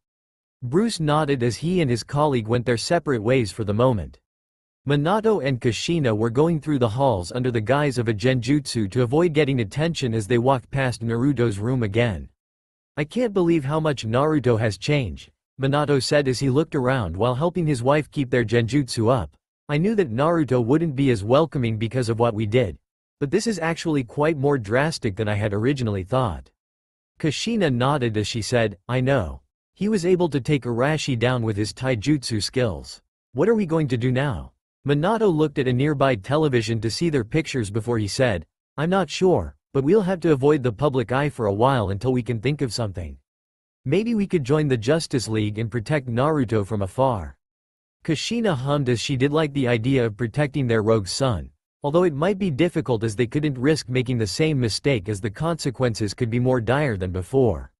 Bruce nodded as he and his colleague went their separate ways for the moment. Minato and Kushina were going through the halls under the guise of a genjutsu to avoid getting attention as they walked past Naruto's room again. I can't believe how much Naruto has changed, Minato said as he looked around while helping his wife keep their genjutsu up. I knew that Naruto wouldn't be as welcoming because of what we did. But this is actually quite more drastic than I had originally thought. Kushina nodded as she said, I know. He was able to take Arashi down with his taijutsu skills. What are we going to do now? Minato looked at a nearby television to see their pictures before he said, "I'm not sure, but we'll have to avoid the public eye for a while until we can think of something. Maybe we could join the Justice League and protect Naruto from afar." Kushina hummed as she did like the idea of protecting their rogue son, although it might be difficult as they couldn't risk making the same mistake as the consequences could be more dire than before.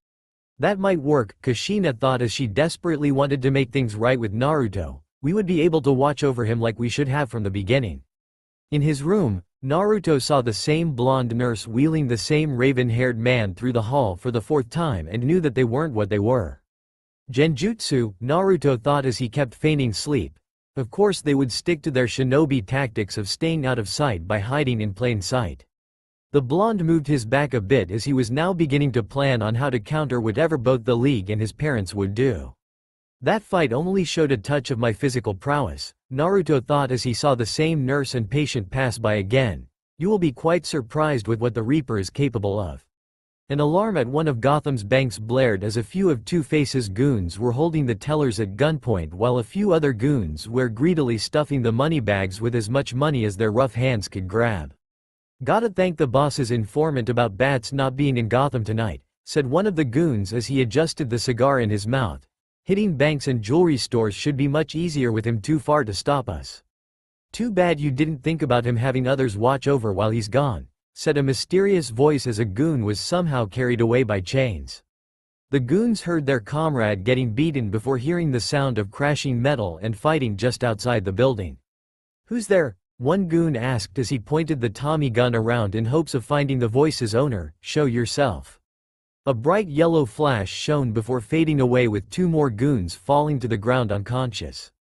That might work, Kushina thought as she desperately wanted to make things right with Naruto. We would be able to watch over him like we should have from the beginning. In his room, Naruto saw the same blonde nurse wheeling the same raven-haired man through the hall for the fourth time and knew that they weren't what they were. Genjutsu, Naruto thought as he kept feigning sleep. Of course they would stick to their shinobi tactics of staying out of sight by hiding in plain sight. The blonde moved his back a bit as he was now beginning to plan on how to counter whatever both the League and his parents would do. That fight only showed a touch of my physical prowess, Naruto thought as he saw the same nurse and patient pass by again. You will be quite surprised with what the Reaper is capable of. An alarm at one of Gotham's banks blared as a few of Two-Face's goons were holding the tellers at gunpoint while a few other goons were greedily stuffing the money bags with as much money as their rough hands could grab. "Gotta thank the boss's informant about bats not being in Gotham tonight," said one of the goons as he adjusted the cigar in his mouth. "Hitting banks and jewelry stores should be much easier with him too far to stop us." "Too bad you didn't think about him having others watch over while he's gone," said a mysterious voice as a goon was somehow carried away by chains. The goons heard their comrade getting beaten before hearing the sound of crashing metal and fighting just outside the building. "Who's there?" one goon asked as he pointed the Tommy gun around in hopes of finding the voice's owner. "Show yourself." A bright yellow flash shone before fading away with two more goons falling to the ground unconscious.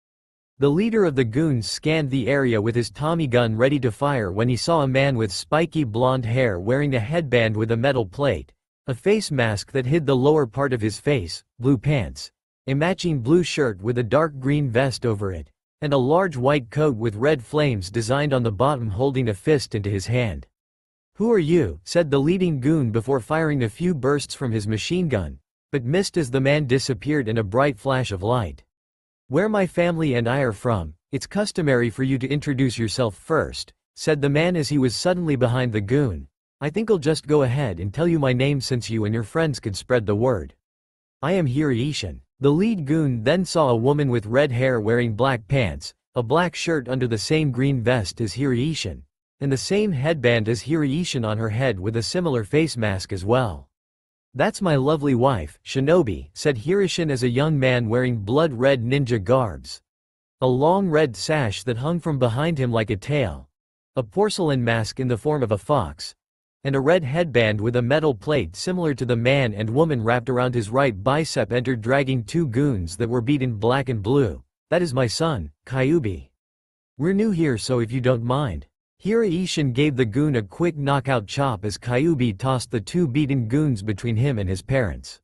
The leader of the goons scanned the area with his Tommy gun ready to fire when he saw a man with spiky blonde hair wearing a headband with a metal plate, a face mask that hid the lower part of his face, blue pants, a matching blue shirt with a dark green vest over it, and a large white coat with red flames designed on the bottom holding a fist into his hand. "Who are you?" said the leading goon before firing a few bursts from his machine gun, but missed as the man disappeared in a bright flash of light. "Where my family and I are from, it's customary for you to introduce yourself first," said the man as he was suddenly behind the goon. "I think I'll just go ahead and tell you my name since you and your friends could spread the word. I am Hiroishin." The lead goon then saw a woman with red hair wearing black pants, a black shirt under the same green vest as Hiroishin, and the same headband as Hiroishin on her head with a similar face mask as well. "That's my lovely wife, Shinobi," said Hiroishin as a young man wearing blood-red ninja garbs. A long red sash that hung from behind him like a tail, a porcelain mask in the form of a fox, and a red headband with a metal plate similar to the man and woman wrapped around his right bicep entered dragging two goons that were beat in black and blue. "That is my son, Kyubi. We're new here so if you don't mind." Hiroishin gave the goon a quick knockout chop as Kyubi tossed the two beaten goons between him and his parents.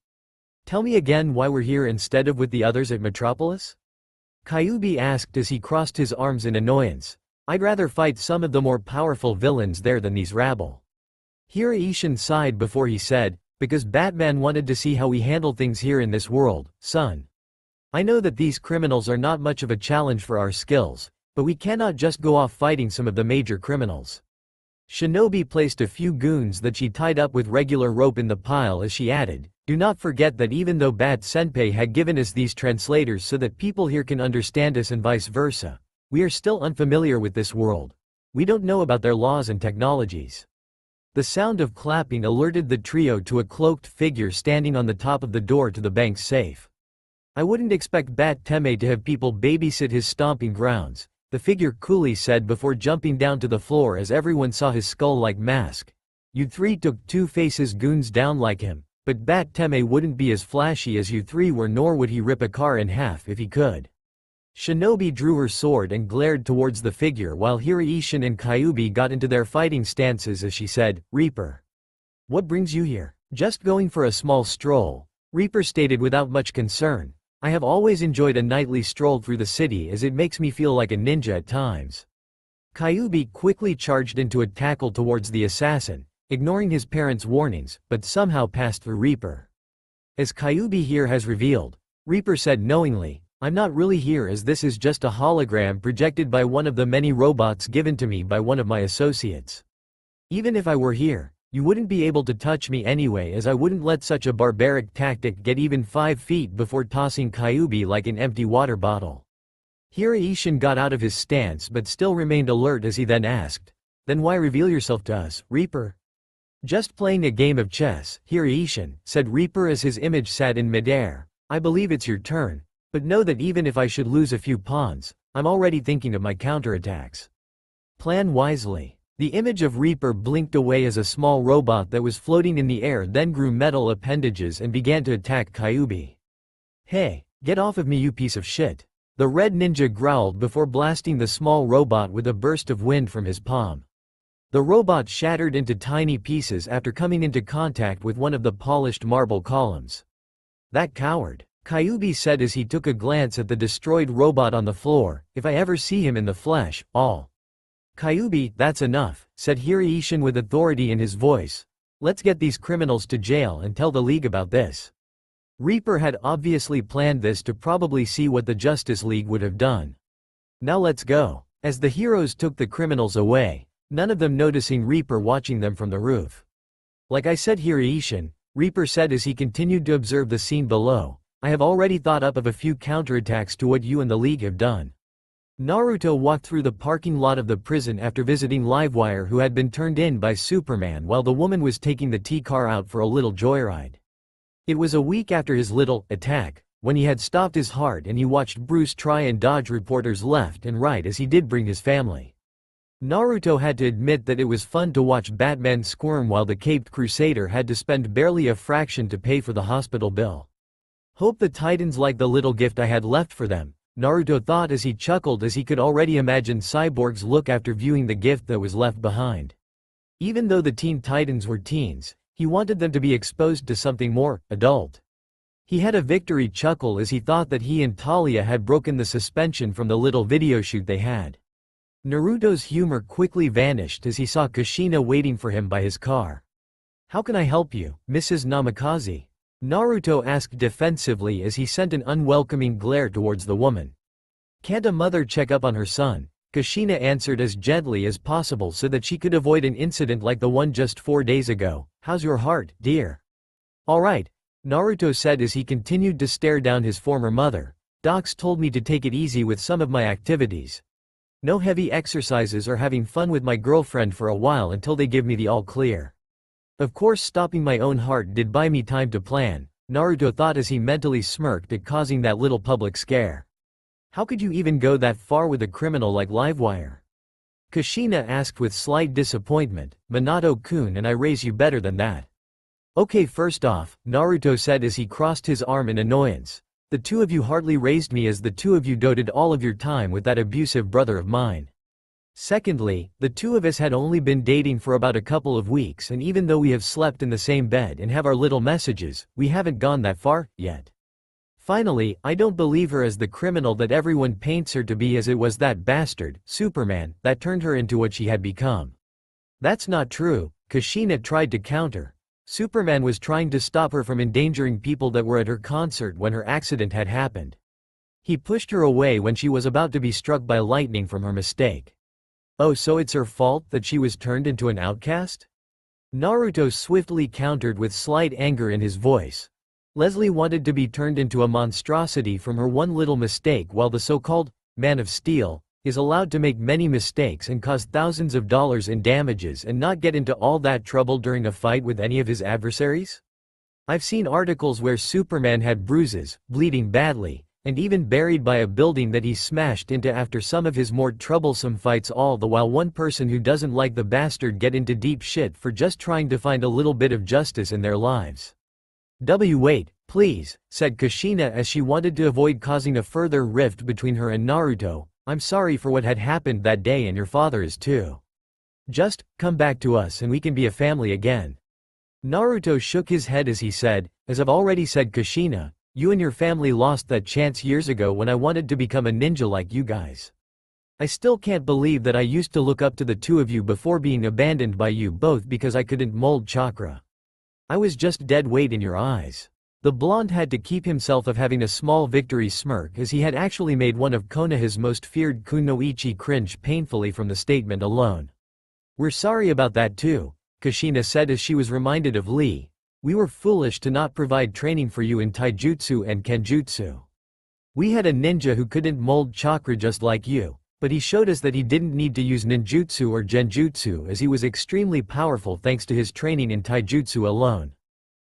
"Tell me again why we're here instead of with the others at Metropolis?" Kyubi asked as he crossed his arms in annoyance. "I'd rather fight some of the more powerful villains there than these rabble." Hiroishin sighed before he said, "Because Batman wanted to see how we handle things here in this world, son. I know that these criminals are not much of a challenge for our skills, but we cannot just go off fighting some of the major criminals." Shinobi placed a few goons that she tied up with regular rope in the pile as she added, "Do not forget that even though Bat Senpai had given us these translators so that people here can understand us and vice versa, we are still unfamiliar with this world. We don't know about their laws and technologies." The sound of clapping alerted the trio to a cloaked figure standing on the top of the door to the bank's safe. "I wouldn't expect Bat Teme to have people babysit his stomping grounds," the figure coolly said before jumping down to the floor as everyone saw his skull-like mask. "You three took Two-Face's goons down like him, but Bat Teme wouldn't be as flashy as you three were, nor would he rip a car in half if he could." Shinobi drew her sword and glared towards the figure while Hiroishin and Kyubi got into their fighting stances as she said, "Reaper. What brings you here?" "Just going for a small stroll," Reaper stated without much concern. "I have always enjoyed a nightly stroll through the city as it makes me feel like a ninja at times." Kyubi quickly charged into a tackle towards the assassin, ignoring his parents' warnings, but somehow passed through Reaper. "As Kyubi here has revealed," Reaper said knowingly, I'm not really here as this is just a hologram projected by one of the many robots given to me by one of my associates. Even if I were here, you wouldn't be able to touch me anyway as I wouldn't let such a barbaric tactic get even 5 feet before tossing Kyuubi like an empty water bottle. Hiraishin got out of his stance but still remained alert as he then asked, "Then why reveal yourself to us, Reaper?" "Just playing a game of chess, Hiraishin," said Reaper as his image sat in midair. "I believe it's your turn, but know that even if I should lose a few pawns, I'm already thinking of my counterattacks. Plan wisely." The image of Reaper blinked away as a small robot that was floating in the air then grew metal appendages and began to attack Kyuubi. "Hey, get off of me you piece of shit." The red ninja growled before blasting the small robot with a burst of wind from his palm. The robot shattered into tiny pieces after coming into contact with one of the polished marble columns. "That coward," Kyuubi said as he took a glance at the destroyed robot on the floor. "If I ever see him in the flesh, I'll—" "Kyuubi, that's enough," said Hiraishin with authority in his voice. "Let's get these criminals to jail and tell the League about this." Reaper had obviously planned this to probably see what the Justice League would have done. "Now let's go." As the heroes took the criminals away, none of them noticing Reaper watching them from the roof. "Like I said, Hiraishin," Reaper said as he continued to observe the scene below, "I have already thought up of a few counterattacks to what you and the League have done." Naruto walked through the parking lot of the prison after visiting Livewire, who had been turned in by Superman while the woman was taking the T-car out for a little joyride. It was a week after his little attack, when he had stopped his heart and he watched Bruce try and dodge reporters left and right as he did bring his family. Naruto had to admit that it was fun to watch Batman squirm while the Caped Crusader had to spend barely a fraction to pay for the hospital bill. "Hope the Titans like the little gift I had left for them," Naruto thought as he chuckled as he could already imagine Cyborg's look after viewing the gift that was left behind. Even though the Teen Titans were teens, he wanted them to be exposed to something more adult. He had a victory chuckle as he thought that he and Talia had broken the suspension from the little video shoot they had. Naruto's humor quickly vanished as he saw Kushina waiting for him by his car. "How can I help you, Mrs. Namikaze?" Naruto asked defensively as he sent an unwelcoming glare towards the woman. "Can't a mother check up on her son?" Kushina answered as gently as possible so that she could avoid an incident like the one just 4 days ago. "How's your heart, dear?" "All right," Naruto said as he continued to stare down his former mother. "Docs told me to take it easy with some of my activities. No heavy exercises or having fun with my girlfriend for a while until they give me the all clear." Of course, stopping my own heart did buy me time to plan, Naruto thought as he mentally smirked at causing that little public scare. "How could you even go that far with a criminal like Livewire?" Kushina asked with slight disappointment. "Minato-kun and I raise you better than that." "Okay, first off," Naruto said as he crossed his arm in annoyance, "the two of you hardly raised me as the two of you doted all of your time with that abusive brother of mine. Secondly, the two of us had only been dating for about a couple of weeks, and even though we have slept in the same bed and have our little messages, we haven't gone that far yet. Finally, I don't believe her as the criminal that everyone paints her to be, as it was that bastard, Superman, that turned her into what she had become." "That's not true," Kushina tried to counter. "Superman was trying to stop her from endangering people that were at her concert when her accident had happened. He pushed her away when she was about to be struck by lightning from her mistake." "Oh, so it's her fault that she was turned into an outcast?" Naruto swiftly countered with slight anger in his voice. "Leslie wanted to be turned into a monstrosity from her one little mistake, while the so-called Man of Steel is allowed to make many mistakes and cause thousands of dollars in damages and not get into all that trouble during a fight with any of his adversaries? I've seen articles where Superman had bruises, bleeding badly, and even buried by a building that he smashed into after some of his more troublesome fights, all the while one person who doesn't like the bastard get into deep shit for just trying to find a little bit of justice in their lives." "Wait, please," said Kushina as she wanted to avoid causing a further rift between her and Naruto. "I'm sorry for what had happened that day, and your father is too. Just come back to us and we can be a family again." Naruto shook his head as he said, "As I've already said, Kushina, you and your family lost that chance years ago when I wanted to become a ninja like you guys. I still can't believe that I used to look up to the two of you before being abandoned by you both because I couldn't mold chakra. I was just dead weight in your eyes. The blonde had to keep himself of having a small victory smirk as he had actually made one of Konoha's most feared kunoichi cringe painfully from the statement alone. "We're sorry about that too," Kushina said as she was reminded of Lee. "We were foolish to not provide training for you in taijutsu and kenjutsu. We had a ninja who couldn't mold chakra just like you, but he showed us that he didn't need to use ninjutsu or genjutsu as he was extremely powerful thanks to his training in taijutsu alone.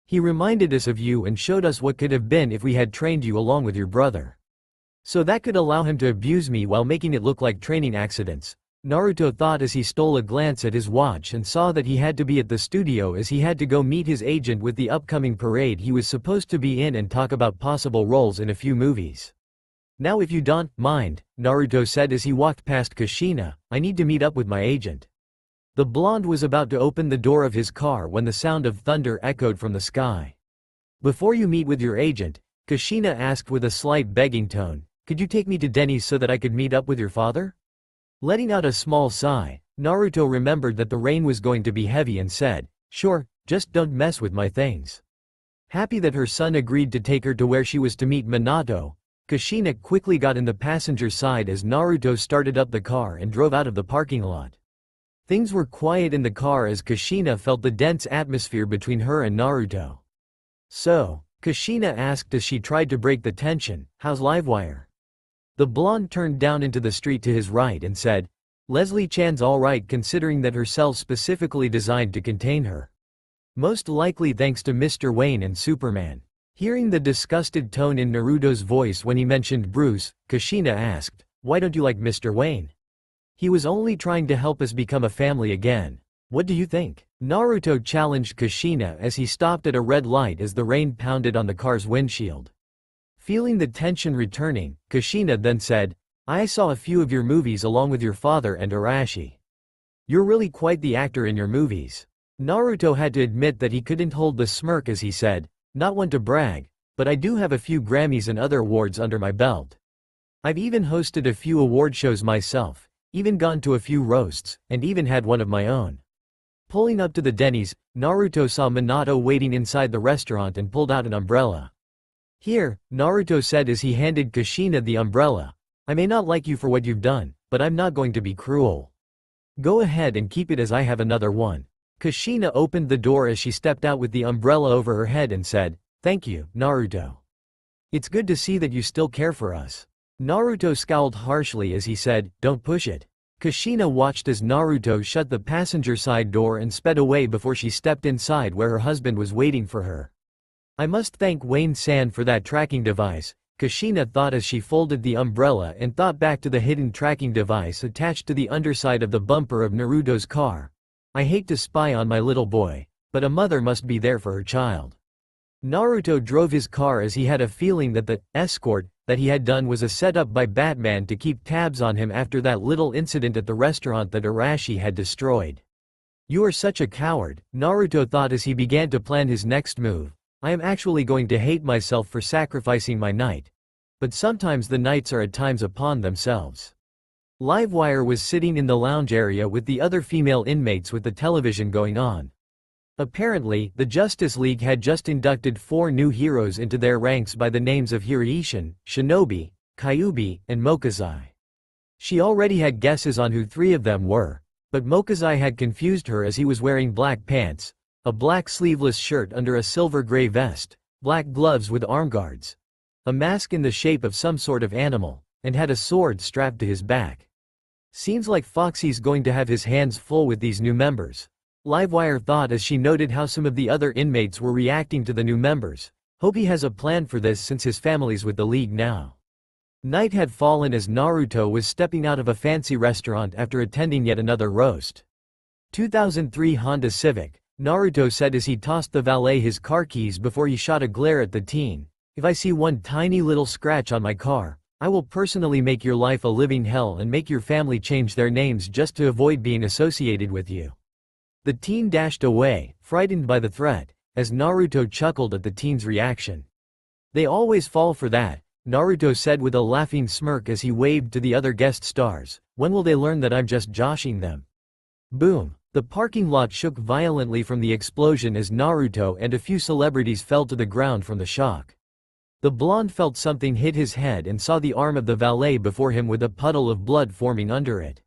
He reminded us of you and showed us what could have been if we had trained you along with your brother. So that could allow him to abuse me while making it look like training accidents," Naruto thought as he stole a glance at his watch and saw that he had to be at the studio as he had to go meet his agent with the upcoming parade he was supposed to be in and talk about possible roles in a few movies. "Now if you don't mind," Naruto said as he walked past Kushina, "I need to meet up with my agent." The blonde was about to open the door of his car when the sound of thunder echoed from the sky. "Before you meet with your agent," Kushina asked with a slight begging tone, "could you take me to Denny's so that I could meet up with your father?" Letting out a small sigh, Naruto remembered that the rain was going to be heavy and said, "Sure, just don't mess with my things." Happy that her son agreed to take her to where she was to meet Minato, Kushina quickly got in the passenger side as Naruto started up the car and drove out of the parking lot. Things were quiet in the car as Kushina felt the dense atmosphere between her and Naruto. "So," Kushina asked as she tried to break the tension, "how's Livewire?" The blonde turned down into the street to his right and said, "Leslie Chan's alright considering that her cell's specifically designed to contain her. Most likely thanks to Mr. Wayne and Superman." Hearing the disgusted tone in Naruto's voice when he mentioned Bruce, Kushina asked, "Why don't you like Mr. Wayne? He was only trying to help us become a family again. What do you think?" Naruto challenged Kushina as he stopped at a red light as the rain pounded on the car's windshield. Feeling the tension returning, Kushina then said, "I saw a few of your movies along with your father and Arashi. You're really quite the actor in your movies." Naruto had to admit that he couldn't hold the smirk as he said, "Not one to brag, but I do have a few Grammys and other awards under my belt. I've even hosted a few award shows myself, even gone to a few roasts, and even had one of my own." Pulling up to the Denny's, Naruto saw Minato waiting inside the restaurant and pulled out an umbrella. "Here," Naruto said as he handed Kushina the umbrella. "I may not like you for what you've done, but I'm not going to be cruel. Go ahead and keep it as I have another one." Kushina opened the door as she stepped out with the umbrella over her head and said, "Thank you, Naruto. It's good to see that you still care for us." Naruto scowled harshly as he said, "Don't push it." Kushina watched as Naruto shut the passenger side door and sped away before she stepped inside where her husband was waiting for her. "I must thank Wayne-san for that tracking device," Kushina thought as she folded the umbrella and thought back to the hidden tracking device attached to the underside of the bumper of Naruto's car. "I hate to spy on my little boy, but a mother must be there for her child." Naruto drove his car as he had a feeling that the escort that he had done was a setup by Batman to keep tabs on him after that little incident at the restaurant that Arashi had destroyed. "You are such a coward," Naruto thought as he began to plan his next move. "I am actually going to hate myself for sacrificing my knight. But sometimes the knights are at times upon themselves." Livewire was sitting in the lounge area with the other female inmates with the television going on. Apparently, the Justice League had just inducted 4 new heroes into their ranks by the names of Hireishin, Shinobi, Kyuubi, and Mokuzai. She already had guesses on who 3 of them were, but Mokuzai had confused her as he was wearing black pants, a black sleeveless shirt under a silver-gray vest, black gloves with arm guards, a mask in the shape of some sort of animal, and had a sword strapped to his back. Seems like Foxy's going to have his hands full with these new members, Livewire thought as she noted how some of the other inmates were reacting to the new members. Hope he has a plan for this since his family's with the League now. Night had fallen as Naruto was stepping out of a fancy restaurant after attending yet another roast. 2003 Honda Civic, Naruto said as he tossed the valet his car keys before he shot a glare at the teen. "If I see one tiny little scratch on my car, I will personally make your life a living hell and make your family change their names just to avoid being associated with you." The teen dashed away, frightened by the threat, as Naruto chuckled at the teen's reaction. "They always fall for that," Naruto said with a laughing smirk as he waved to the other guest stars. "When will they learn that I'm just joshing them?" Boom. The parking lot shook violently from the explosion as Naruto and a few celebrities fell to the ground from the shock. The blonde felt something hit his head and saw the arm of the valet before him with a puddle of blood forming under it.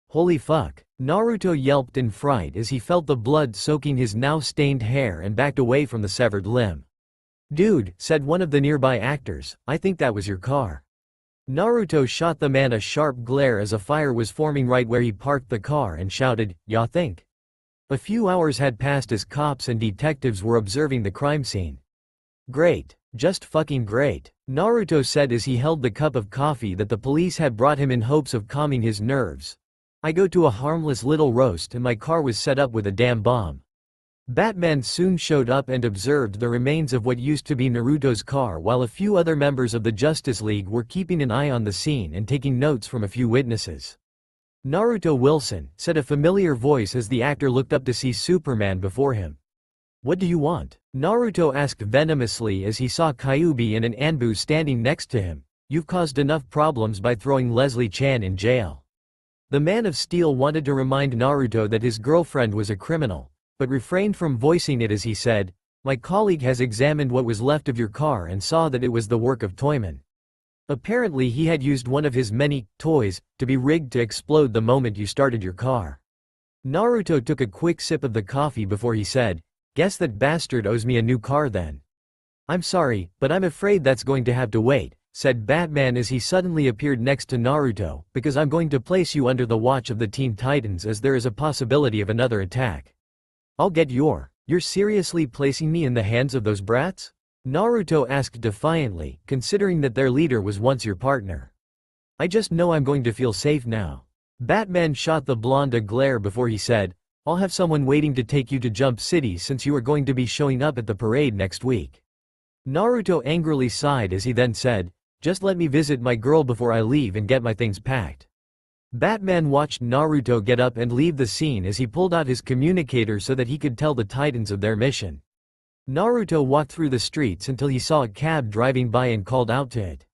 Holy fuck! Naruto yelped in fright as he felt the blood soaking his now stained hair and backed away from the severed limb. Dude, said one of the nearby actors, I think that was your car. Naruto shot the man a sharp glare as a fire was forming right where he parked the car and shouted, "Ya think?" A few hours had passed as cops and detectives were observing the crime scene. Great. Just fucking great, Naruto said as he held the cup of coffee that the police had brought him in hopes of calming his nerves. I go to a harmless little roast and my car was set up with a damn bomb. Batman soon showed up and observed the remains of what used to be Naruto's car while a few other members of the Justice League were keeping an eye on the scene and taking notes from a few witnesses. Naruto Wilson, said a familiar voice as the actor looked up to see Superman before him. What do you want? Naruto asked venomously as he saw Kyuubi and an Anbu standing next to him. You've caused enough problems by throwing Leslie Chan in jail. The Man of Steel wanted to remind Naruto that his girlfriend was a criminal, but refrained from voicing it as he said, my colleague has examined what was left of your car and saw that it was the work of Toyman. Apparently he had used one of his many toys to be rigged to explode the moment you started your car. Naruto took a quick sip of the coffee before he said, guess that bastard owes me a new car then. I'm sorry, but I'm afraid that's going to have to wait, said Batman as he suddenly appeared next to Naruto, because I'm going to place you under the watch of the Teen Titans as there is a possibility of another attack. I'll get you're seriously placing me in the hands of those brats? Naruto asked defiantly, considering that their leader was once your partner. I just know I'm going to feel safe now. Batman shot the blonde a glare before he said, I'll have someone waiting to take you to Jump City since you are going to be showing up at the parade next week. Naruto angrily sighed as he then said, just let me visit my girl before I leave and get my things packed. Batman watched Naruto get up and leave the scene as he pulled out his communicator so that he could tell the Titans of their mission. Naruto walked through the streets until he saw a cab driving by and called out to it.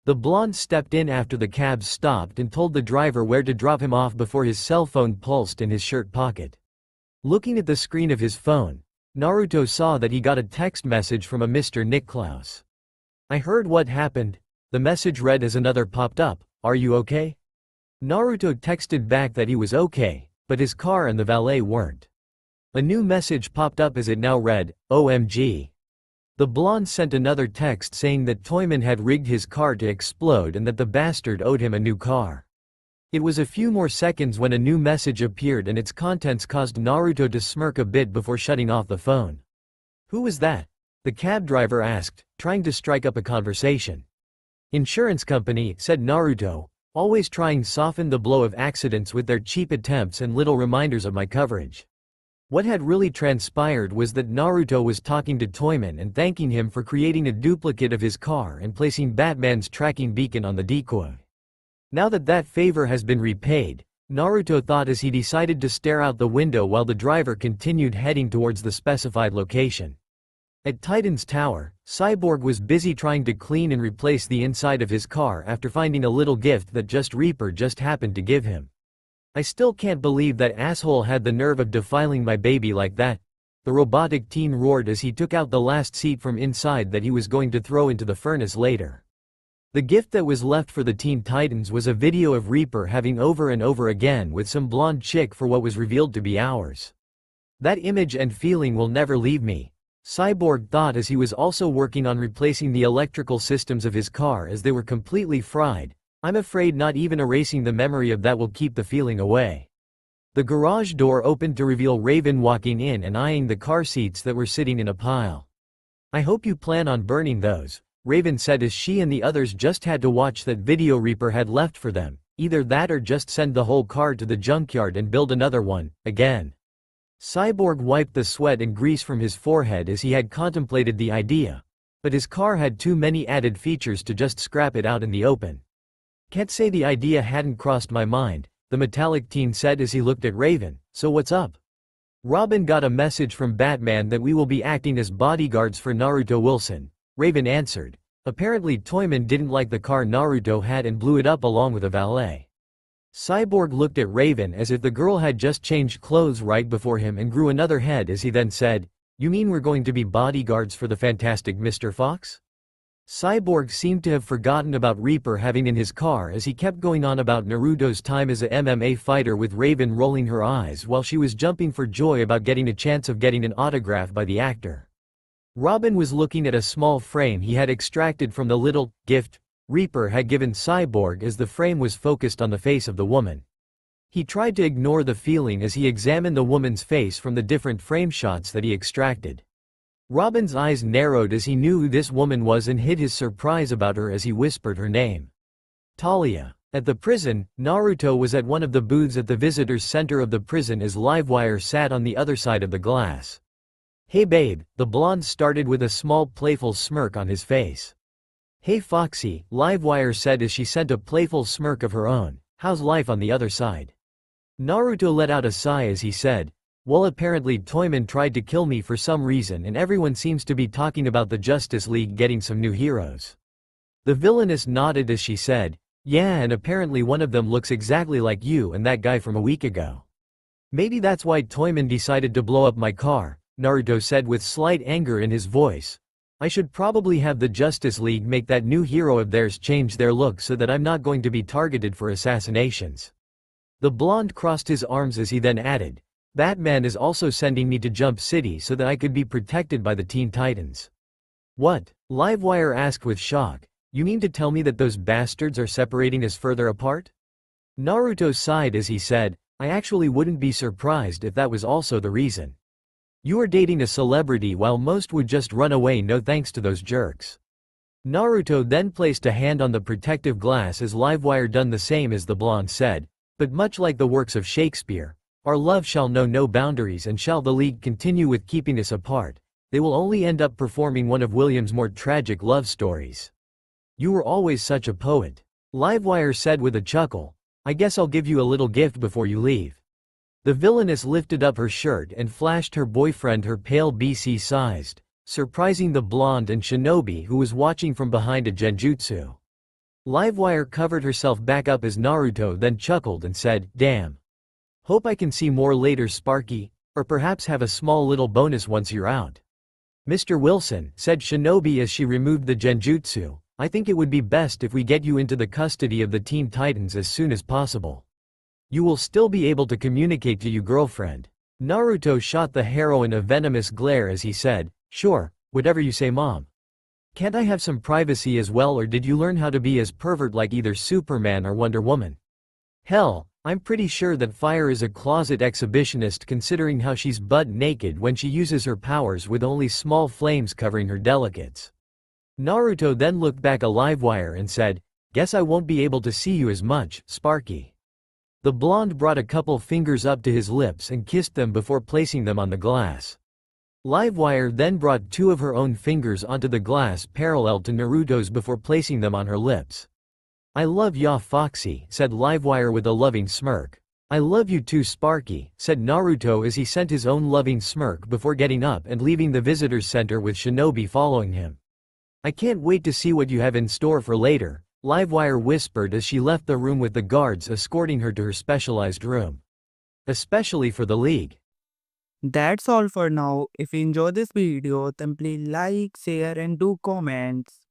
The blonde stepped in after the cab stopped and told the driver where to drop him off before his cell phone pulsed in his shirt pocket. Looking at the screen of his phone, Naruto saw that he got a text message from a Mr. Niklaus. I heard what happened, the message read as another popped up, are you okay? Naruto texted back that he was okay, but his car and the valet weren't. A new message popped up as it now read, OMG. The blonde sent another text saying that Toyman had rigged his car to explode and that the bastard owed him a new car. It was a few more seconds when a new message appeared and its contents caused Naruto to smirk a bit before shutting off the phone. Who was that? The cab driver asked, trying to strike up a conversation. Insurance company, said Naruto, always trying to soften the blow of accidents with their cheap attempts and little reminders of my coverage. What had really transpired was that Naruto was talking to Toyman and thanking him for creating a duplicate of his car and placing Batman's tracking beacon on the decoy. Now that that favor has been repaid, Naruto thought as he decided to stare out the window while the driver continued heading towards the specified location. At Titan's Tower, Cyborg was busy trying to clean and replace the inside of his car after finding a little gift that Reaper just happened to give him. I still can't believe that asshole had the nerve of defiling my baby like that, the robotic teen roared as he took out the last seat from inside that he was going to throw into the furnace later. The gift that was left for the Teen Titans was a video of Reaper having over and over again with some blonde chick for what was revealed to be hours. That image and feeling will never leave me, Cyborg thought as he was also working on replacing the electrical systems of his car as they were completely fried. I'm afraid not even erasing the memory of that will keep the feeling away. The garage door opened to reveal Raven walking in and eyeing the car seats that were sitting in a pile. I hope you plan on burning those, Raven said as she and the others just had to watch that video Reaper had left for them, either that or just send the whole car to the junkyard and build another one, again. Cyborg wiped the sweat and grease from his forehead as he had contemplated the idea, but his car had too many added features to just scrap it out in the open. Can't say the idea hadn't crossed my mind, the metallic teen said as he looked at Raven, so what's up? Robin got a message from Batman that we will be acting as bodyguards for Naruto Wilson, Raven answered. Apparently Toyman didn't like the car Naruto had and blew it up along with a valet. Cyborg looked at Raven as if the girl had just changed clothes right before him and grew another head as he then said, "You mean we're going to be bodyguards for the fantastic Mr. Fox?" Cyborg seemed to have forgotten about Reaper having in his car as he kept going on about Naruto's time as a MMA fighter, with Raven rolling her eyes while she was jumping for joy about getting a chance of getting an autograph by the actor. Robin was looking at a small frame he had extracted from the little gift Reaper had given Cyborg as the frame was focused on the face of the woman. He tried to ignore the feeling as he examined the woman's face from the different frame shots that he extracted. Robin's eyes narrowed as he knew who this woman was and hid his surprise about her as he whispered her name. Talia. At the prison, Naruto was at one of the booths at the visitors center of the prison as Livewire sat on the other side of the glass. "Hey babe," the blonde started with a small playful smirk on his face. "Hey Foxy," Livewire said as she sent a playful smirk of her own. "How's life on the other side?" Naruto let out a sigh as he said, "Well, apparently Toyman tried to kill me for some reason and everyone seems to be talking about the Justice League getting some new heroes." The villainess nodded as she said, "Yeah, and apparently one of them looks exactly like you and that guy from a week ago. Maybe that's why Toyman decided to blow up my car," Naruto said with slight anger in his voice. "I should probably have the Justice League make that new hero of theirs change their look so that I'm not going to be targeted for assassinations." The blonde crossed his arms as he then added, "Batman is also sending me to Jump City so that I could be protected by the Teen Titans." "What?" Livewire asked with shock. "You mean to tell me that those bastards are separating us further apart?" Naruto sighed as he said, "I actually wouldn't be surprised if that was also the reason. You are dating a celebrity while most would just run away, no thanks to those jerks." Naruto then placed a hand on the protective glass as Livewire done the same as the blonde said, "But much like the works of Shakespeare, our love shall know no boundaries, and shall the League continue with keeping us apart, they will only end up performing one of William's more tragic love stories." "You were always such a poet," Livewire said with a chuckle. "I guess I'll give you a little gift before you leave." The villainess lifted up her shirt and flashed her boyfriend her pale BC-sized, surprising the blonde and Shinobi who was watching from behind a genjutsu. Livewire covered herself back up as Naruto then chuckled and said, "Damn. Hope I can see more later, Sparky, or perhaps have a small little bonus once you're out." "Mr. Wilson," said Shinobi as she removed the genjutsu, "I think it would be best if we get you into the custody of the Teen Titans as soon as possible. You will still be able to communicate to your girlfriend." Naruto shot the heroine a venomous glare as he said, "Sure, whatever you say, Mom. Can't I have some privacy as well, or did you learn how to be as pervert like either Superman or Wonder Woman? Hell, I'm pretty sure that Fire is a closet exhibitionist considering how she's butt naked when she uses her powers with only small flames covering her delicates." Naruto then looked back at Livewire and said, "Guess I won't be able to see you as much, Sparky." The blonde brought a couple fingers up to his lips and kissed them before placing them on the glass. Livewire then brought two of her own fingers onto the glass parallel to Naruto's before placing them on her lips. "I love ya, Foxy," said Livewire with a loving smirk. "I love you too, Sparky," said Naruto as he sent his own loving smirk before getting up and leaving the visitors center with Shinobi following him. "I can't wait to see what you have in store for later," Livewire whispered as she left the room with the guards escorting her to her specialized room. Especially for the League. That's all for now. If you enjoy this video, then please like, share and do comments.